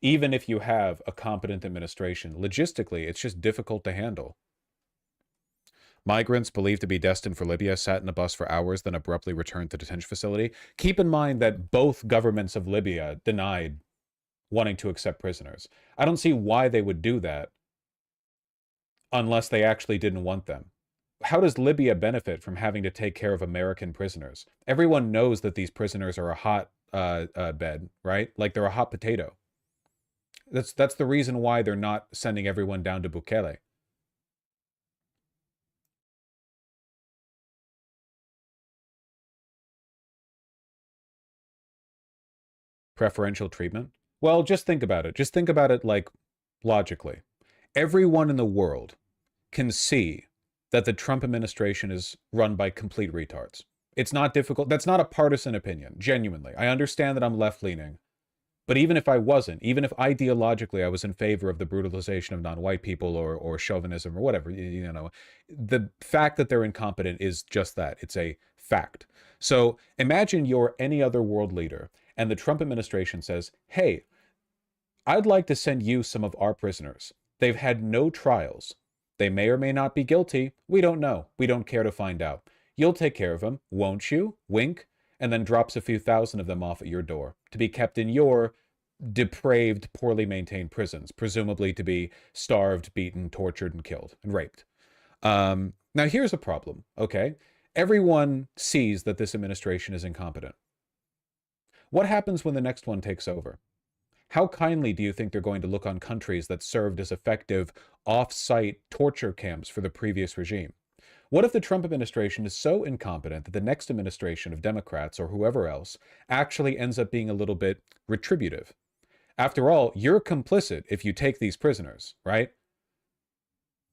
Speaker 2: Even if you have a competent administration, logistically, it's just difficult to handle. Migrants believed to be destined for Libya sat in a bus for hours, then abruptly returned to detention facility. Keep in mind that both governments of Libya denied wanting to accept prisoners. I don't see why they would do that unless they actually didn't want them. How does Libya benefit from having to take care of American prisoners? Everyone knows that these prisoners are a hot bed, right? Like they're a hot potato. That's the reason why they're not sending everyone down to Bukele. Preferential treatment? Well, just think about it. Just think about it like logically. Everyone in the world can see that the Trump administration is run by complete retards. It's not difficult. That's not a partisan opinion, genuinely. I understand that I'm left-leaning. But even if I wasn't, even if ideologically I was in favor of the brutalization of non-white people or chauvinism or whatever, you know, the fact that they're incompetent is just that. It's a fact. So imagine you're any other world leader and the Trump administration says, hey, I'd like to send you some of our prisoners. They've had no trials. They may or may not be guilty. We don't know. We don't care to find out. You'll take care of them, won't you? Wink. And then drops a few thousand of them off at your door to be kept in your depraved, poorly maintained prisons, presumably to be starved, beaten, tortured, and killed, and raped. Now, here's a problem, okay? Everyone sees that this administration is incompetent. What happens when the next one takes over? How kindly do you think they're going to look on countries that served as effective off-site torture camps for the previous regime? What if the Trump administration is so incompetent that the next administration of Democrats or whoever else actually ends up being a little bit retributive? After all, you're complicit if you take these prisoners, right?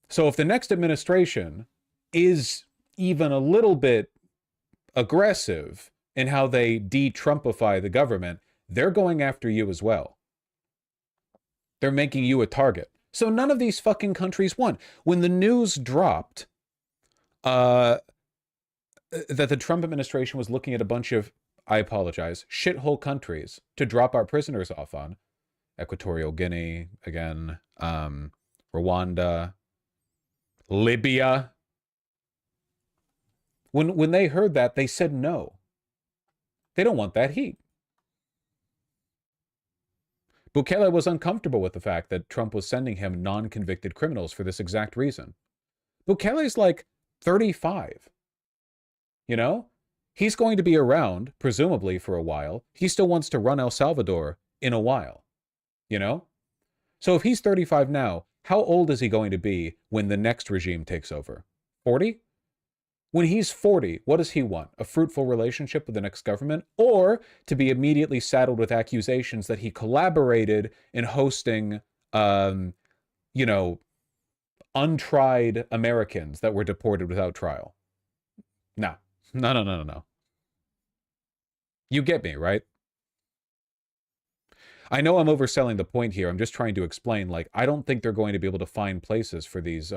Speaker 2: So if the next administration is even a little bit aggressive in how they de-Trumpify the government, they're going after you as well. They're making you a target. So none of these fucking countries won. When the news dropped that the Trump administration was looking at a bunch of, I apologize, shithole countries to drop our prisoners off on, Equatorial Guinea, again, Rwanda, Libya. When they heard that, they said no. They don't want that heat. Bukele was uncomfortable with the fact that Trump was sending him non-convicted criminals for this exact reason. Bukele's like 35. You know? He's going to be around, presumably, for a while. He still wants to run El Salvador in a while. You know? So if he's 35 now, how old is he going to be when the next regime takes over? 40? When he's 40, what does he want? A fruitful relationship with the next government? Or to be immediately saddled with accusations that he collaborated in hosting, you know, untried Americans that were deported without trial? No. No. You get me, right? I know I'm overselling the point here. I'm just trying to explain, like, I don't think they're going to be able to find places for these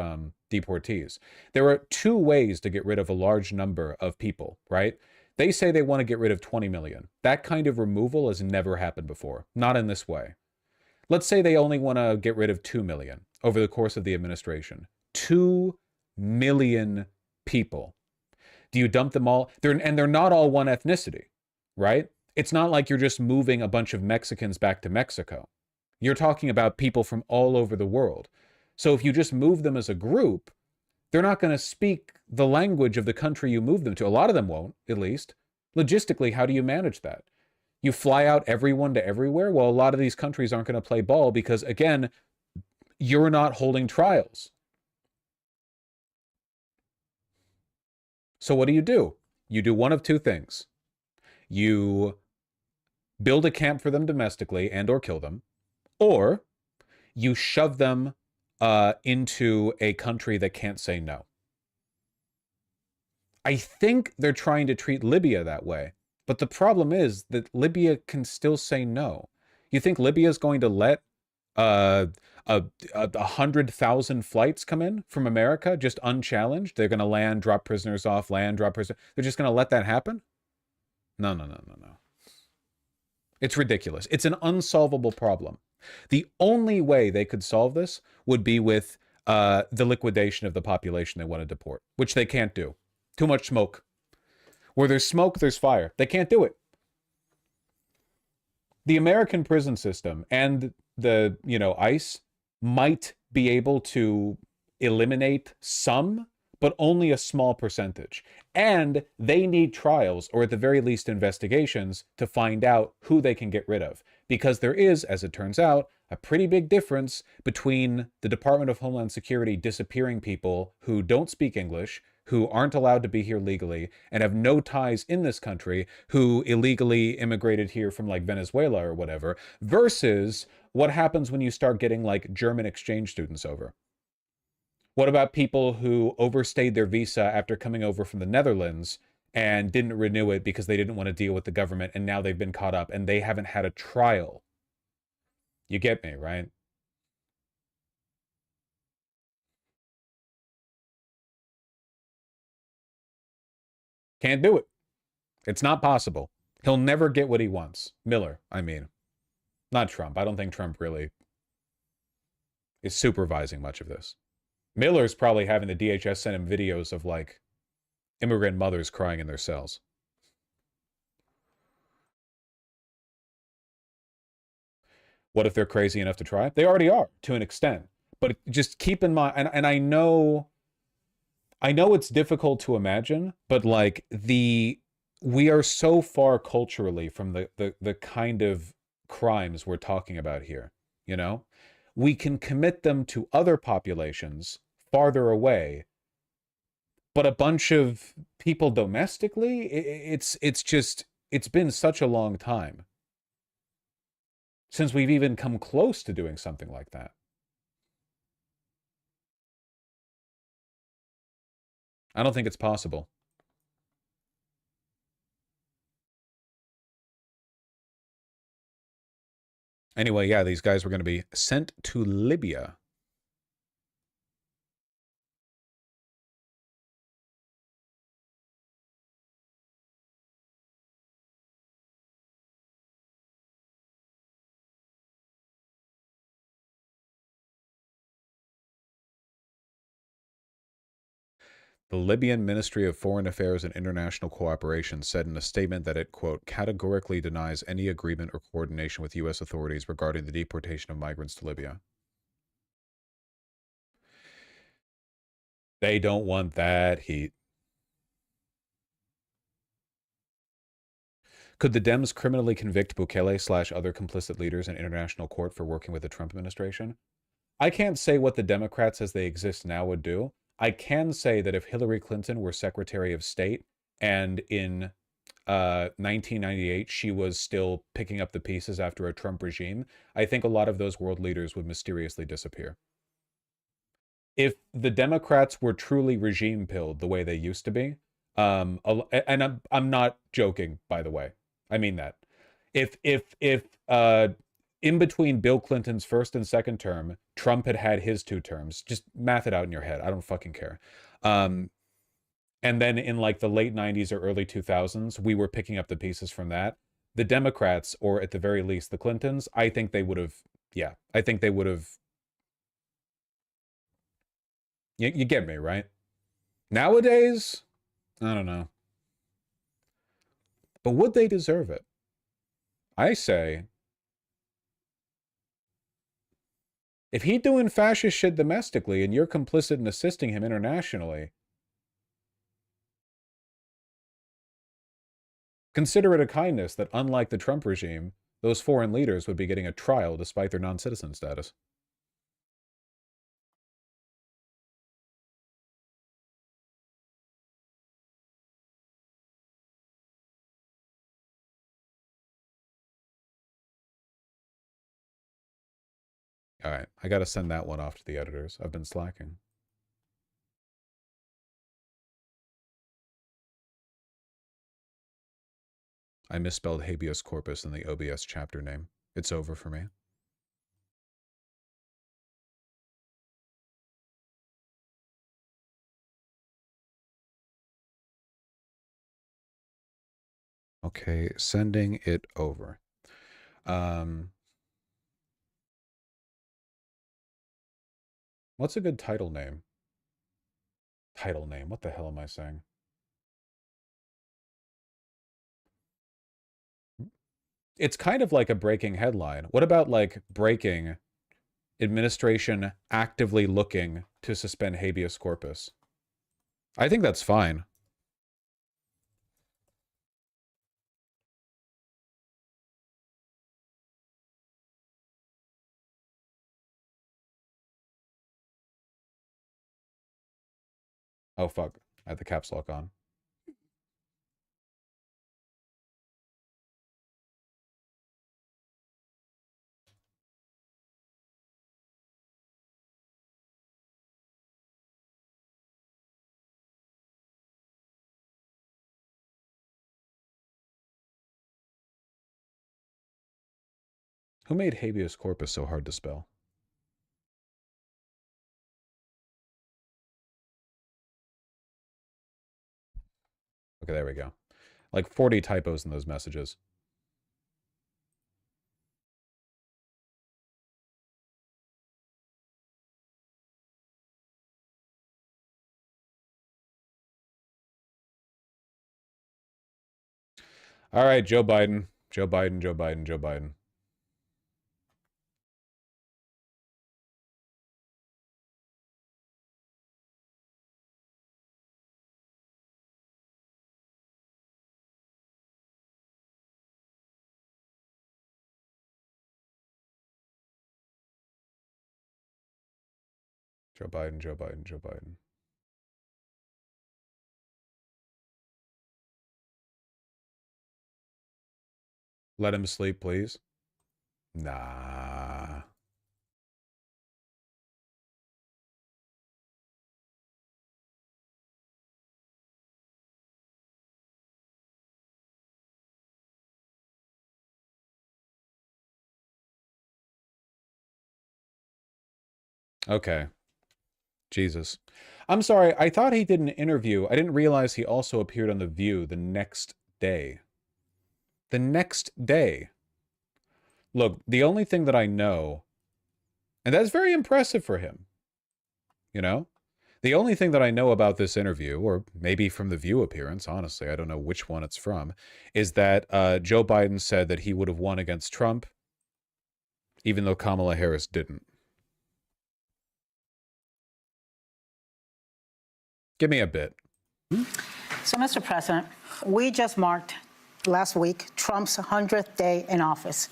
Speaker 2: deportees. There are two ways to get rid of a large number of people, right? They say they want to get rid of 20 million. That kind of removal has never happened before. Not in this way. Let's say they only want to get rid of 2 million over the course of the administration. 2 million people. Do you dump them all? They're not all one ethnicity, right? It's not like you're just moving a bunch of Mexicans back to Mexico. You're talking about people from all over the world. So if you just move them as a group, they're not going to speak the language of the country you move them to. A lot of them won't, at least. Logistically, how do you manage that? You fly out everyone to everywhere? Well, a lot of these countries aren't going to play ball because, again, you're not holding trials. So what do? You do one of two things. You build a camp for them domestically and or kill them, or you shove them into a country that can't say no. I think they're trying to treat Libya that way, but the problem is that Libya can still say no. You think Libya is going to let 100,000 flights come in from America just unchallenged? They're going to land, drop prisoners off, land, drop prisoners. They're just going to let that happen? No. It's ridiculous. It's an unsolvable problem. The only way they could solve this would be with the liquidation of the population they want to deport, which they can't do. Too much smoke. Where there's smoke, there's fire. They can't do it. The American prison system and the, ICE might be able to eliminate some, but only a small percentage. And they need trials, or at the very least investigations, to find out who they can get rid of. Because there is, as it turns out, a pretty big difference between the Department of Homeland Security disappearing people who don't speak English, who aren't allowed to be here legally, and have no ties in this country, who illegally immigrated here from like Venezuela or whatever, versus what happens when you start getting like German exchange students over. What about people who overstayed their visa after coming over from the Netherlands and didn't renew it because they didn't want to deal with the government, and now they've been caught up and they haven't had a trial? You get me, right? Can't do it. It's not possible. He'll never get what he wants. Miller, I mean. Not Trump. I don't think Trump really is supervising much of this. Miller's probably having the DHS send him videos of, like, immigrant mothers crying in their cells. What if they're crazy enough to try? They already are, to an extent. But just keep in mind, and I know it's difficult to imagine, but, like, we are so far culturally from the kind of crimes we're talking about here, you know? We can commit them to other populations farther away, but a bunch of people domestically, it's been such a long time since we've even come close to doing something like that. I don't think it's possible. Anyway, yeah, these guys were going to be sent to Libya. The Libyan Ministry of Foreign Affairs and International Cooperation said in a statement that it, quote, categorically denies any agreement or coordination with U.S. authorities regarding the deportation of migrants to Libya. They don't want that heat. Could the Dems criminally convict Bukele / other complicit leaders in international court for working with the Trump administration? I can't say what the Democrats as they exist now would do. I can say that if Hillary Clinton were Secretary of State and in 1998 she was still picking up the pieces after a Trump regime, I think a lot of those world leaders would mysteriously disappear. If the Democrats were truly regime pilled the way they used to be, and I'm not joking, by the way, I mean that. If in between Bill Clinton's first and second term, Trump had his 2 terms. Just math it out in your head. I don't fucking care. And then in like the late 90s or early 2000s, we were picking up the pieces from that. The Democrats, or at the very least the Clintons, I think they would have, I think they would have. You get me, right? Nowadays, I don't know. But would they deserve it? I say, if he's doing fascist shit domestically and you're complicit in assisting him internationally, consider it a kindness that, unlike the Trump regime, those foreign leaders would be getting a trial despite their non-citizen status. All right, I got to send that one off to the editors. I've been slacking. I misspelled habeas corpus in the OBS chapter name. It's over for me. Okay, sending it over. What's a good title name? Title name. What the hell am I saying? It's kind of like a breaking headline. What about like breaking administration actively looking to suspend habeas corpus? I think that's fine. Oh, fuck. I had the caps lock on. Who made habeas corpus so hard to spell? Okay, there we go. Like 40 typos in those messages. All right, Joe Biden. Joe Biden, Joe Biden, Joe Biden. Joe Biden, Joe Biden, Joe Biden. Let him sleep, please. Nah. Okay. Jesus. I'm sorry, I thought he did an interview. I didn't realize he also appeared on The View the next day. The next day. Look, the only thing that I know, and that's very impressive for him, you know? The only thing that I know about this interview, or maybe from the View appearance, honestly, I don't know which one it's from, is that Joe Biden said that he would have won against Trump, even though Kamala Harris didn't. Give me a bit.
Speaker 1: So, Mr. President, we just marked last week Trump's 100th day in office.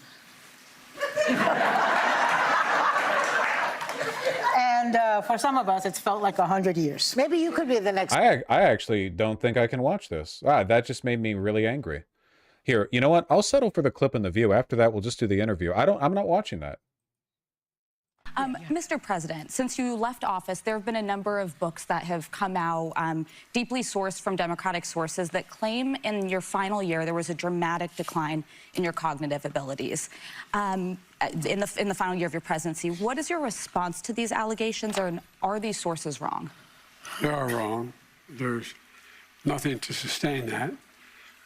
Speaker 1: And for some of us, it's felt like 100 years. Maybe you could be the next.
Speaker 2: I actually don't think I can watch this. That just made me really angry. Here, you know what? I'll settle for the clip in The View. After that, we'll just do the interview. I'm not watching that.
Speaker 3: Mr. President, since you left office, there have been a number of books that have come out, deeply sourced from Democratic sources, that claim in your final year there was a dramatic decline in your cognitive abilities. In the final year of your presidency, what is your response to these allegations, or are these sources wrong?
Speaker 4: They are wrong. There's nothing to sustain that,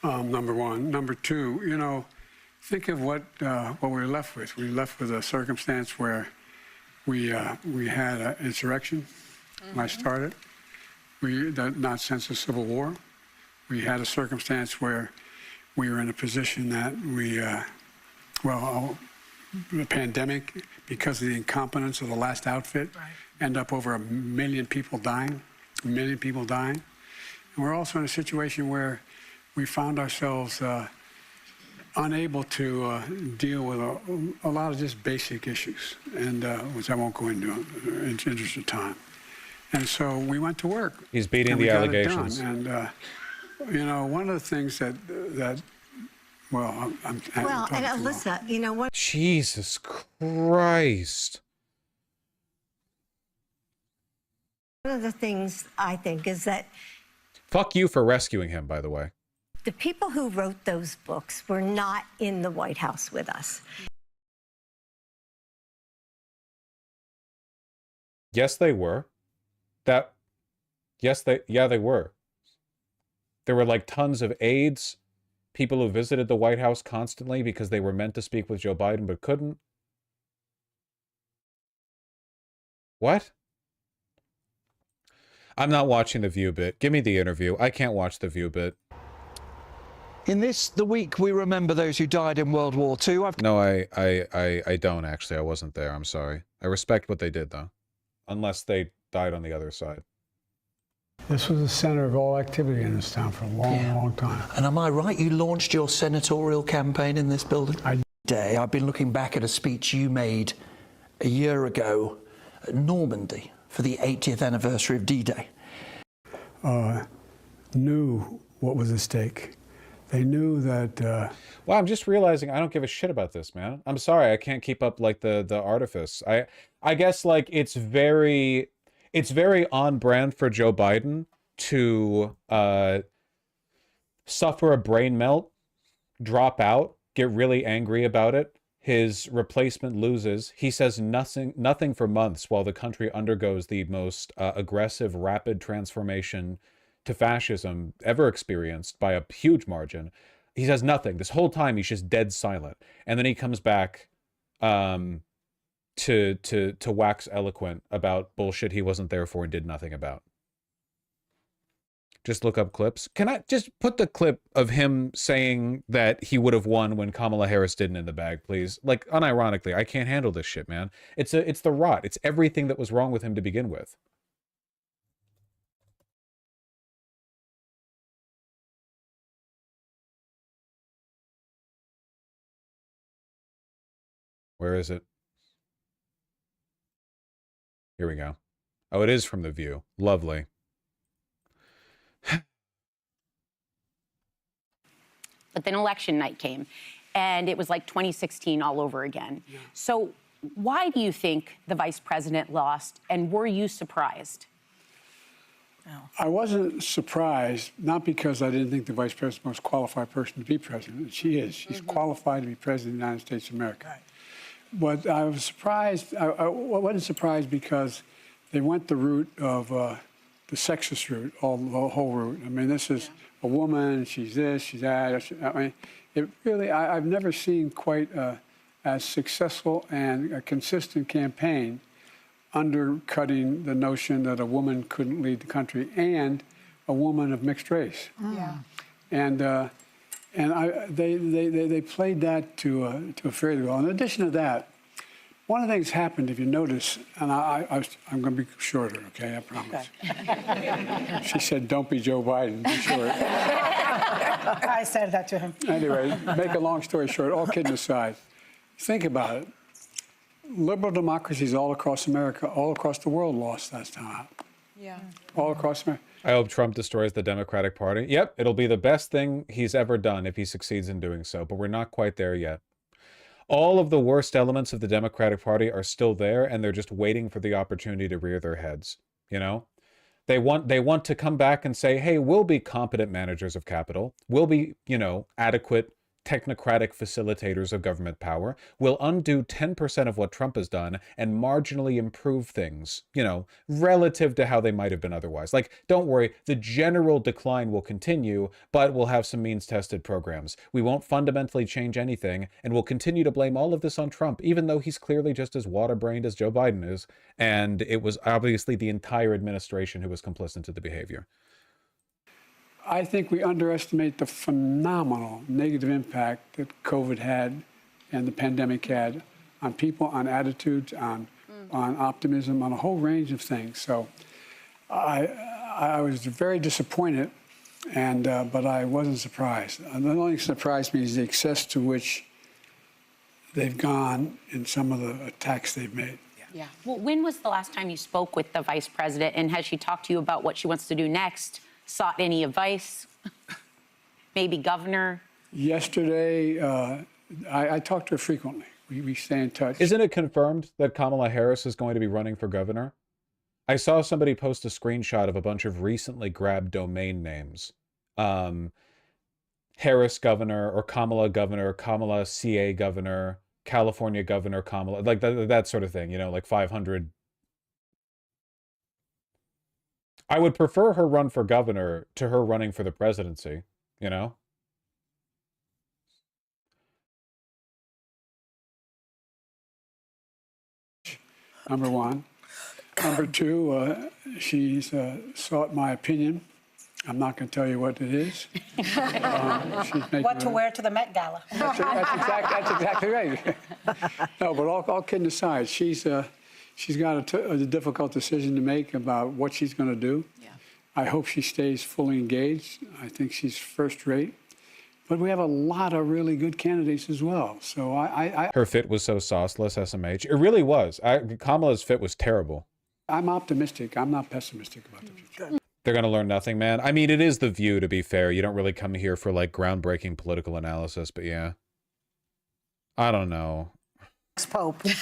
Speaker 4: number one. Number two, you know, think of what we're left with. We're left with a circumstance where we had an insurrection when I started. Not since the Civil War. We had a circumstance where we were in a position that the pandemic, because of the incompetence of the last outfit, end up over 1 million people dying, 1 million people dying. And we're also in a situation where we found ourselves unable to deal with a lot of just basic issues, and which I won't go into in interest of time. And so we went to work.
Speaker 2: He's beating the allegations.
Speaker 4: And you know, one of the things that I'm
Speaker 24: well, and Alyssa, you know what?
Speaker 2: Jesus Christ.
Speaker 24: One of the things I think is that
Speaker 2: Fuck you for rescuing him, by the way.
Speaker 24: the people who wrote those books were not in the White House with us.
Speaker 2: Yes, they were. They were. There were like tons of aides, people who visited the White House constantly because they were meant to speak with Joe Biden but couldn't. What? I'm not watching the View bit. Give me the interview. I can't watch the View bit.
Speaker 5: In this, the week we remember those who died in World War II.
Speaker 2: No, I don't actually. I wasn't there. I'm sorry. I respect what they did though. Unless they died on the other side.
Speaker 4: This was the center of all activity in this town for a long time.
Speaker 5: And am I right? You launched your senatorial campaign in this building? I've been looking back at a speech you made a year ago at Normandy for the 80th anniversary of D-Day.
Speaker 4: Knew what was at stake. They knew that...
Speaker 2: Well, I'm just realizing I don't give a shit about this, man. I'm sorry, I can't keep up like the artifice. I guess like it's very on brand for Joe Biden to suffer a brain melt, drop out, get really angry about it. His replacement loses. He says nothing for months while the country undergoes the most aggressive, rapid transformation to fascism ever experienced by a huge margin. He says nothing. This whole time he's just dead silent. And then he comes back to wax eloquent about bullshit he wasn't there for and did nothing about. Just look up clips. Can I just put the clip of him saying that he would have won when Kamala Harris didn't in the bag, please? Like, unironically, I can't handle this shit, man. It's the rot. It's everything that was wrong with him to begin with. Where is it? Here we go. Oh, it is from The View. Lovely.
Speaker 6: But then election night came, and it was like 2016 all over again. Yeah. So why do you think the vice president lost, and were you surprised?
Speaker 4: I wasn't surprised, not because I didn't think the vice president was the most qualified person to be president. She is. She's qualified to be president of the United States of America. Right. But I was surprised. I wasn't surprised because they went the route of the sexist route, the whole route. I mean, this is a woman, she's this, she's that. I mean, it really, I've never seen quite as successful and a consistent campaign undercutting the notion that a woman couldn't lead the country and a woman of mixed race.
Speaker 13: Yeah.
Speaker 4: And they played that to a fairly well. In addition to that, one of the things happened, if you notice, and I'm going to be shorter, okay? I promise. Okay. She said, "Don't be Joe Biden. Be short."
Speaker 1: I said that to him.
Speaker 4: Anyway, make a long story short, all kidding aside, think about it. Liberal democracies all across America, all across the world lost last time.
Speaker 13: Yeah.
Speaker 4: All across America.
Speaker 2: I hope Trump destroys the Democratic Party. Yep, it'll be the best thing he's ever done if he succeeds in doing so, but we're not quite there yet. All of the worst elements of the Democratic Party are still there, and they're just waiting for the opportunity to rear their heads, you know? They want to come back and say, hey, we'll be competent managers of capital. We'll be, you know, adequate technocratic facilitators of government power. We'll undo 10% of what Trump has done and marginally improve things, you know, relative to how they might have been otherwise. Like, don't worry, the general decline will continue, but we'll have some means-tested programs. We won't fundamentally change anything, and we'll continue to blame all of this on Trump, even though he's clearly just as water-brained as Joe Biden is, and it was obviously the entire administration who was complicit to the behavior.
Speaker 4: I think we underestimate the phenomenal negative impact that COVID had and the pandemic had on people, on attitudes, on optimism, on a whole range of things. So I was very disappointed, and but I wasn't surprised. And the only thing that surprised me is the excess to which they've gone in some of the attacks they've made.
Speaker 6: Yeah. Well, when was the last time you spoke with the vice president, and has she talked to you about what she wants to do next? Sought any advice? Maybe governor?
Speaker 4: Yesterday, I talk to her frequently. We stay in touch.
Speaker 2: Isn't it confirmed that Kamala Harris is going to be running for governor? I saw somebody post a screenshot of a bunch of recently grabbed domain names. Harris governor, or Kamala CA governor, California governor, Kamala, like that sort of thing, you know, like 500. I would prefer her run for governor to her running for the presidency, you know?
Speaker 4: Number one. Number two, she's sought my opinion. I'm not going to tell you what it is.
Speaker 1: What to wear to the Met Gala.
Speaker 4: That's exactly right. No, but all kidding aside, she's got a difficult decision to make about what she's going to do. Yeah. I hope she stays fully engaged. I think she's first rate. But we have a lot of really good candidates as well. So
Speaker 2: Her fit was so sauceless, SMH. It really was. Kamala's fit was terrible.
Speaker 4: I'm optimistic. I'm not pessimistic about the future.
Speaker 2: They're going to learn nothing, man. I mean, it is The View, to be fair. You don't really come here for, like, groundbreaking political analysis, but yeah. I don't know.
Speaker 1: Pope. You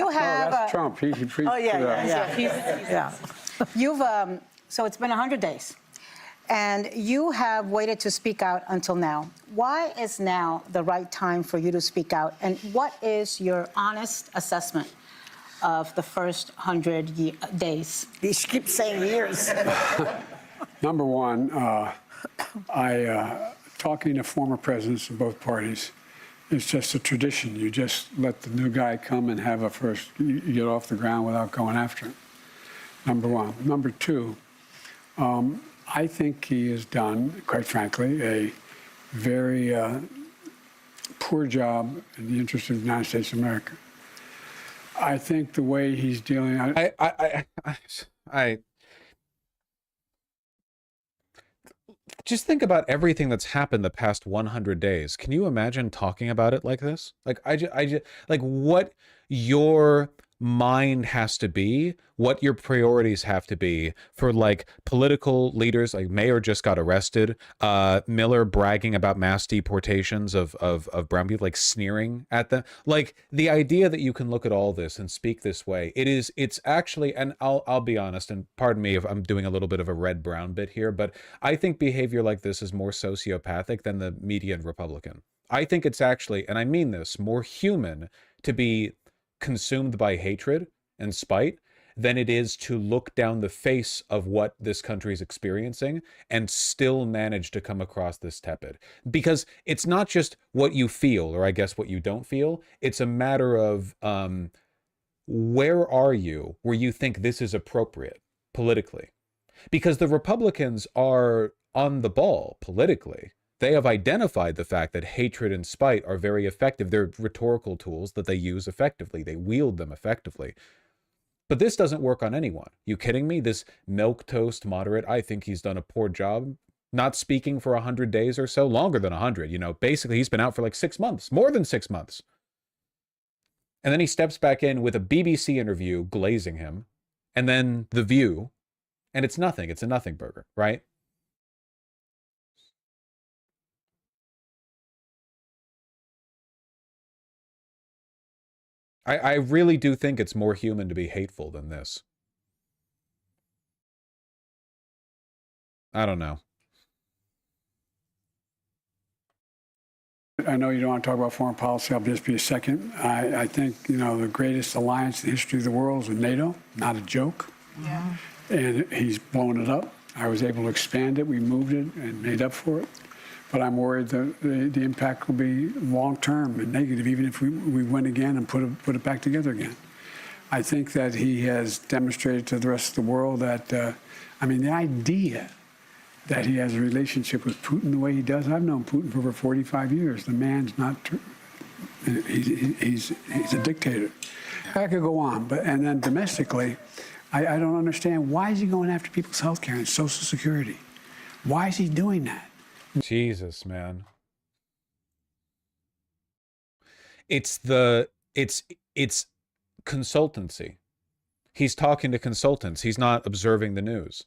Speaker 1: have...
Speaker 4: that's Trump. He
Speaker 1: oh, yeah. You've, so it's been 100 days, and you have waited to speak out until now. Why is now the right time for you to speak out, and what is your honest assessment of the first 100 days?
Speaker 24: You keep saying years.
Speaker 4: Number one, talking to former presidents of both parties is just a tradition. You just let the new guy come and have you get off the ground without going after him. Number one. Number two, I think he has done, quite frankly, a very poor job in the interest of the United States of America. I think the way he's dealing...
Speaker 2: I just think about everything that's happened the past 100 days. Can you imagine talking about it like this? Like, I just like what your mind has to be, what your priorities have to be for, like, political leaders. Like, Mayor just got arrested. Miller bragging about mass deportations of brown people, like sneering at them. Like, the idea that you can look at all this and speak this way, it's actually, and I'll be honest, and pardon me if I'm doing a little bit of a red-brown bit here, but I think behavior like this is more sociopathic than the median Republican. I think it's actually, and I mean this, more human to be consumed by hatred and spite than it is to look down the face of what this country is experiencing and still manage to come across this tepid. Because it's not just what you feel, or I guess what you don't feel. It's a matter of where are you where you think this is appropriate politically? Because the Republicans are on the ball politically. They have identified the fact that hatred and spite are very effective. They're rhetorical tools that they use effectively. They wield them effectively. But this doesn't work on anyone. You kidding me? This milquetoast moderate, I think he's done a poor job not speaking for 100 days or so, longer than 100. You know, basically he's been out for like 6 months, more than 6 months. And then he steps back in with a BBC interview glazing him, and then The View, and it's nothing. It's a nothing burger, right? I really do think it's more human to be hateful than this. I don't know.
Speaker 4: I know you don't want to talk about foreign policy. I'll just be a second. I think, you know, the greatest alliance in the history of the world is with NATO. Not a joke. Yeah. And he's blown it up. I was able to expand it. We moved it and made up for it. But I'm worried that the impact will be long-term and negative, even if we win again and put it back together again. I think that he has demonstrated to the rest of the world that, I mean, the idea that he has a relationship with Putin the way he does. I've known Putin for over 45 years. The man's not, he's a dictator. I could go on, and then domestically, I don't understand, why is he going after people's health care and Social Security? Why is he doing that?
Speaker 2: Jesus, man. It's consultancy. He's talking to consultants. He's not observing the news.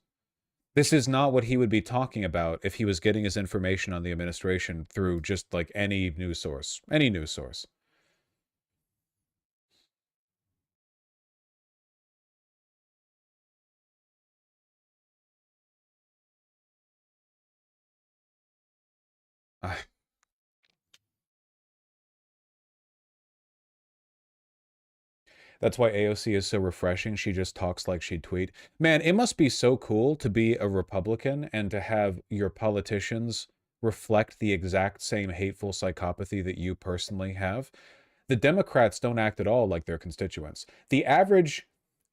Speaker 2: This is not what he would be talking about if he was getting his information on the administration through just like any news source. Any news source. That's why AOC is so refreshing. She just talks like she'd tweet. Man, it must be so cool to be a Republican and to have your politicians reflect the exact same hateful psychopathy that you personally have. The Democrats don't act at all like their constituents. The average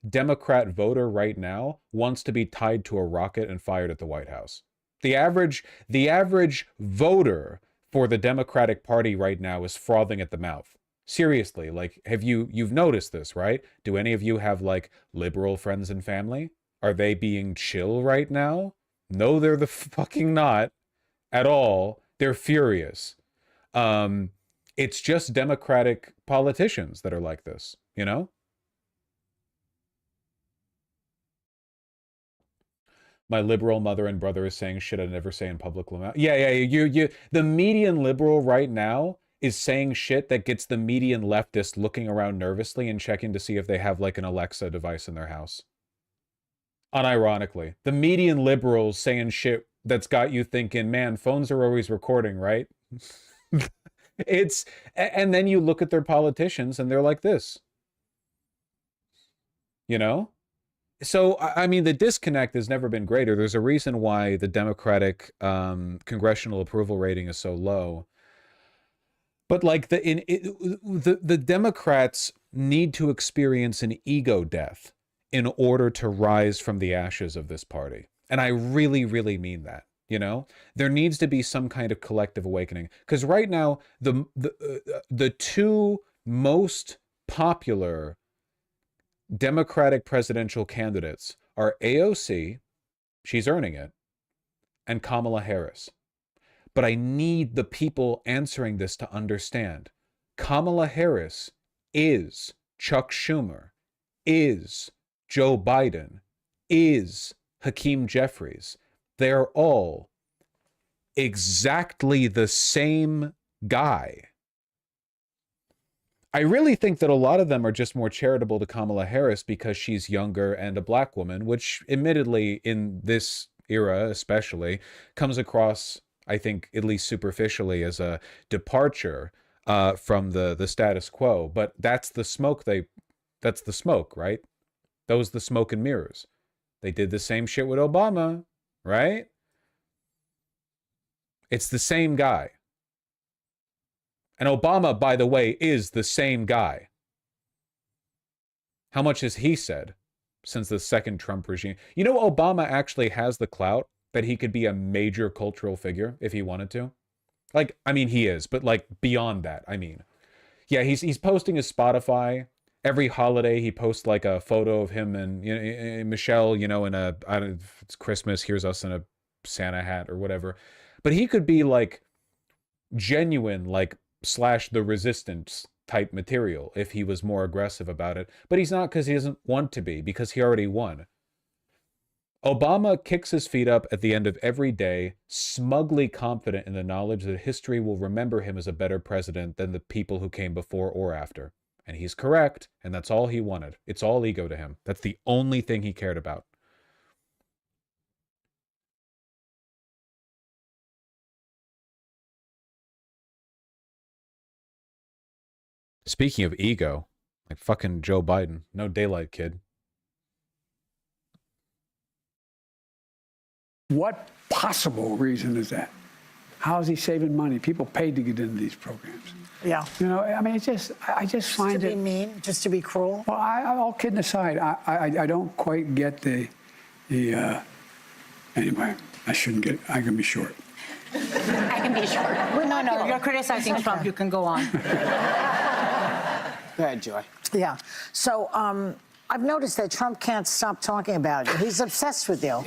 Speaker 2: Democrat voter right now wants to be tied to a rocket and fired at the White House. The average voter for the Democratic Party right now is frothing at the mouth. Seriously, like, you've noticed this, right? Do any of you have like liberal friends and family? Are they being chill right now? No, they're the fucking not at all. They're furious. It's just Democratic politicians that are like this, you know? My liberal mother and brother is saying shit I'd never say in public. Yeah. The median liberal right now is saying shit that gets the median leftist looking around nervously and checking to see if they have like an Alexa device in their house. Unironically, the median liberals saying shit that's got you thinking, man, phones are always recording, right? And then you look at their politicians and they're like this. You know? So, I mean, the disconnect has never been greater. There's a reason why the Democratic congressional approval rating is so low. But like the Democrats need to experience an ego death in order to rise from the ashes of this party. And I really, really mean that. You know, there needs to be some kind of collective awakening, because right now the two most popular Democratic presidential candidates are AOC, she's earning it, and Kamala Harris. But I need the people answering this to understand. Kamala Harris is Chuck Schumer, is Joe Biden, is Hakeem Jeffries. They're all exactly the same guy. I really think that a lot of them are just more charitable to Kamala Harris because she's younger and a black woman, which admittedly in this era especially comes across, I think, at least superficially as a departure from the status quo. But that's the smoke that's the smoke, right? Those the smoke and mirrors. They did the same shit with Obama, right? It's the same guy. And Obama, by the way, is the same guy. How much has he said since the second Trump regime? You know, Obama actually has the clout that he could be a major cultural figure if he wanted to. Like, I mean, he is, but like beyond that, I mean. Yeah, he's posting his Spotify. Every holiday, he posts like a photo of him and Michelle, you know, in a, I don't, it's Christmas, here's us in a Santa hat or whatever. But he could be like genuine, like / the resistance type material if he was more aggressive about it. But he's not, because he doesn't want to be, because he already won. Obama kicks his feet up at the end of every day, smugly confident in the knowledge that history will remember him as a better president than the people who came before or after. And he's correct, and that's all he wanted. It's all ego to him. That's the only thing he cared about. Speaking of ego, like fucking Joe Biden. No daylight, kid.
Speaker 4: What possible reason is that? How is he saving money? People paid to get into these programs.
Speaker 1: Yeah.
Speaker 4: You know, I mean, I just find
Speaker 1: to
Speaker 4: it...
Speaker 1: be mean, just to be cruel?
Speaker 4: Well, all kidding aside, I don't quite get the anyway, I can be short.
Speaker 6: I can be short.
Speaker 1: Well, no, you're criticizing Trump. You can go on.
Speaker 7: Go ahead, Joy.
Speaker 1: Yeah. So I've noticed that Trump can't stop talking about it. He's obsessed with you.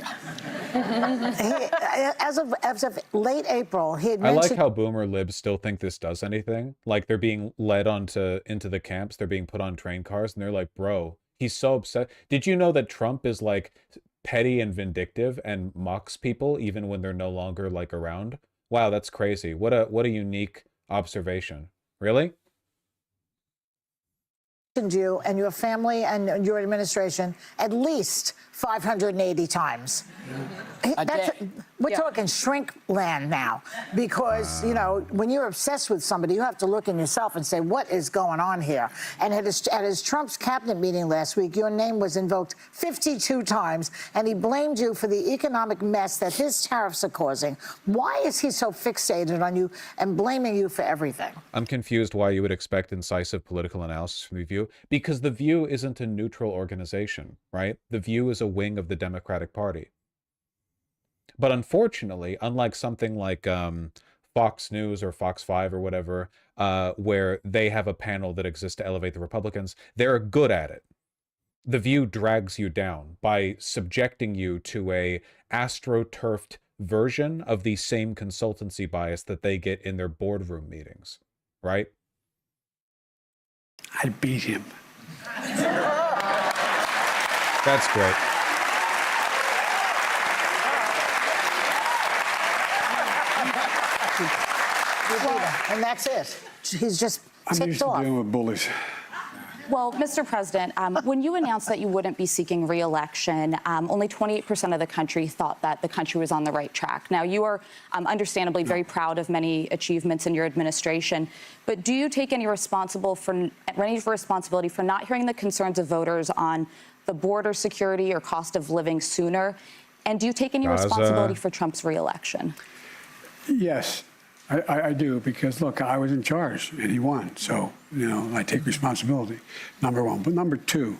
Speaker 1: As of late April, he had mentioned...
Speaker 2: I like how boomer libs still think this does anything. Like they're being led into the camps. They're being put on train cars, and they're like, bro, he's so upset. Did you know that Trump is like petty and vindictive and mocks people even when they're no longer like around? Wow, that's crazy. What a unique observation. Really?
Speaker 1: You and your family and your administration at least 580 times.
Speaker 7: A day. We're talking shrink land now, because, you know, when you're obsessed with somebody, you have to look in yourself and say, what is going on here? And at his Trump's cabinet meeting last week, your name was invoked 52 times, and he blamed you for the economic mess that his tariffs are causing. Why is he so fixated on you and blaming you for everything?
Speaker 2: I'm confused why you would expect incisive political analysis from The View, because The View isn't a neutral organization, right? The View is a wing of the Democratic Party. But unfortunately, unlike something like Fox News or Fox 5 or whatever, where they have a panel that exists to elevate the Republicans, they're good at it. The View drags you down by subjecting you to a astroturfed version of the same consultancy bias that they get in their boardroom meetings, right?
Speaker 4: I beat him.
Speaker 2: That's great.
Speaker 7: And that's it. He's just
Speaker 4: I'm
Speaker 7: ticked
Speaker 4: used to
Speaker 7: off.
Speaker 4: dealing with bullies.
Speaker 3: Well, Mr. President, when you announced that you wouldn't be seeking re-election, only 28% of the country thought that the country was on the right track. Now, you are understandably very proud of many achievements in your administration, but do you take any responsibility for not hearing the concerns of voters on the border security or cost of living sooner? And do you take any responsibility for Trump's re-election?
Speaker 4: Yes, I do, because, look, I was in charge, and he won. So, you know, I take responsibility, number one. But number two,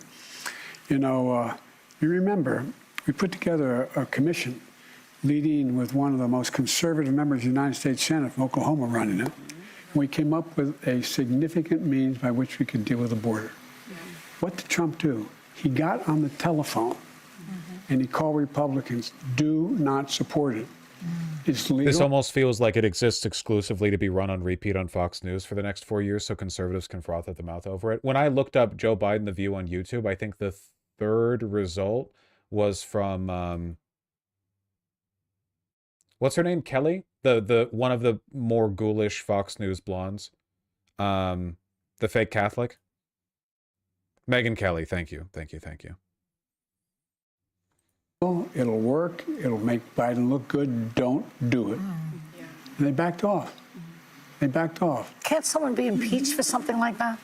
Speaker 4: you know, you remember, we put together a commission leading with one of the most conservative members of the United States Senate from Oklahoma running it. We came up with a significant means by which we could deal with the border. What did Trump do? He got on the telephone, and he called Republicans, do not support it. It's legal.
Speaker 2: This almost feels like it exists exclusively to be run on repeat on Fox News for the next 4 years so conservatives can froth at the mouth over it. When I looked up Joe Biden, The View on YouTube, I think the third result was from, what's her name? Kelly? The one of the more ghoulish Fox News blondes. The fake Catholic. Megyn Kelly, thank you. Thank you, thank you.
Speaker 4: It'll work. It'll make Biden look good. Don't do it. And they backed off. They backed off.
Speaker 7: Can't someone be impeached for something like that?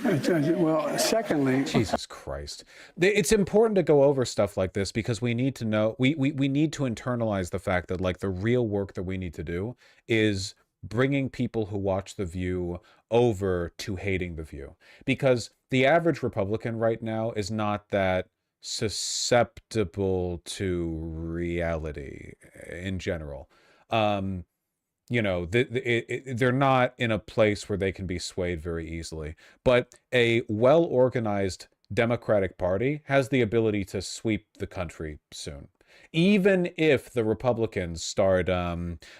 Speaker 4: Well, secondly...
Speaker 2: Jesus Christ. It's important to go over stuff like this because we need to know, we need to internalize the fact that, like, the real work that we need to do is bringing people who watch The View over to hating The View. Because the average Republican right now is not that susceptible to reality in general. You know, they're not in a place where they can be swayed very easily. But a well-organized Democratic Party has the ability to sweep the country soon. Even if the Republicans start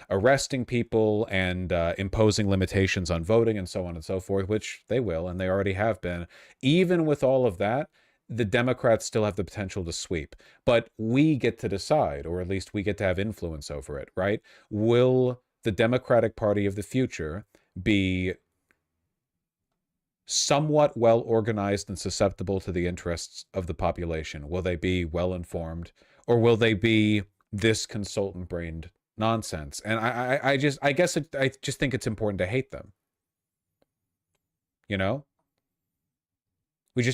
Speaker 2: arresting people and imposing limitations on voting and so on and so forth, which they will, and they already have been, even with all of that, the Democrats still have the potential to sweep. But we get to decide, or at least we get to have influence over it, right? Will the Democratic Party of the future be somewhat well-organized and susceptible to the interests of the population? Will they be well-informed? Or will they be this consultant-brained nonsense? And I just think it's important to hate them. You know?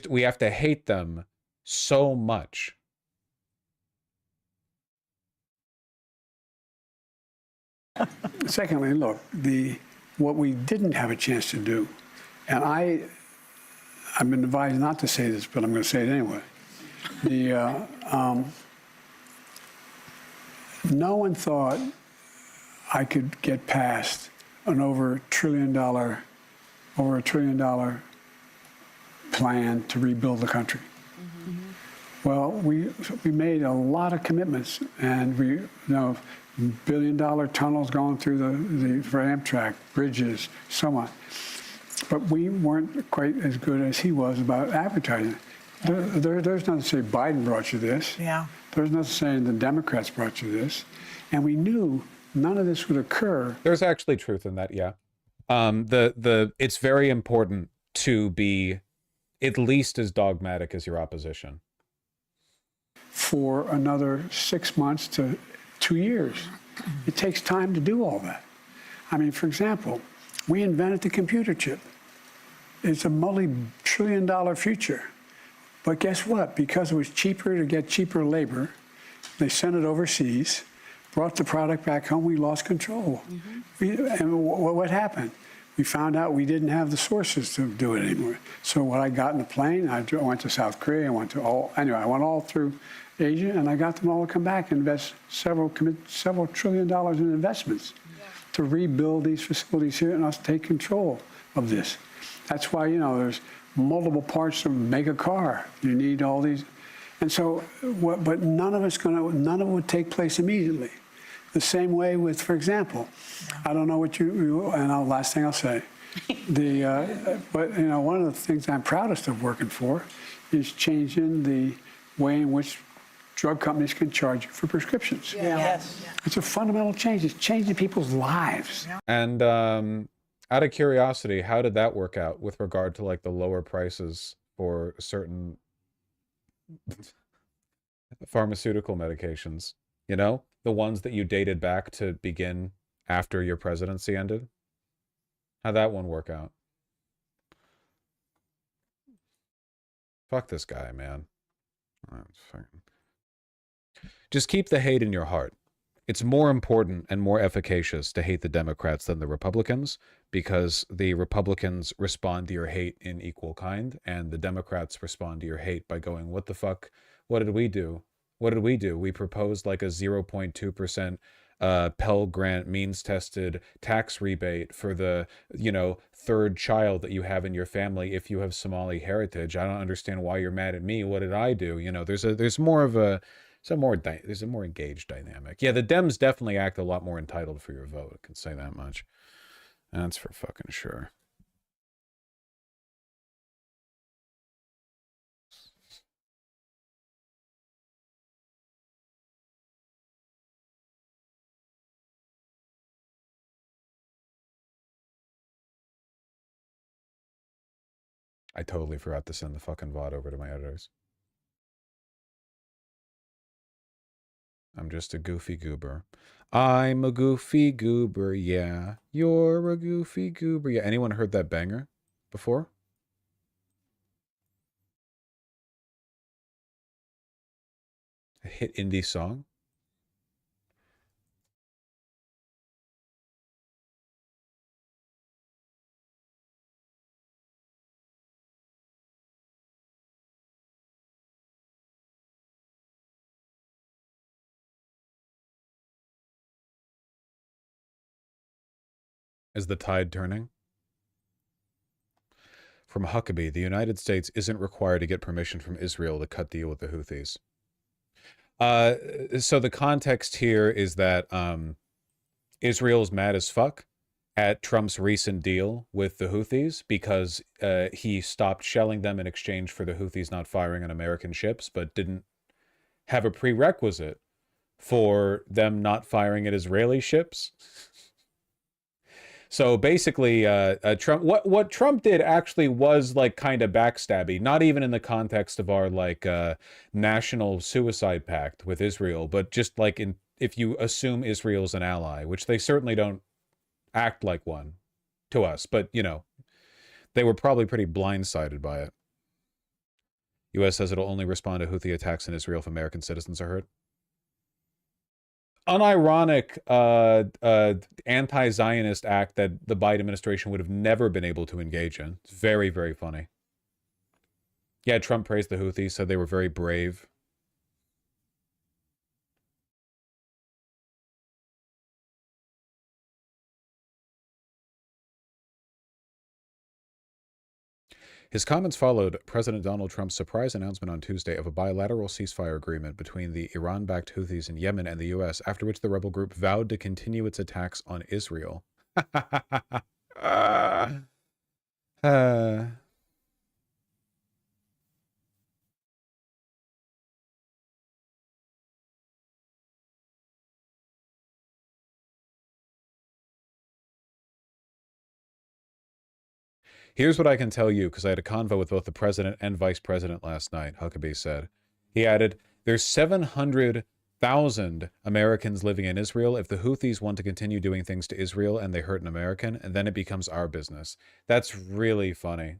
Speaker 2: We have to hate them so much.
Speaker 4: Secondly, look, what we didn't have a chance to do, and I've been advised not to say this, but I'm going to say it anyway. No one thought I could get past an over $1 trillion plan to rebuild the country. Well, we made a lot of commitments, and we, you know, $1 billion tunnels going through for Amtrak, bridges, so on. But we weren't quite as good as he was about advertising. There's nothing to say Biden brought you this.
Speaker 7: Yeah.
Speaker 4: There's nothing saying the Democrats brought you this. And we knew none of this would occur.
Speaker 2: There's actually truth in that, yeah. It's very important to be at least as dogmatic as your opposition.
Speaker 4: For another 6 months to 2 years. It takes time to do all that. I mean, for example, we invented the computer chip. It's a multi-trillion-dollar future. But guess what? Because it was cheaper to get cheaper labor, they sent it overseas, brought the product back home, we lost control. And what happened? We found out we didn't have the sources to do it anymore. So when I got in the plane, I went to South Korea, I went all through Asia, and I got them all to come back and invest commit several $1 trillion in investments to rebuild these facilities here and us take control of this. That's why, there's multiple parts to make a car. You need all these. And so, but none of it would take place immediately. The same way with, for example, I don't know what last thing I'll say, but one of the things I'm proudest of working for is changing the way in which drug companies can charge you for prescriptions.
Speaker 7: Yes.
Speaker 4: It's a fundamental change. It's changing people's lives.
Speaker 2: And out of curiosity, how did that work out with regard to like the lower prices for certain pharmaceutical medications? The ones that you dated back to begin after your presidency ended? How'd that one work out? Fuck this guy, man. Just keep the hate in your heart. It's more important and more efficacious to hate the Democrats than the Republicans, because the Republicans respond to your hate in equal kind, and the Democrats respond to your hate by going, what the fuck? What did we do? What did we do? We proposed like a 0.2% Pell Grant means-tested tax rebate for the, third child that you have in your family if you have Somali heritage. I don't understand why you're mad at me. What did I do? There's more engaged dynamic. Yeah, the Dems definitely act a lot more entitled for your vote. I can say that much. That's for fucking sure. I totally forgot to send the fucking VOD over to my editors. I'm just a goofy goober. I'm a goofy goober, yeah. You're a goofy goober. Yeah, anyone heard that banger before? A hit indie song? Is the tide turning? From Huckabee, the United States isn't required to get permission from Israel to cut deal with the Houthis. So the context here is that Israel's mad as fuck at Trump's recent deal with the Houthis because he stopped shelling them in exchange for the Houthis not firing on American ships, but didn't have a prerequisite for them not firing at Israeli ships. So basically, Trump, what Trump did actually was like kind of backstabby, not even in the context of our like national suicide pact with Israel, but just like if you assume Israel's an ally, which they certainly don't act like one to us, but they were probably pretty blindsided by it. U.S. says it'll only respond to Houthi attacks in Israel if American citizens are hurt. Unironic anti-Zionist act that the Biden administration would have never been able to engage in. It's very, very funny. Yeah, Trump praised the Houthis, said they were very brave. His comments followed President Donald Trump's surprise announcement on Tuesday of a bilateral ceasefire agreement between the Iran-backed Houthis in Yemen and the U.S., after which the rebel group vowed to continue its attacks on Israel. Here's what I can tell you, because I had a convo with both the president and vice president last night, Huckabee said. He added, there's 700 100,000 Americans living in Israel. If the Houthis want to continue doing things to Israel and they hurt an American, and then it becomes our business. That's really funny.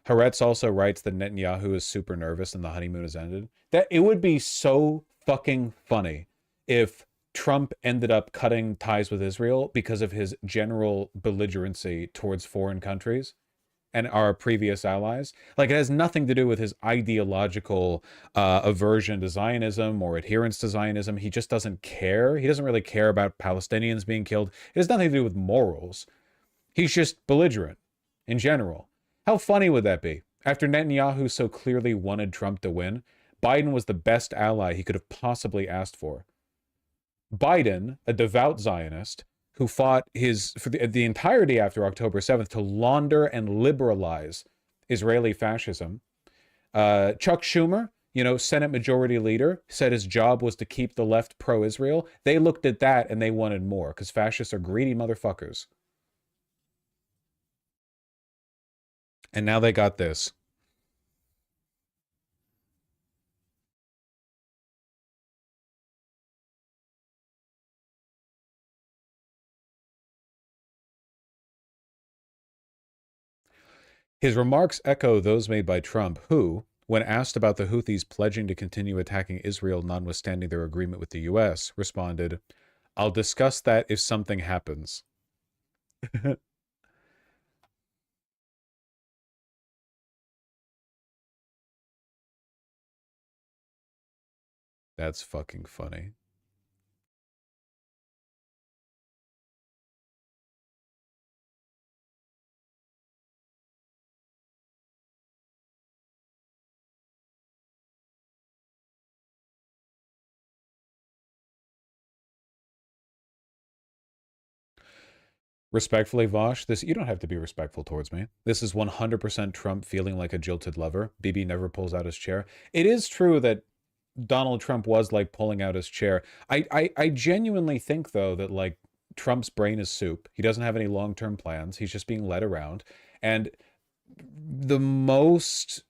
Speaker 2: Haaretz also writes that Netanyahu is super nervous and the honeymoon has ended. That it would be so fucking funny if Trump ended up cutting ties with Israel because of his general belligerency towards foreign countries and our previous allies. Like, it has nothing to do with his ideological aversion to Zionism or adherence to Zionism. He just doesn't care. He doesn't really care about Palestinians being killed. It has nothing to do with morals. He's just belligerent in general. How funny would that be? After Netanyahu so clearly wanted Trump to win, Biden was the best ally he could have possibly asked for. Biden, a devout Zionist, who fought for the entirety after October 7th to launder and liberalize Israeli fascism. Chuck Schumer, Senate Majority Leader, said his job was to keep the left pro-Israel. They looked at that and they wanted more, because fascists are greedy motherfuckers. And now they got this. His remarks echo those made by Trump, who, when asked about the Houthis pledging to continue attacking Israel notwithstanding their agreement with the U.S., responded, "I'll discuss that if something happens." That's fucking funny. Respectfully, Vosh, you don't have to be respectful towards me. This is 100% Trump feeling like a jilted lover. Bibi never pulls out his chair. It is true that Donald Trump was like pulling out his chair. I genuinely think, though, that like Trump's brain is soup. He doesn't have any long-term plans. He's just being led around. And the most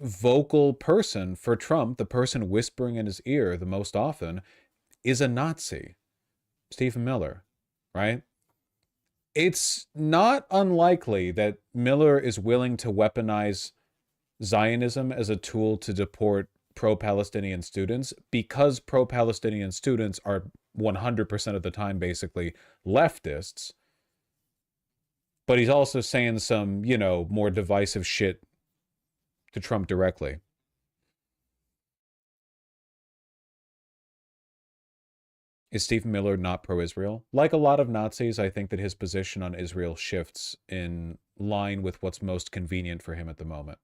Speaker 2: vocal person for Trump, the person whispering in his ear the most often, is a Nazi, Stephen Miller, right? It's not unlikely that Miller is willing to weaponize Zionism as a tool to deport pro-Palestinian students, because pro-Palestinian students are 100% of the time basically leftists. But he's also saying some, more divisive shit to Trump directly. Is Stephen Miller not pro-Israel? Like a lot of Nazis, I think that his position on Israel shifts in line with what's most convenient for him at the moment.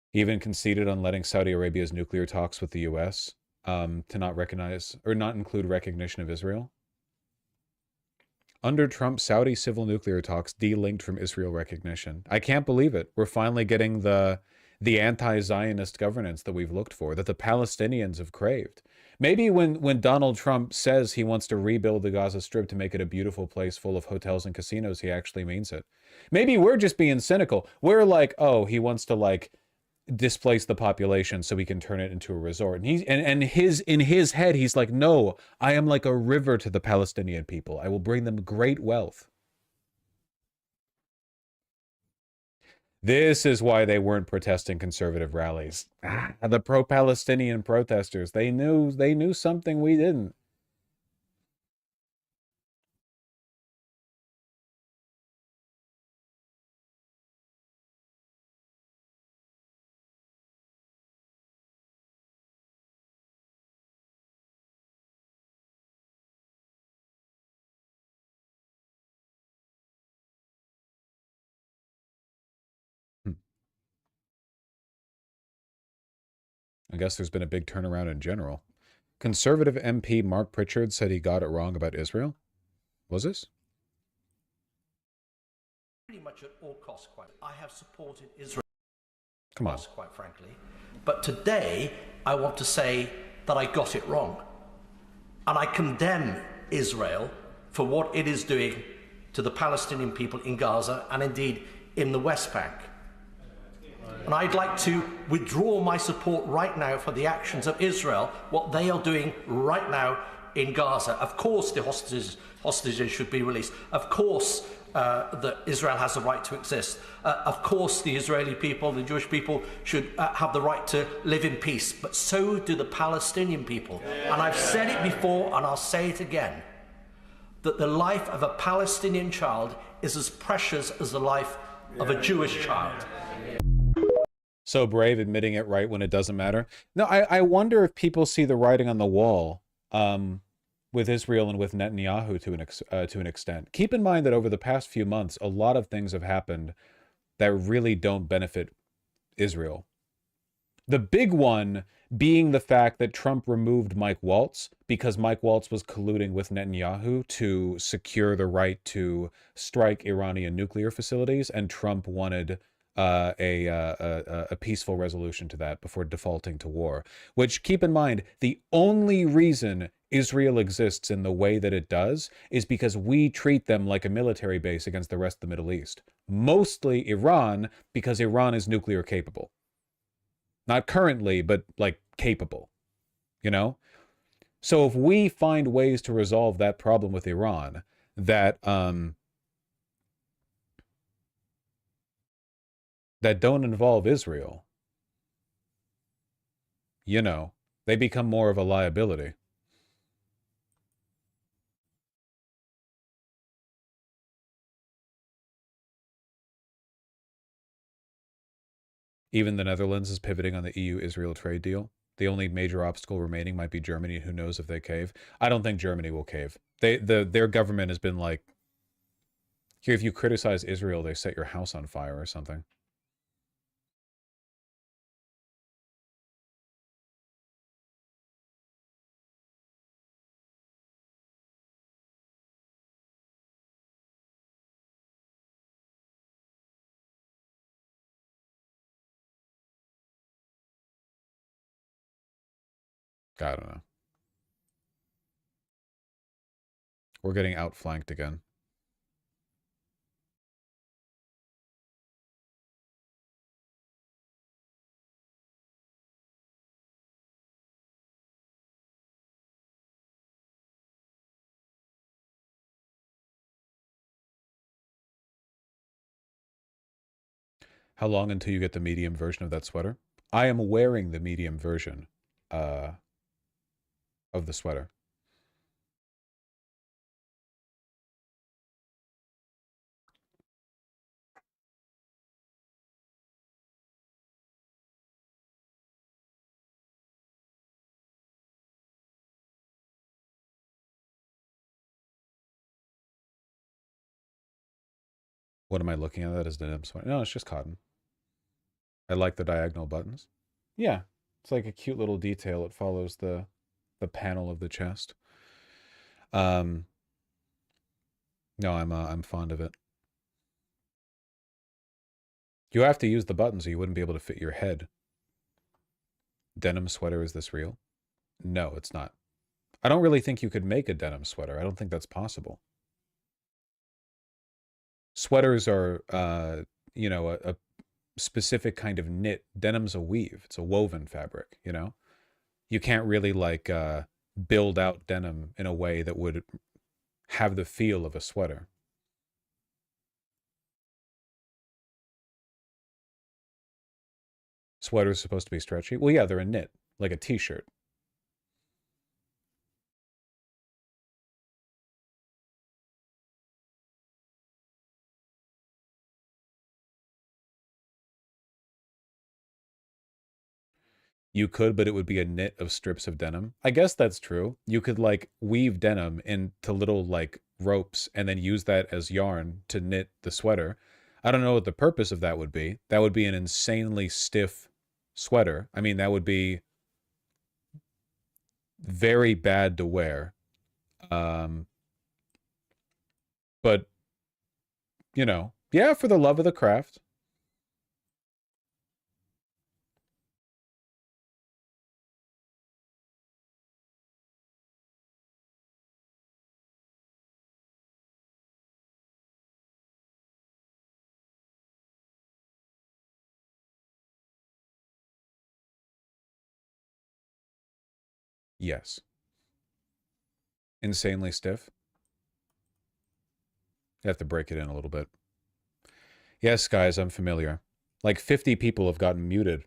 Speaker 2: He even conceded on letting Saudi Arabia's nuclear talks with the U.S. To not recognize or not include recognition of Israel. Under Trump, Saudi civil nuclear talks delinked from Israel recognition. I can't believe it. We're finally getting the anti-Zionist governance that we've looked for, that the Palestinians have craved. Maybe when Donald Trump says he wants to rebuild the Gaza Strip to make it a beautiful place full of hotels and casinos, he actually means it. Maybe we're just being cynical. We're like, oh, he wants to like displace the population so we can turn it into a resort. And in his head, he's like, no, I am like a river to the Palestinian people. I will bring them great wealth. This is why they weren't protesting conservative rallies. The pro-Palestinian protesters, they knew something we didn't. I guess there's been a big turnaround in general. Conservative MP Mark Pritchard said he got it wrong about Israel. Was this?
Speaker 8: Pretty much at all costs, I have supported Israel.
Speaker 2: Come on.
Speaker 8: Quite frankly. But today, I want to say that I got it wrong. And I condemn Israel for what it is doing to the Palestinian people in Gaza and indeed in the West Bank. And I'd like to withdraw my support right now for the actions of Israel, what they are doing right now in Gaza. Of course the hostages should be released. Of course that Israel has the right to exist. Of course the Israeli people, the Jewish people should have the right to live in peace, but so do the Palestinian people. And I've said it before and I'll say it again, that the life of a Palestinian child is as precious as the life of a Jewish child.
Speaker 2: So brave admitting it right when it doesn't matter. No, I wonder if people see the writing on the wall with Israel and with Netanyahu to an extent. Keep in mind that over the past few months, a lot of things have happened that really don't benefit Israel. The big one being the fact that Trump removed Mike Waltz because Mike Waltz was colluding with Netanyahu to secure the right to strike Iranian nuclear facilities, and Trump wanted a peaceful resolution to that before defaulting to war. Which, keep in mind, the only reason Israel exists in the way that it does is because we treat them like a military base against the rest of the Middle East. Mostly Iran, because Iran is nuclear capable. Not currently, but like capable, you know? So if we find ways to resolve that problem with Iran that that don't involve Israel, you know, they become more of a liability. Even the Netherlands is pivoting on the EU-Israel trade deal. The only major obstacle remaining might be Germany. Who knows if they cave? I don't think Germany will cave. Their government has been like, here, if you criticize Israel, they set your house on fire or something. I don't know. We're getting outflanked again. How long until you get the medium version of that sweater? I am wearing the medium version of the sweater. What am I looking at? That is denim sweater. No, it's just cotton. I like the diagonal buttons. Yeah, it's like a cute little detail. It follows the panel of the chest. No, I'm fond of it. You have to use the buttons or you wouldn't be able to fit your head. Denim sweater, is this real? No, it's not. I don't really think you could make a denim sweater. I don't think that's possible. Sweaters are, you know, a specific kind of knit. Denim's a weave. It's a woven fabric, you know? You can't really, like, build out denim in a way that would have the feel of a sweater. Sweaters supposed to be stretchy? Well, yeah, they're a knit, like a t-shirt. You could, but it would be a knit of strips of denim. I guess that's true. You could like weave denim into little like ropes and then use that as yarn to knit the sweater. I don't know what the purpose of that would be. That would be an insanely stiff sweater. I mean, that would be very bad to wear. But, you know, yeah, for the love of the craft. Yes. Insanely stiff. You have to break it in a little bit. Yes, guys, I'm familiar. Like 50 people have gotten muted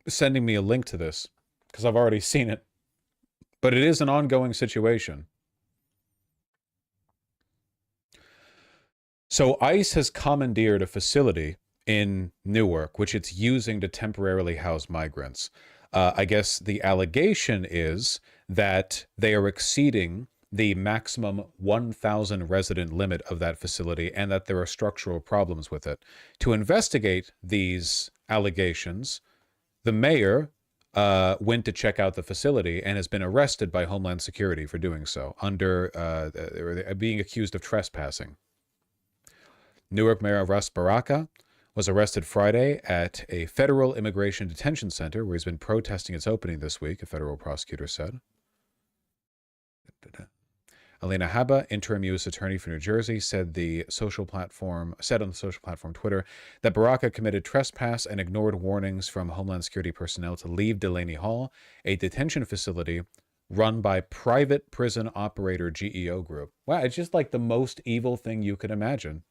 Speaker 2: sending me a link to this because I've already seen it. But it is an ongoing situation. So ICE has commandeered a facility in Newark, which it's using to temporarily house migrants. I guess the allegation is that they are exceeding the maximum 1,000 resident limit of that facility and that there are structural problems with it. To investigate these allegations, the mayor went to check out the facility and has been arrested by Homeland Security for doing so, under being accused of trespassing. Newark Mayor Russ Baraka was arrested Friday at a federal immigration detention center where he's been protesting its opening this week, a federal prosecutor said. Elena Haba, interim U.S. attorney for New Jersey, said on the social platform Twitter that Baraka committed trespass and ignored warnings from Homeland Security personnel to leave Delaney Hall, a detention facility run by private prison operator GEO Group. Wow, it's just like the most evil thing you could imagine.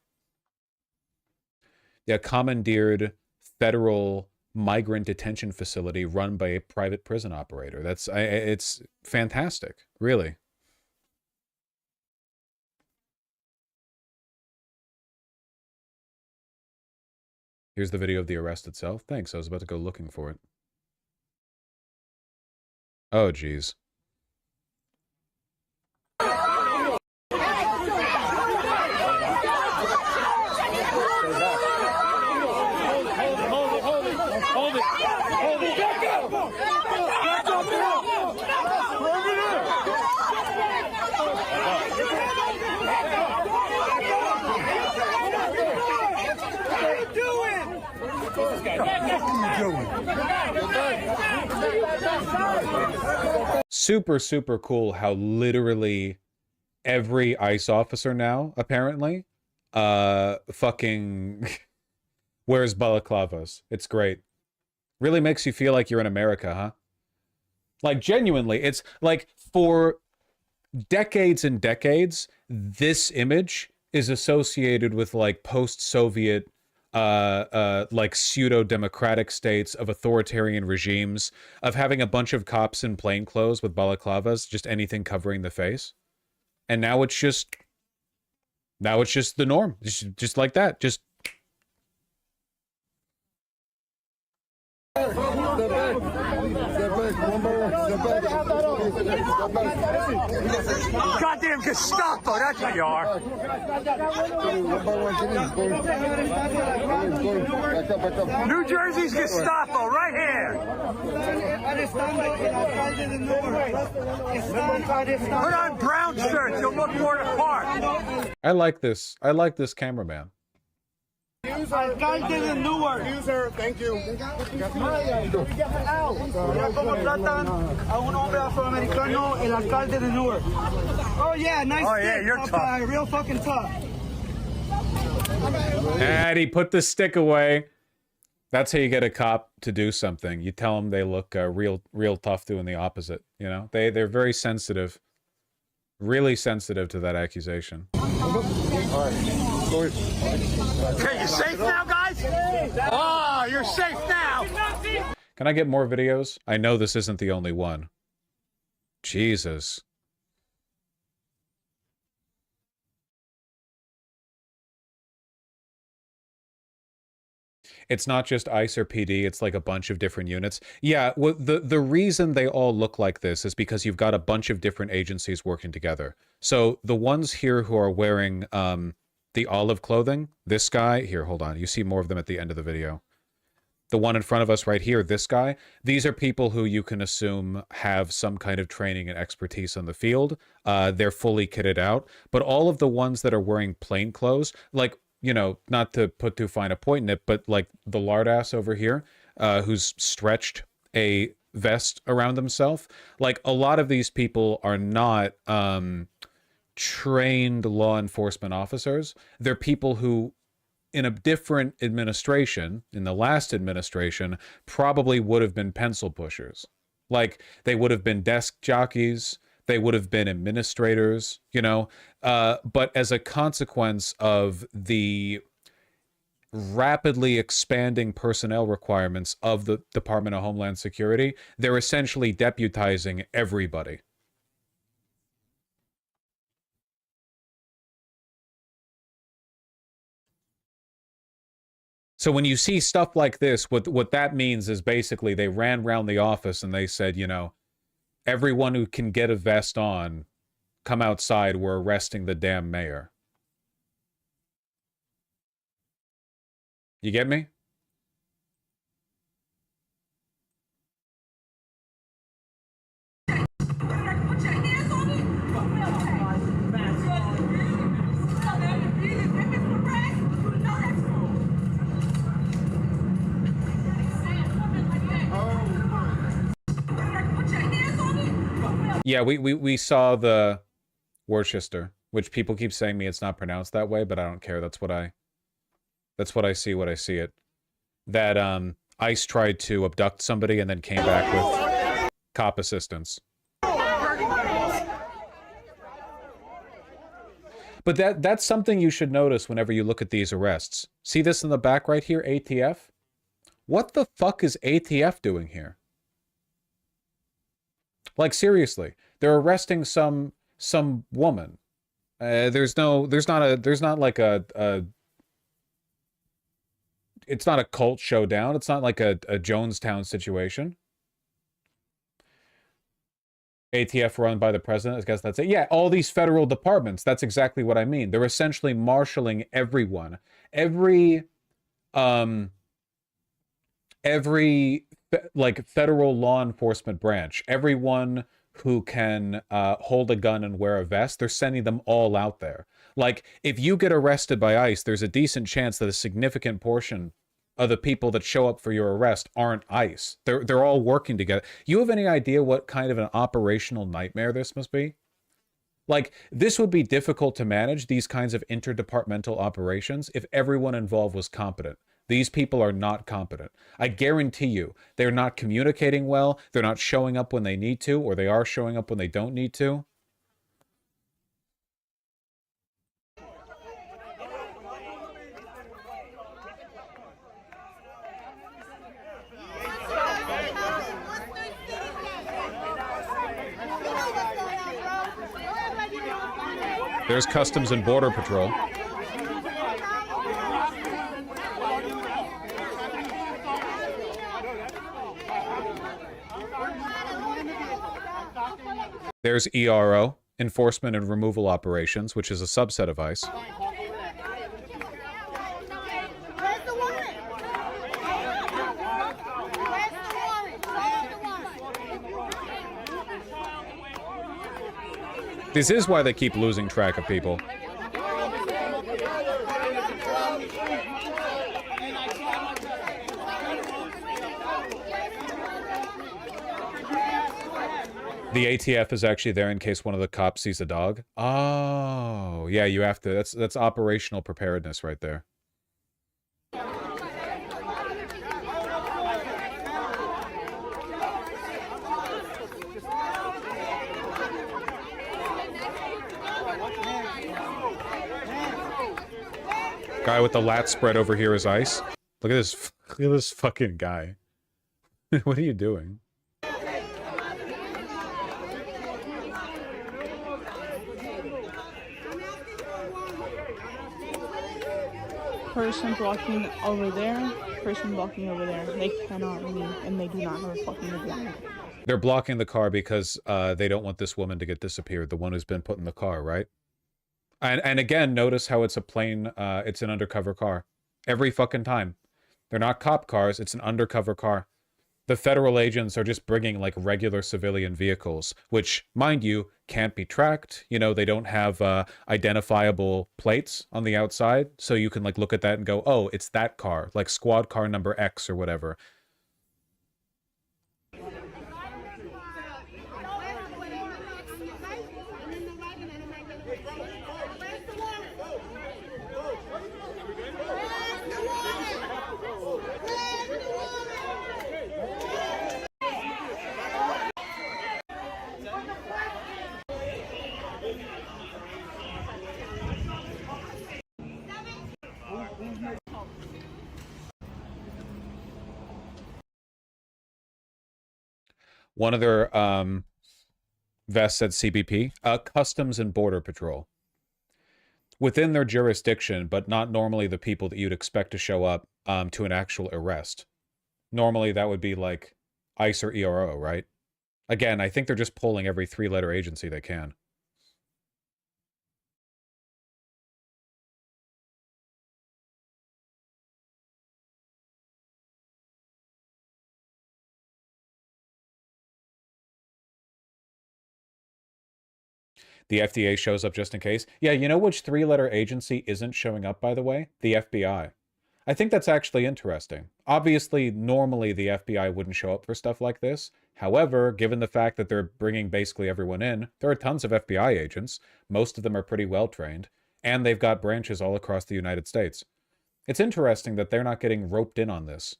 Speaker 2: Yeah, commandeered federal migrant detention facility run by a private prison operator. It's fantastic, really. Here's the video of the arrest itself. Thanks, I was about to go looking for it. Oh, geez. Super, super cool how literally every ICE officer now, apparently, fucking wears balaclavas. It's great. Really makes you feel like you're in America, huh? Like, genuinely, it's like for decades and decades, this image is associated with like post-Soviet like pseudo-democratic states of authoritarian regimes, of having a bunch of cops in plainclothes with balaclavas, just anything covering the face. And now it's just the norm. Just like that. Just
Speaker 9: Goddamn Gestapo, that's what you are. New Jersey's Gestapo, right here. Put on brown shirts, you'll look more the part.
Speaker 2: I like this. I like this cameraman.
Speaker 9: Alcalde de Newark. User, thank you. Oh yeah, nice. Oh yeah, you're tough. Real fucking tough.
Speaker 2: And he put the stick away. That's how you get a cop to do something. You tell them they look real tough doing the opposite. You know, they're very sensitive, really sensitive to that accusation.
Speaker 9: Okay, you safe now, guys? Oh, you're safe now.
Speaker 2: Can I get more videos? I know this isn't the only one. Jesus. It's not just ICE or PD, it's like a bunch of different units. Yeah, well, the reason they all look like this is because you've got a bunch of different agencies working together. So the ones here who are wearing the olive clothing, this guy, here, hold on, you see more of them at the end of the video. The one in front of us right here, this guy, these are people who you can assume have some kind of training and expertise on the field. They're fully kitted out. But all of the ones that are wearing plain clothes, like, you know, not to put too fine a point in it, but like the lard ass over here, who's stretched a vest around himself, like a lot of these people are not trained law enforcement officers. They're people who, in a different administration, in the last administration, probably would have been pencil pushers. Like, they would have been desk jockeys, they would have been administrators, you know, but as a consequence of the rapidly expanding personnel requirements of the Department of Homeland Security, they're essentially deputizing everybody. So when you see stuff like this, what that means is basically they ran around the office and they said, you know, everyone who can get a vest on, come outside, we're arresting the damn mayor. You get me? Yeah, we saw the Worcester, which people keep saying me it's not pronounced that way, but I don't care. That's what I see when I see it. That ICE tried to abduct somebody and then came back with cop assistance. But that's something you should notice whenever you look at these arrests. See this in the back right here, ATF? What the fuck is ATF doing here? Like, seriously, they're arresting some woman. It's not like it's not a cult showdown. It's not like a Jonestown situation. ATF run by the president, I guess that's it. Yeah, all these federal departments, that's exactly what I mean. They're essentially marshaling everyone. Every like federal law enforcement branch, everyone who can hold a gun and wear a vest, they're sending them all out there. Like, if you get arrested by ICE, there's a decent chance that a significant portion of the people that show up for your arrest aren't ICE. They're all working together. You have any idea what kind of an operational nightmare this must be? Like, this would be difficult to manage, these kinds of interdepartmental operations, if everyone involved was competent. These people are not competent. I guarantee you, they're not communicating well, they're not showing up when they need to, or they are showing up when they don't need to. There's Customs and Border Patrol. There's ERO, Enforcement and Removal Operations, which is a subset of ICE. This is why they keep losing track of people. The ATF is actually there in case one of the cops sees a dog. Oh, yeah, you have to. That's operational preparedness right there. Guy with the lat spread over here is ICE. Look at this fucking guy. What are you doing?
Speaker 10: Person blocking over there, person blocking over there. They cannot leave, and they do not have a fucking agreement.
Speaker 2: They're blocking the car because they don't want this woman to get disappeared, the one who's been put in the car, right? And again, notice how it's a plain, it's an undercover car. Every fucking time. They're not cop cars, it's an undercover car. The federal agents are just bringing like regular civilian vehicles, which, mind you, can't be tracked. You know, they don't have identifiable plates on the outside, so you can like look at that and go, oh, it's that car, like squad car number X or whatever. One of their vests said CBP, Customs and Border Patrol. Within their jurisdiction, but not normally the people that you'd expect to show up to an actual arrest. Normally that would be like ICE or ERO, right? Again, I think they're just pulling every 3-letter agency they can. The FDA shows up just in case. Yeah, you know which 3-letter agency isn't showing up, by the way? The FBI. I think that's actually interesting. Obviously, normally the FBI wouldn't show up for stuff like this. However, given the fact that they're bringing basically everyone in, there are tons of FBI agents. Most of them are pretty well trained, and they've got branches all across the United States. It's interesting that they're not getting roped in on this.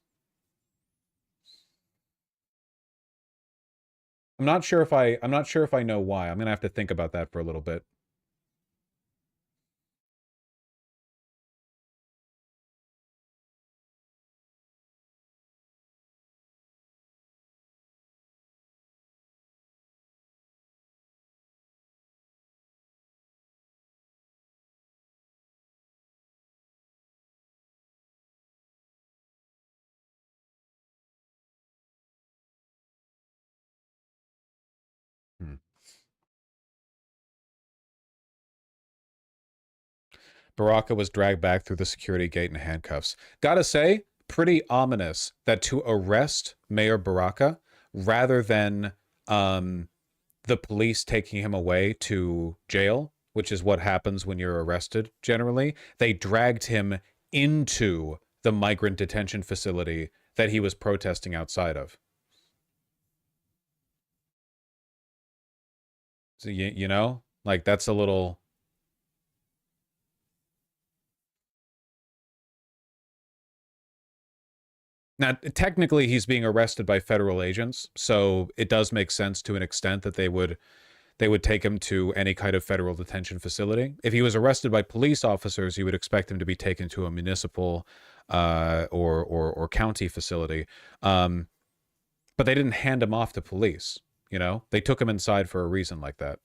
Speaker 2: I'm not sure if I know why. I'm gonna have to think about that for a little bit. Baraka was dragged back through the security gate in handcuffs. Gotta say, pretty ominous that to arrest Mayor Baraka, rather than the police taking him away to jail, which is what happens when you're arrested generally, they dragged him into the migrant detention facility that he was protesting outside of. So, you know, like that's a little... Now, technically, he's being arrested by federal agents, so it does make sense to an extent that they would take him to any kind of federal detention facility. If he was arrested by police officers, you would expect him to be taken to a municipal or county facility. But they didn't hand him off to police, you know? They took him inside for a reason like that.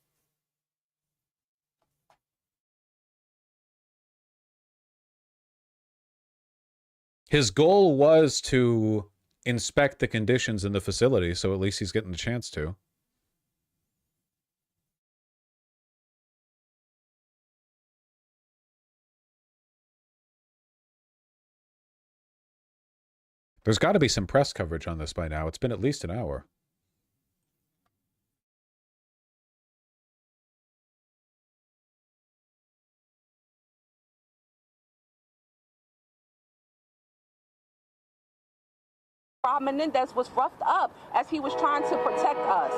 Speaker 2: His goal was to inspect the conditions in the facility, so at least he's getting the chance to. There's got to be some press coverage on this by now. It's been at least an hour.
Speaker 15: Menendez was roughed up as he was trying to protect us.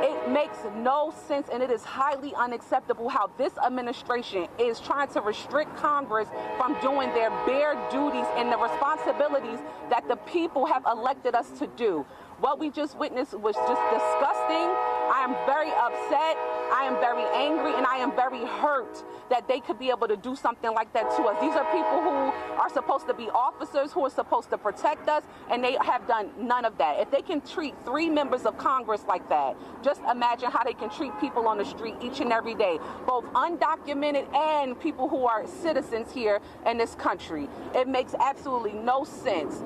Speaker 15: It makes no sense, and it is highly unacceptable how this administration is trying to restrict Congress from doing their bare duties and the responsibilities that the people have elected us to do. What we just witnessed was just disgusting. I am very upset, I am very angry, and I am very hurt that they could be able to do something like that to us. These are people who are supposed to be officers, who are supposed to protect us, and they have done none of that. If they can treat 3 members of Congress like that, just imagine how they can treat people on the street each and every day, both undocumented and people who are citizens here in this country. It makes absolutely no sense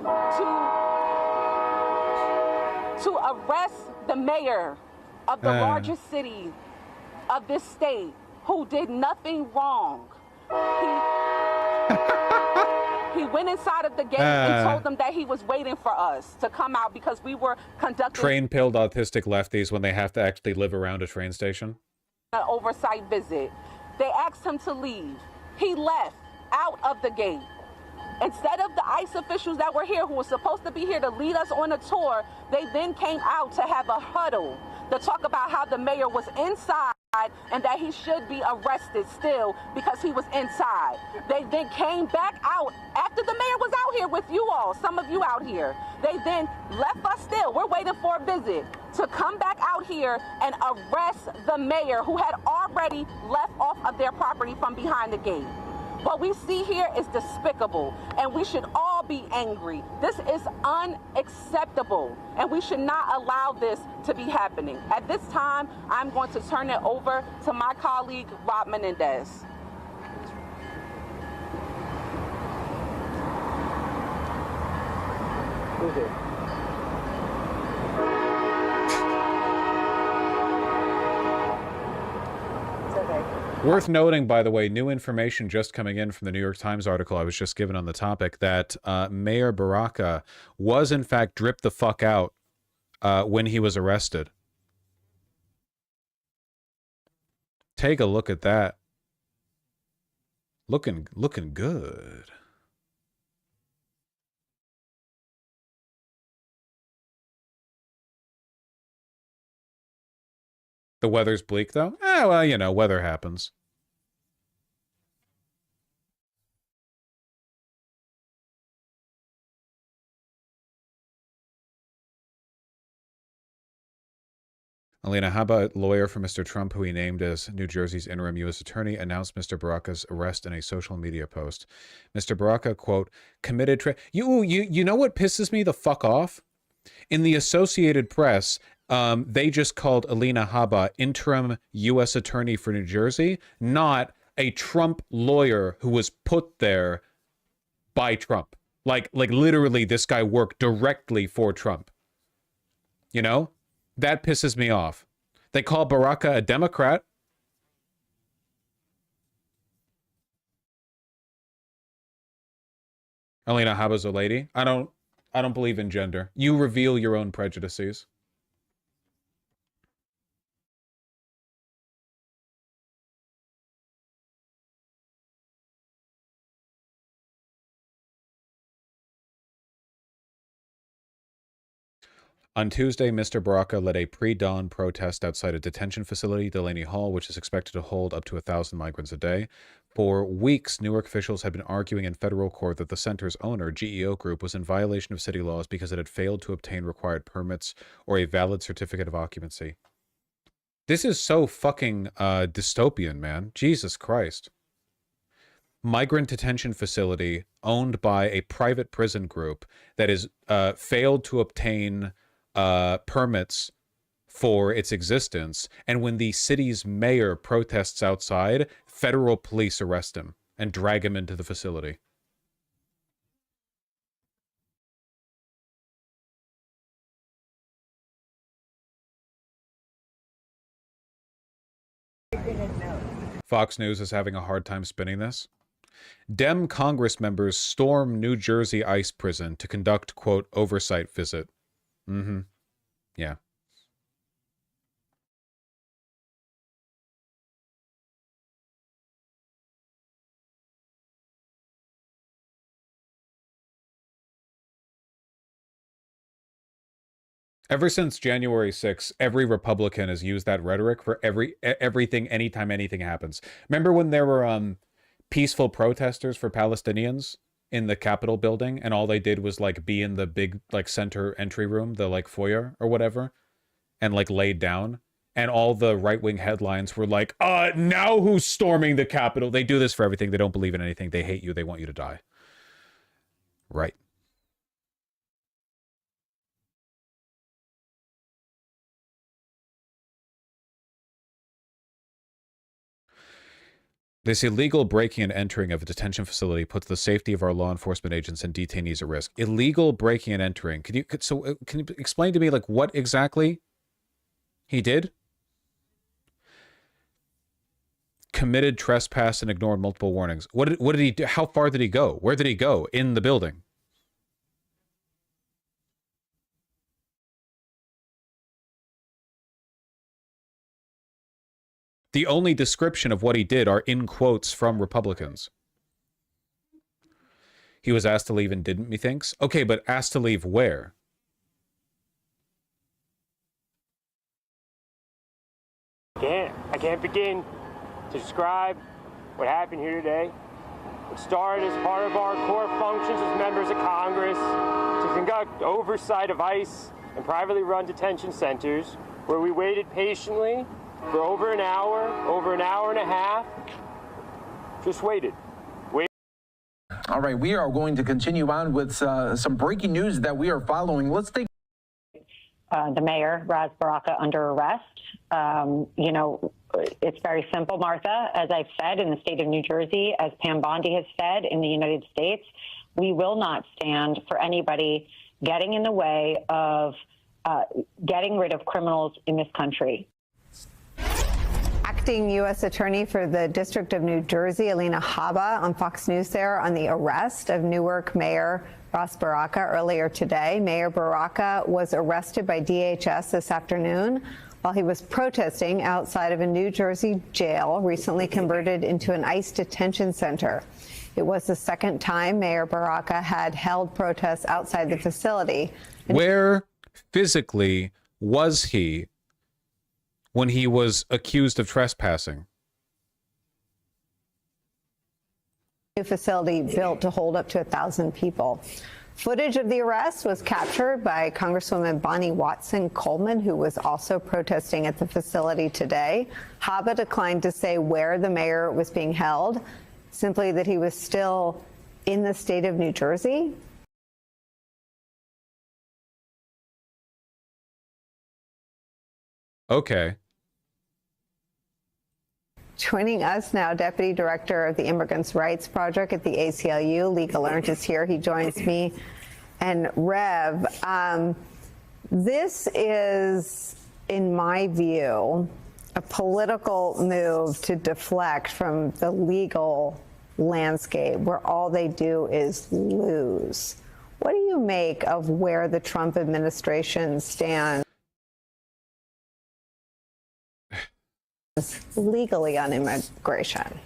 Speaker 15: to arrest the mayor of the largest city of this state who did nothing wrong. He went inside of the gate and told them that he was waiting for us to come out because we were conducting
Speaker 2: Train-pilled autistic lefties when they have to actually live around a train station.
Speaker 15: An oversight visit. They asked him to leave. He left out of the gate. Instead of the ICE officials that were here, who were supposed to be here to lead us on a tour, they then came out to have a huddle to talk about how the mayor was inside and that he should be arrested still because he was inside. They then came back out after the mayor was out here with you all, some of you out here. They then left us still. We're waiting for a visit to come back out here and arrest the mayor who had already left off of their property from behind the gate. What we see here is despicable, and we should all
Speaker 12: all be angry. This is unacceptable, and we should not allow this to be happening. At this time, I'm going to turn it over to my colleague, Rob Menendez.
Speaker 2: Worth noting, by the way, new information just coming in from the New York Times article I was just given on the topic that Mayor Baraka was in fact dripped the fuck out when he was arrested. Take a look at that. Looking good. The weather's bleak, though? Well, you know, weather happens. Alina Habba, lawyer for Mr. Trump, who he named as New Jersey's interim U.S. attorney, announced Mr. Baraka's arrest in a social media post. Mr. Baraka, quote, committed... You know what pisses me the fuck off? In the Associated Press... they just called Alina Habba interim U.S. attorney for New Jersey, not a Trump lawyer who was put there by Trump. Like literally, this guy worked directly for Trump. You know? That pisses me off. They call Baraka a Democrat. Alina Habba's a lady. I don't believe in gender. You reveal your own prejudices. On Tuesday, Mr. Baraka led a pre-dawn protest outside a detention facility, Delaney Hall, which is expected to hold up to 1,000 migrants a day. For weeks, Newark officials had been arguing in federal court that the center's owner, GEO Group, was in violation of city laws because it had failed to obtain required permits or a valid certificate of occupancy. This is so fucking dystopian, man. Jesus Christ. Migrant detention facility owned by a private prison group that is failed to obtain permits for its existence, and when the city's mayor protests outside, federal police arrest him and drag him into the facility. Fox News is having a hard time spinning this. Dem Congress members storm New Jersey ICE prison to conduct, quote, oversight visit. Mm-hmm. Yeah. Ever since January 6th, every Republican has used that rhetoric for everything, anytime anything happens. Remember when there were peaceful protesters for Palestinians in the Capitol building, and all they did was like be in the big like center entry room, the like foyer or whatever, and like laid down, and all the right-wing headlines were like, now who's storming the Capitol? They do this for everything. They don't believe in anything. They hate you. They want you to die. Right. This illegal breaking and entering of a detention facility puts the safety of our law enforcement agents and detainees at risk. Illegal breaking and entering. Can you explain to me like what exactly he did? Committed trespass and ignored multiple warnings. What did he do? How far did he go? Where did he go in the building? The only description of what he did are in quotes from Republicans. He was asked to leave and didn't, methinks. Okay, but asked to leave where?
Speaker 16: I can't begin to describe what happened here today. It started as part of our core functions as members of Congress to conduct oversight of ICE and privately run detention centers, where we waited patiently for over an hour and a half. Just waited.
Speaker 17: All All right, we are going to continue on with some breaking news that we are following. Let's take
Speaker 18: the mayor, Ras Baraka, under arrest. You know, it's very simple, Martha. As I've said, in the state of New Jersey, as Pam Bondi has said in the United States, we will not stand for anybody getting in the way of getting rid of criminals in this country.
Speaker 19: Acting U.S. Attorney for the District of New Jersey, Alina Habba, on Fox News there on the arrest of Newark Mayor Ras Baraka earlier today. Mayor Baraka was arrested by DHS this afternoon while he was protesting outside of a New Jersey jail recently converted into an ICE detention center. It was the second time Mayor Baraka had held protests outside the facility.
Speaker 2: Where physically was he when he was accused of trespassing?
Speaker 19: New facility built to hold up to 1,000 people. Footage of the arrest was captured by Congresswoman Bonnie Watson Coleman, who was also protesting at the facility today. Habba declined to say where the mayor was being held, simply that he was still in the state of New Jersey.
Speaker 2: Okay.
Speaker 19: Joining us now, Deputy Director of the Immigrants' Rights Project at the ACLU, Lee Gallant is here. He joins me. And Rev, this is, in my view, a political move to deflect from the legal landscape where all they do is lose. What do you make of where the Trump administration stands legally on immigration?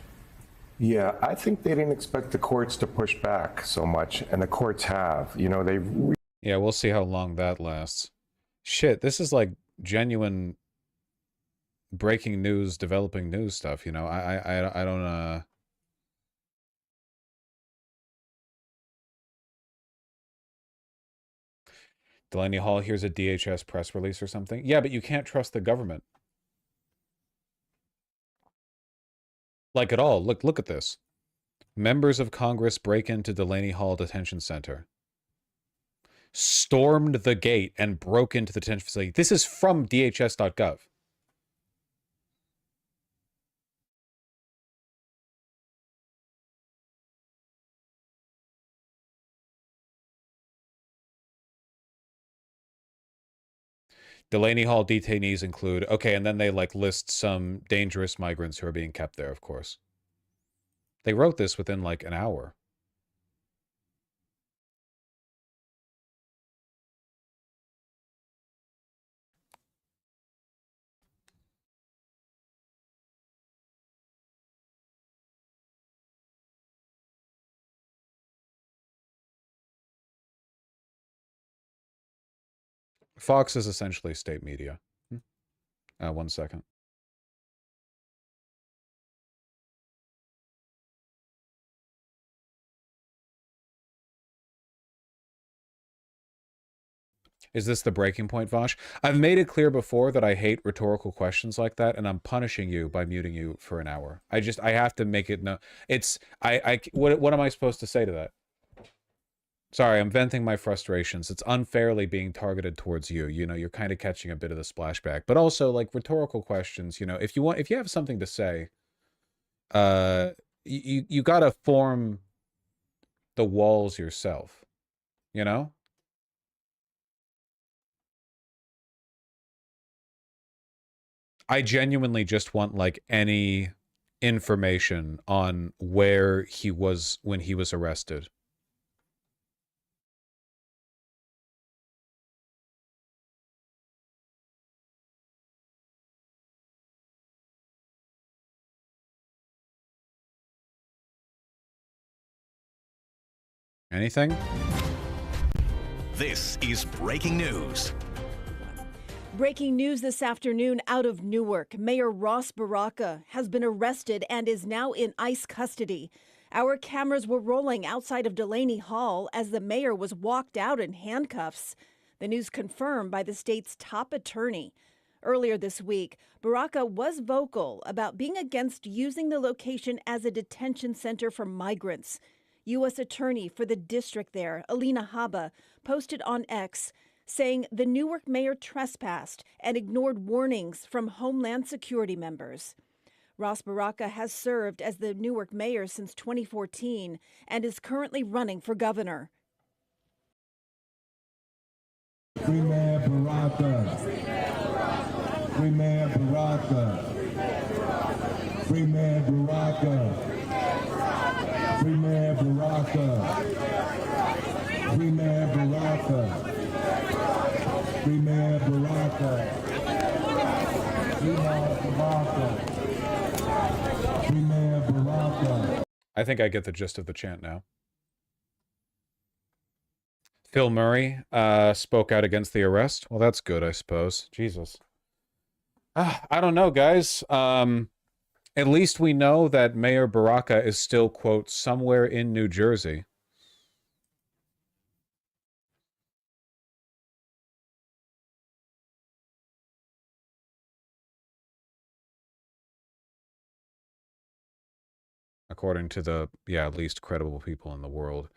Speaker 21: Yeah, I think they didn't expect the courts to push back so much, and the courts have. You know, they've...
Speaker 2: Yeah, we'll see how long that lasts. Shit, this is like genuine breaking news, developing news stuff, you know. I don't Delaney Hall, here's a DHS press release or something. Yeah, but you can't trust the government. Like at all. Look at this. Members of Congress break into Delaney Hall Detention Center. Stormed the gate and broke into the detention facility. This is from DHS.gov. Delaney Hall detainees include, okay, and then they like list some dangerous migrants who are being kept there, of course. They wrote this within like an hour. Fox is essentially state media. 1 second. Is this the breaking point, Vosh? I've made it clear before that I hate rhetorical questions like that, and I'm punishing you by muting you for an hour. I have to make it no. It's what am I supposed to say to that? Sorry, I'm venting my frustrations. It's unfairly being targeted towards you. You know, you're kind of catching a bit of the splashback. But also, like, rhetorical questions, you know, if you have something to say, you got to form the walls yourself, you know? I genuinely just want, like, any information on where he was when he was arrested. Anything?
Speaker 25: This is breaking news.
Speaker 26: Breaking news this afternoon out of Newark. Mayor Ras Baraka has been arrested and is now in ICE custody. Our cameras were rolling outside of Delaney Hall as the mayor was walked out in handcuffs. The news confirmed by the state's top attorney. Earlier this week, Baraka was vocal about being against using the location as a detention center for migrants. U.S. Attorney for the district there, Alina Habba, posted on X saying the Newark mayor trespassed and ignored warnings from Homeland Security members. Ross Baraka has served as the Newark mayor since 2014 and is currently running for governor.
Speaker 11: Free man Baraka. Free man Baraka. Free man Baraka. Free man Baraka. Free man Baraka. Free man Baraka. Free man Baraka. Free man Baraka.
Speaker 2: I think I get the gist of the chant now. Phil Murray spoke out against the arrest. Well, that's good, I suppose. Jesus. I don't know, guys. At least we know that Mayor Baraka is still, quote, somewhere in New Jersey. According to the, least credible people in the world.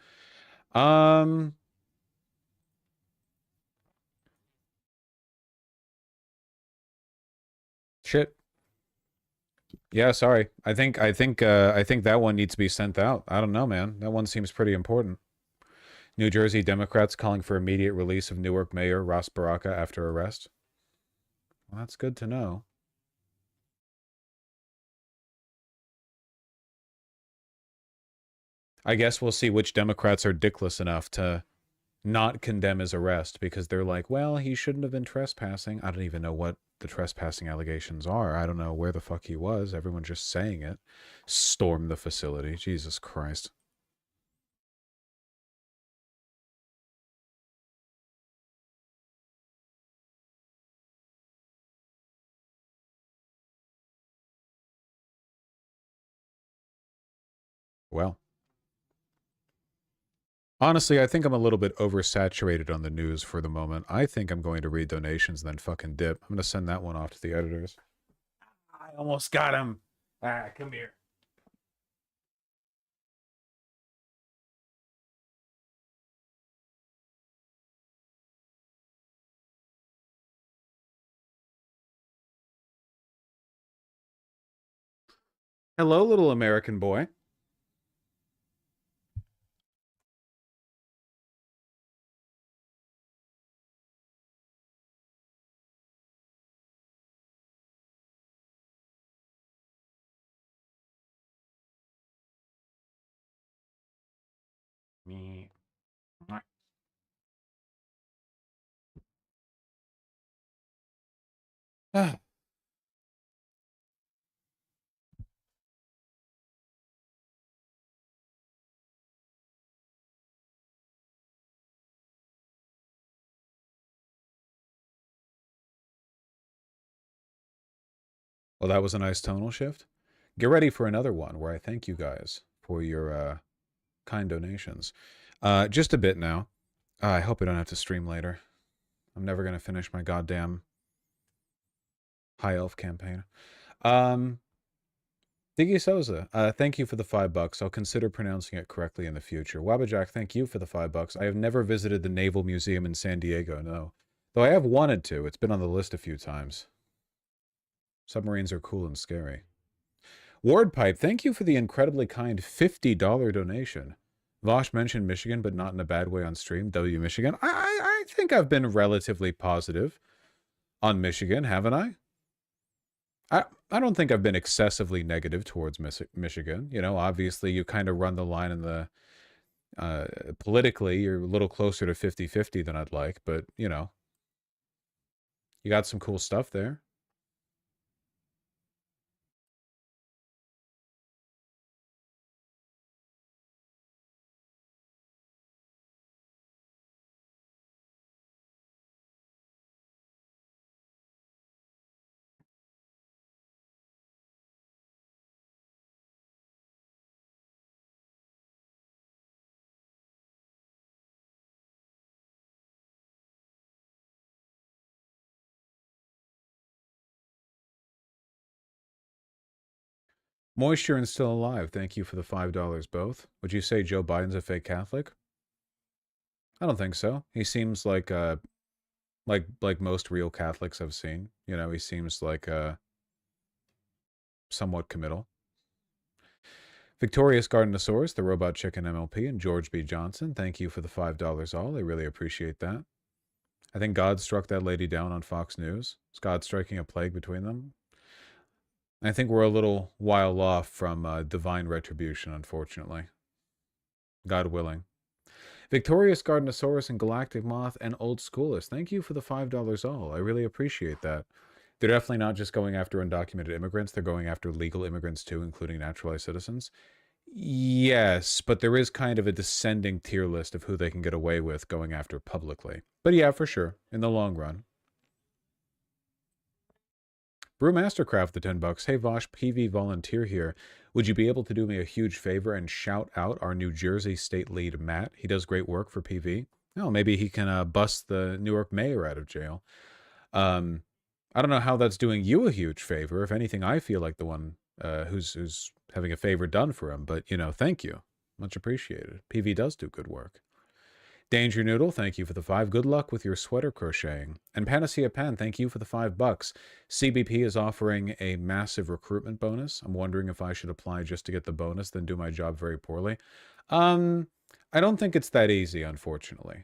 Speaker 2: Shit. Yeah, sorry. I think that one needs to be sent out. I don't know, man. That one seems pretty important. New Jersey Democrats calling for immediate release of Newark Mayor Ross Baraka after arrest. Well, that's good to know. I guess we'll see which Democrats are dickless enough to not condemn his arrest because they're like, well, he shouldn't have been trespassing. I don't even know what the trespassing allegations are. I don't know where the fuck he was. Everyone's just saying it. Storm the facility. Jesus Christ. Well. Honestly, I think I'm a little bit oversaturated on the news for the moment. I think I'm going to read donations and then fucking dip. I'm going to send that one off to the editors. I almost got him. Come here. Hello, little American boy. Me. Well, that was a nice tonal shift. Get ready for another one where I thank you guys for your kind donations. Just a bit now. I hope I don't have to stream later. I'm never going to finish my goddamn High Elf campaign. Diggy Souza, thank you for the $5. I'll consider pronouncing it correctly in the future. Wabajack, thank you for the $5. I have never visited the Naval Museum in San Diego, no. Though I have wanted to. It's been on the list a few times. Submarines are cool and scary. Wardpipe, thank you for the incredibly kind $50 donation. Vosh mentioned Michigan, but not in a bad way on stream. W Michigan. I think I've been relatively positive on Michigan, haven't I? I don't think I've been excessively negative towards Michigan. You know, obviously you kind of run the line in the politically, you're a little closer to 50-50 than I'd like, but you know, you got some cool stuff there. Moisture and Still Alive, thank you for the $5 both. Would you say Joe Biden's a fake Catholic? I don't think so. He seems like most real Catholics I've seen. You know, he seems like somewhat committal. Victorious Gardenosaurus, the Robot Chicken MLP, and George B. Johnson, thank you for the $5 all. I really appreciate that. I think God struck that lady down on Fox News. Is God striking a plague between them? I think we're a little while off from divine retribution, unfortunately. God willing. Victorious Gardenosaurus and Galactic Moth and Old Schoolist, thank you for the $5 all. I really appreciate that. They're definitely not just going after undocumented immigrants. They're going after legal immigrants too, including naturalized citizens. Yes, but there is kind of a descending tier list of who they can get away with going after publicly. But yeah, for sure, in the long run. Brewmastercraft, the $10. Hey Vosh, PV volunteer here. Would you be able to do me a huge favor and shout out our New Jersey state lead, Matt? He does great work for PV. Oh, maybe he can bust the Newark mayor out of jail. I don't know how that's doing you a huge favor. If anything, I feel like the one who's having a favor done for him. But, you know, thank you. Much appreciated. PV does do good work. Danger Noodle, thank you for the 5. Good luck with your sweater crocheting. And Panacea Pan, thank you for the $5. CBP is offering a massive recruitment bonus. I'm wondering if I should apply just to get the bonus, then do my job very poorly. I don't think it's that easy, unfortunately.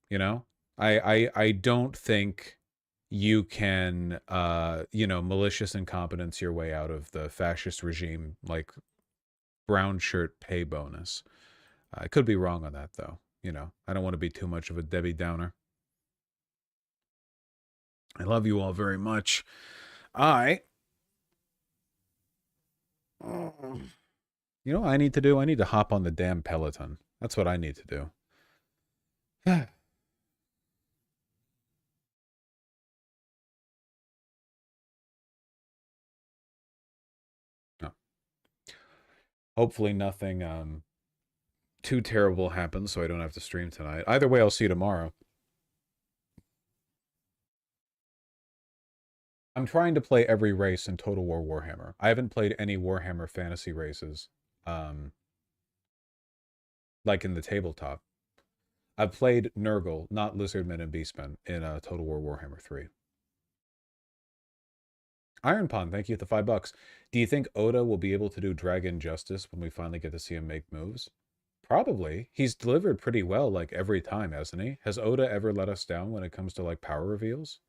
Speaker 2: You know, I don't think you can, you know, malicious incompetence your way out of the fascist regime, like brown shirt pay bonus. I could be wrong on that, though. You know, I don't want to be too much of a Debbie Downer. I love you all very much. You know what I need to do? I need to hop on the damn Peloton. That's what I need to do. No. Hopefully nothing too terrible happens so I don't have to stream tonight. Either way, I'll see you tomorrow. I'm trying to play every race in Total War Warhammer. I haven't played any Warhammer fantasy races, like in the tabletop. I've played Nurgle, not Lizardmen and Beastmen, in Total War Warhammer 3. Iron Pond, thank you for the $5. Do you think Oda will be able to do Dragon justice when we finally get to see him make moves? Probably. He's delivered pretty well, like, every time, hasn't he? Has Oda ever let us down when it comes to, like, power reveals?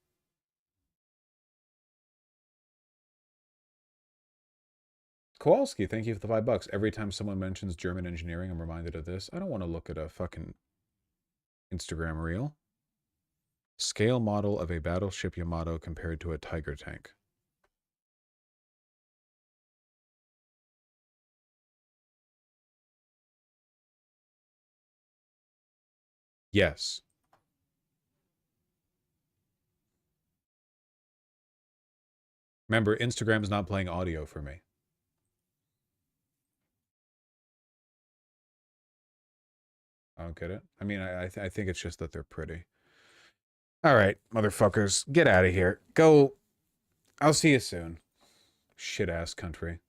Speaker 2: Kowalski, thank you for the $5. Every time someone mentions German engineering, I'm reminded of this. I don't want to look at a fucking Instagram reel. Scale model of a battleship Yamato compared to a Tiger tank. Yes. Remember, Instagram is not playing audio for me. I don't get it. I mean, I think it's just that they're pretty. All right, motherfuckers, get out of here. Go. I'll see you soon. Shit-ass country.